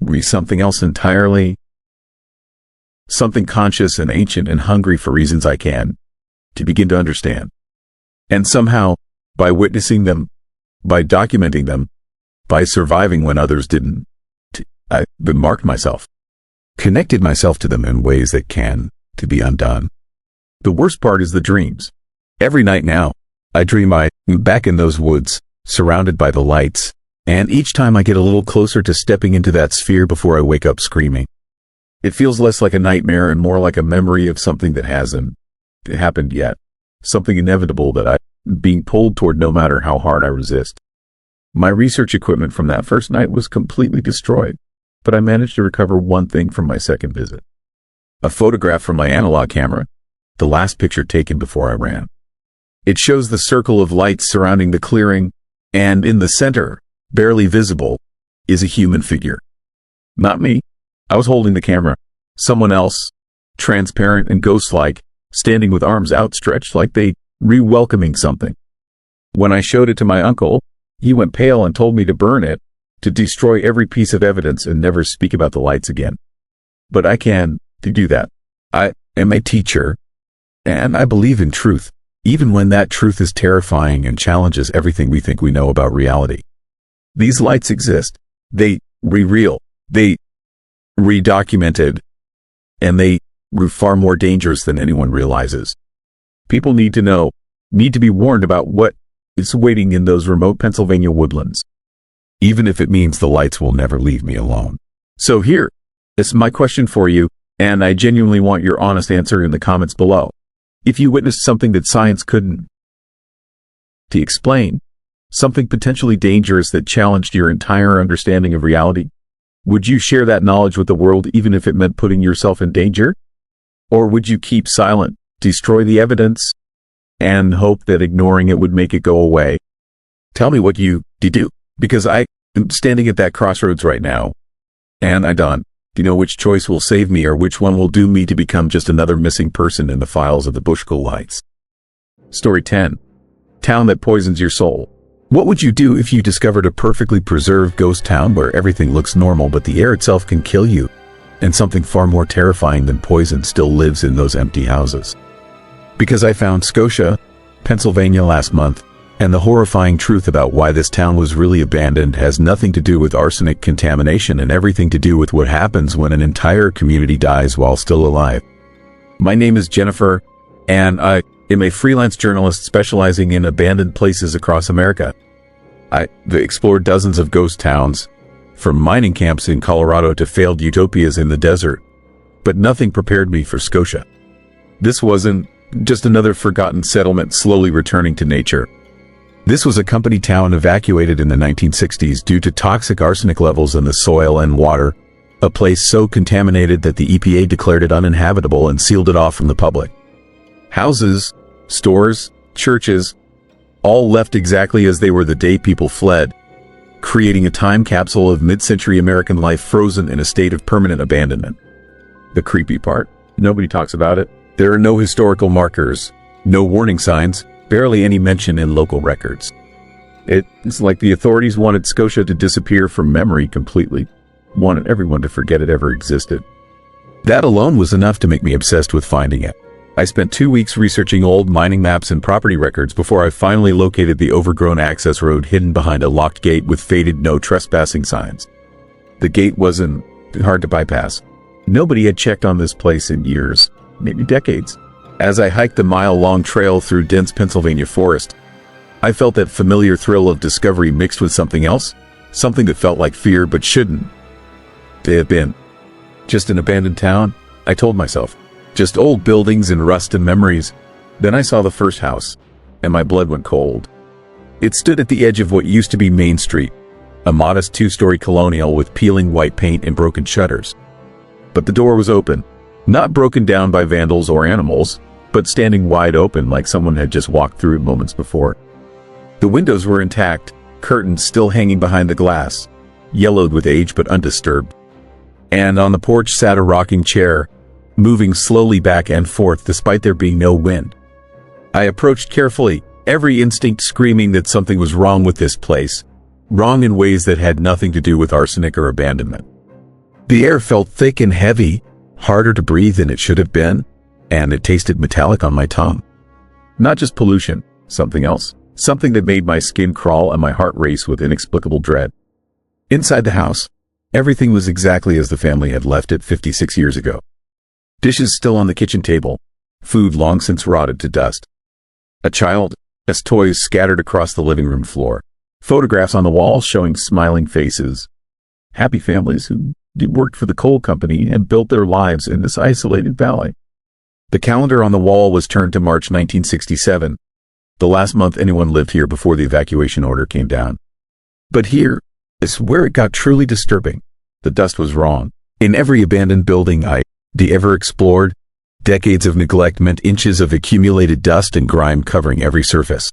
were something else entirely. Something conscious and ancient and hungry for reasons I can to begin to understand. And somehow, by witnessing them, by documenting them, by surviving when others didn't, I marked myself, connected myself to them in ways that can to be undone. The worst part is the dreams. Every night now, I dream I'm back in those woods, surrounded by the lights, and each time I get a little closer to stepping into that sphere before I wake up screaming. It feels less like a nightmare and more like a memory of something that hasn't happened yet, something inevitable that I'm being pulled toward no matter how hard I resist. My research equipment from that first night was completely destroyed, but I managed to recover one thing from my second visit. A photograph from my analog camera, the last picture taken before I ran. It shows the circle of lights surrounding the clearing, and in the center, barely visible, is a human figure. Not me. I was holding the camera. Someone else, transparent and ghost-like, standing with arms outstretched like they re-welcoming something. When I showed it to my uncle, he went pale and told me to burn it, to destroy every piece of evidence and never speak about the lights again. But I can do that. I am a teacher, and I believe in truth, even when that truth is terrifying and challenges everything we think we know about reality. These lights exist. They real. They redocumented, and they were far more dangerous than anyone realizes. People need to know, need to be warned about what is waiting in those remote Pennsylvania woodlands, even if it means the lights will never leave me alone. So here is my question for you, and I genuinely want your honest answer in the comments below. If you witnessed something that science couldn't explain, something potentially dangerous that challenged your entire understanding of reality, would you share that knowledge with the world even if it meant putting yourself in danger? Or would you keep silent, destroy the evidence, and hope that ignoring it would make it go away? Tell me what you do, because I am standing at that crossroads right now, and I don't know which choice will save me or which one will doom me to become just another missing person in the files of the Bushkill lights. Story 10. Town that poisons your soul. What would you do if you discovered a perfectly preserved ghost town where everything looks normal but the air itself can kill you, and something far more terrifying than poison still lives in those empty houses? Because I found Scotia, Pennsylvania last month, and the horrifying truth about why this town was really abandoned has nothing to do with arsenic contamination and everything to do with what happens when an entire community dies while still alive. My name is Jennifer, and I am a freelance journalist specializing in abandoned places across America. I've explored dozens of ghost towns, from mining camps in Colorado to failed utopias in the desert, but nothing prepared me for Scotia. This wasn't just another forgotten settlement slowly returning to nature. This was a company town evacuated in the 1960s due to toxic arsenic levels in the soil and water, a place so contaminated that the EPA declared it uninhabitable and sealed it off from the public. Houses, stores, churches, all left exactly as they were the day people fled, creating a time capsule of mid-century American life frozen in a state of permanent abandonment. The creepy part, nobody talks about it. There are no historical markers, no warning signs, barely any mention in local records. It's like the authorities wanted Scotia to disappear from memory completely, wanted everyone to forget it ever existed. That alone was enough to make me obsessed with finding it. I spent 2 weeks researching old mining maps and property records before I finally located the overgrown access road hidden behind a locked gate with faded no trespassing signs. The gate wasn't hard to bypass. Nobody had checked on this place in years, maybe decades. As I hiked the mile-long trail through dense Pennsylvania forest, I felt that familiar thrill of discovery mixed with something else, something that felt like fear but shouldn't. They had been just an abandoned town, I told myself. Just old buildings and rust and memories. Then I saw the first house, and my blood went cold. It stood at the edge of what used to be Main Street, a modest 2-story colonial with peeling white paint and broken shutters. But the door was open, Not broken down by vandals or animals, but standing wide open like someone had just walked through it moments before. The windows were intact, curtains still hanging behind the glass, yellowed with age but undisturbed. And on the porch sat a rocking chair, moving slowly back and forth despite there being no wind. I approached carefully, every instinct screaming that something was wrong with this place, wrong in ways that had nothing to do with arsenic or abandonment. The air felt thick and heavy, harder to breathe than it should have been, and it tasted metallic on my tongue. Not just pollution, something else, something that made my skin crawl and my heart race with inexplicable dread. Inside the house, everything was exactly as the family had left it 56 years ago. Dishes still on the kitchen table, food long since rotted to dust. A child's toys scattered across the living room floor. Photographs on the wall showing smiling faces. Happy families who worked for the coal company and built their lives in this isolated valley. The calendar on the wall was turned to March 1967, the last month anyone lived here before the evacuation order came down. But here is where it got truly disturbing. The dust was wrong. In every abandoned building I ever explored, decades of neglect meant inches of accumulated dust and grime covering every surface.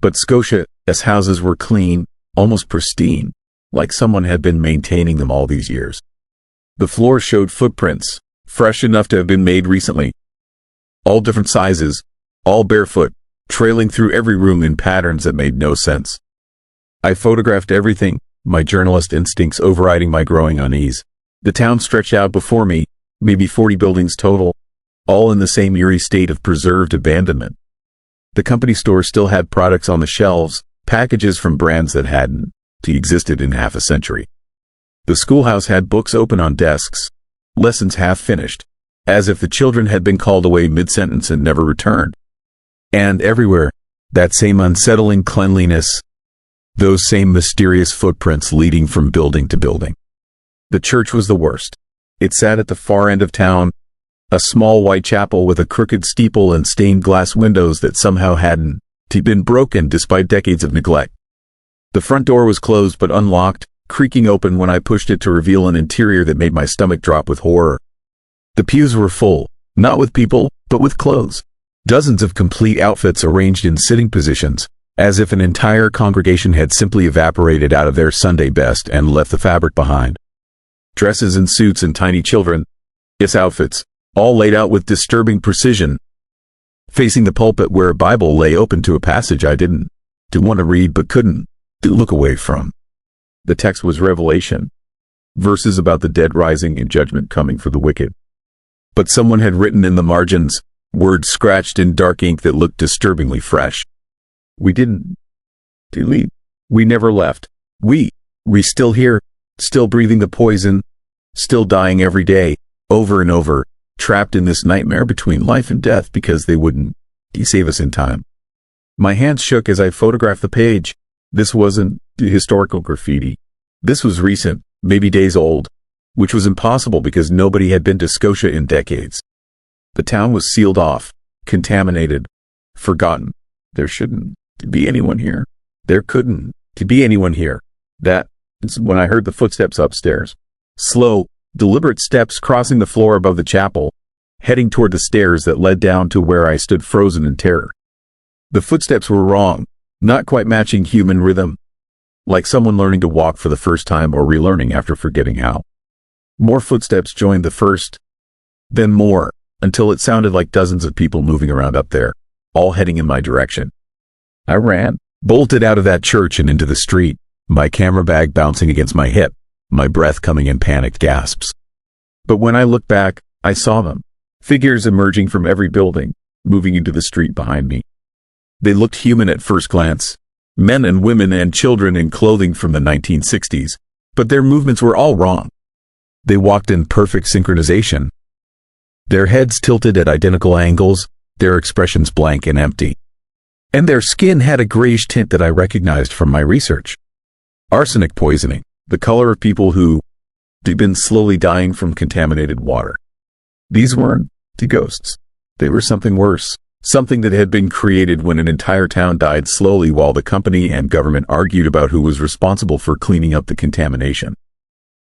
But Scotia's houses were clean, almost pristine, like someone had been maintaining them all these years. The floor showed footprints, fresh enough to have been made recently. All different sizes, all barefoot, trailing through every room in patterns that made no sense. I photographed everything, my journalist instincts overriding my growing unease. The town stretched out before me, maybe 40 buildings total, all in the same eerie state of preserved abandonment. The company store still had products on the shelves, packages from brands that hadn't existed in half a century. The schoolhouse had books open on desks, lessons half finished, as if the children had been called away mid-sentence and never returned. And everywhere, that same unsettling cleanliness, those same mysterious footprints leading from building to building. The church was the worst. It sat at the far end of town, a small white chapel with a crooked steeple and stained glass windows that somehow hadn't been broken despite decades of neglect. The front door was closed but unlocked, creaking open when I pushed it to reveal an interior that made my stomach drop with horror. The pews were full, not with people, but with clothes. Dozens of complete outfits arranged in sitting positions, as if an entire congregation had simply evaporated out of their Sunday best and left the fabric behind. Dresses and suits and tiny children's outfits, all laid out with disturbing precision, facing the pulpit where a Bible lay open to a passage I didn't want to read but couldn't look away from. The text was Revelation, verses about the dead rising and judgment coming for the wicked. But someone had written in the margins, words scratched in dark ink that looked disturbingly fresh. We didn't leave. We never left. We still here, still breathing the poison, still dying every day, over and over, trapped in this nightmare between life and death because they wouldn't save us in time. My hands shook as I photographed the page. This wasn't historical graffiti. This was recent, maybe days old, which was impossible because nobody had been to Scotia in decades. The town was sealed off, contaminated, forgotten. There shouldn't be anyone here. There couldn't be anyone here. That is when I heard the footsteps upstairs. Slow, deliberate steps crossing the floor above the chapel, heading toward the stairs that led down to where I stood frozen in terror. The footsteps were wrong, not quite matching human rhythm, like someone learning to walk for the first time or relearning after forgetting how. More footsteps joined the first, then more, until it sounded like dozens of people moving around up there, all heading in my direction. I ran, bolted out of that church and into the street, my camera bag bouncing against my hip, my breath coming in panicked gasps. But when I looked back, I saw them, figures emerging from every building, moving into the street behind me. They looked human at first glance, men and women and children in clothing from the 1960s, but their movements were all wrong. They walked in perfect synchronization, their heads tilted at identical angles, their expressions blank and empty. And their skin had a grayish tint that I recognized from my research. Arsenic poisoning, the color of people who had been slowly dying from contaminated water. These weren't ghosts. They were something worse, something that had been created when an entire town died slowly while the company and government argued about who was responsible for cleaning up the contamination.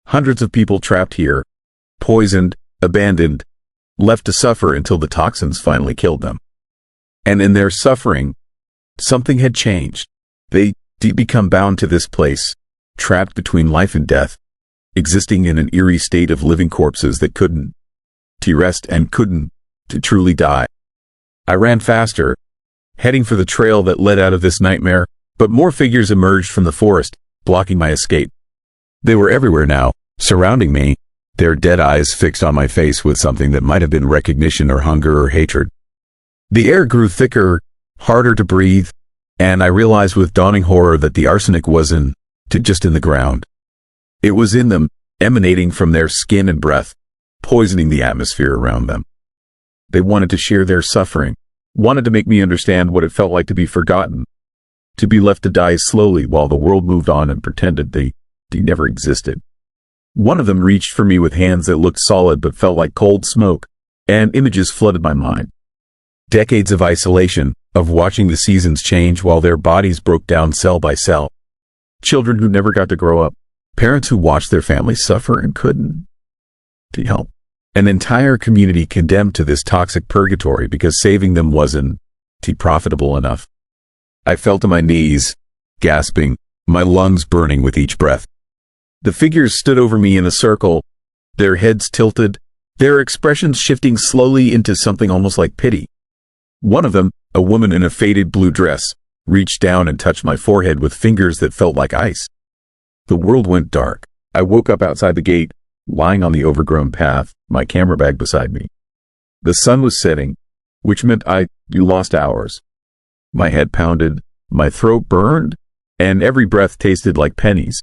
Hundreds of people trapped here, poisoned, abandoned, left to suffer until the toxins finally killed them. And in their suffering, something had changed. They did become bound to this place, trapped between life and death, existing in an eerie state of living corpses that couldn't to rest and couldn't to truly die. I ran faster, heading for the trail that led out of this nightmare, but more figures emerged from the forest, blocking my escape. They were everywhere now, surrounding me, their dead eyes fixed on my face with something that might have been recognition or hunger or hatred. The air grew thicker, harder to breathe, and I realized with dawning horror that the arsenic wasn't just in the ground. It was in them, emanating from their skin and breath, poisoning the atmosphere around them. They wanted to share their suffering, wanted to make me understand what it felt like to be forgotten, to be left to die slowly while the world moved on and pretended they never existed. One of them reached for me with hands that looked solid but felt like cold smoke, and images flooded my mind. Decades of isolation, of watching the seasons change while their bodies broke down cell by cell. Children who never got to grow up. Parents who watched their families suffer and couldn't help. An entire community condemned to this toxic purgatory because saving them wasn't profitable enough. I fell to my knees, gasping, my lungs burning with each breath. The figures stood over me in a circle, their heads tilted, their expressions shifting slowly into something almost like pity. One of them, a woman in a faded blue dress, reached down and touched my forehead with fingers that felt like ice. The world went dark. I woke up outside the gate, lying on the overgrown path, my camera bag beside me. The sun was setting, which meant you lost hours. My head pounded, my throat burned, and every breath tasted like pennies.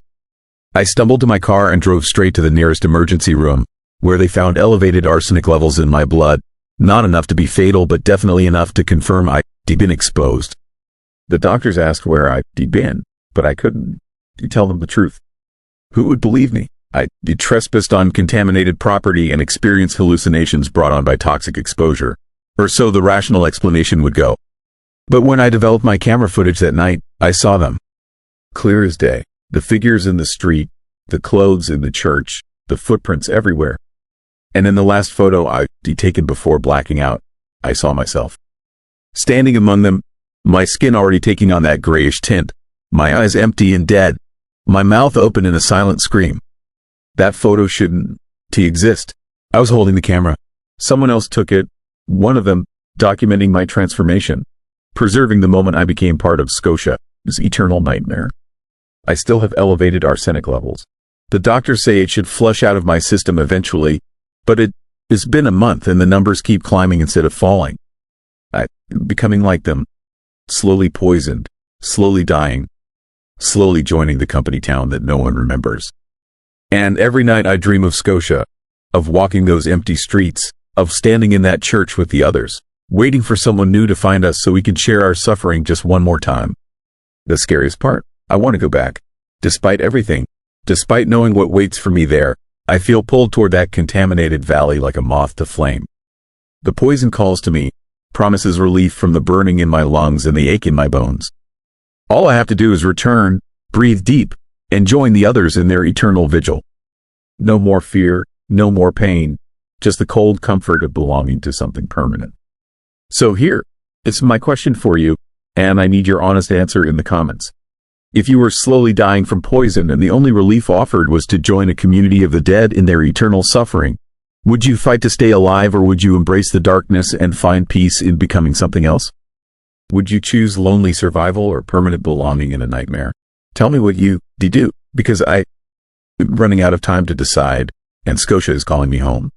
I stumbled to my car and drove straight to the nearest emergency room, where they found elevated arsenic levels in my blood, not enough to be fatal but definitely enough to confirm I'd been exposed. The doctors asked where I'd been, but I couldn't tell them the truth. Who would believe me? I'd trespassed on contaminated property and experienced hallucinations brought on by toxic exposure, or so the rational explanation would go. But when I developed my camera footage that night, I saw them. Clear as day. The figures in the street, the clothes in the church, the footprints everywhere. And in the last photo I'd taken before blacking out, I saw myself. Standing among them, my skin already taking on that grayish tint, my eyes empty and dead, my mouth open in a silent scream. That photo shouldn't exist. I was holding the camera. Someone else took it, one of them, documenting my transformation, preserving the moment I became part of Scotia, this eternal nightmare. I still have elevated arsenic levels. The doctors say it should flush out of my system eventually, but it's been a month and the numbers keep climbing instead of falling. I'm becoming like them, slowly poisoned, slowly dying, slowly joining the company town that no one remembers. And every night I dream of Scotia, of walking those empty streets, of standing in that church with the others, waiting for someone new to find us so we can share our suffering just one more time. The scariest part, I want to go back. Despite everything, despite knowing what waits for me there, I feel pulled toward that contaminated valley like a moth to flame. The poison calls to me, promises relief from the burning in my lungs and the ache in my bones. All I have to do is return, breathe deep, and join the others in their eternal vigil. No more fear, no more pain, just the cold comfort of belonging to something permanent. So here, it's my question for you, and I need your honest answer in the comments. If you were slowly dying from poison and the only relief offered was to join a community of the dead in their eternal suffering, would you fight to stay alive or would you embrace the darkness and find peace in becoming something else? Would you choose lonely survival or permanent belonging in a nightmare? Tell me what you do, because I'm running out of time to decide, and Scotia is calling me home.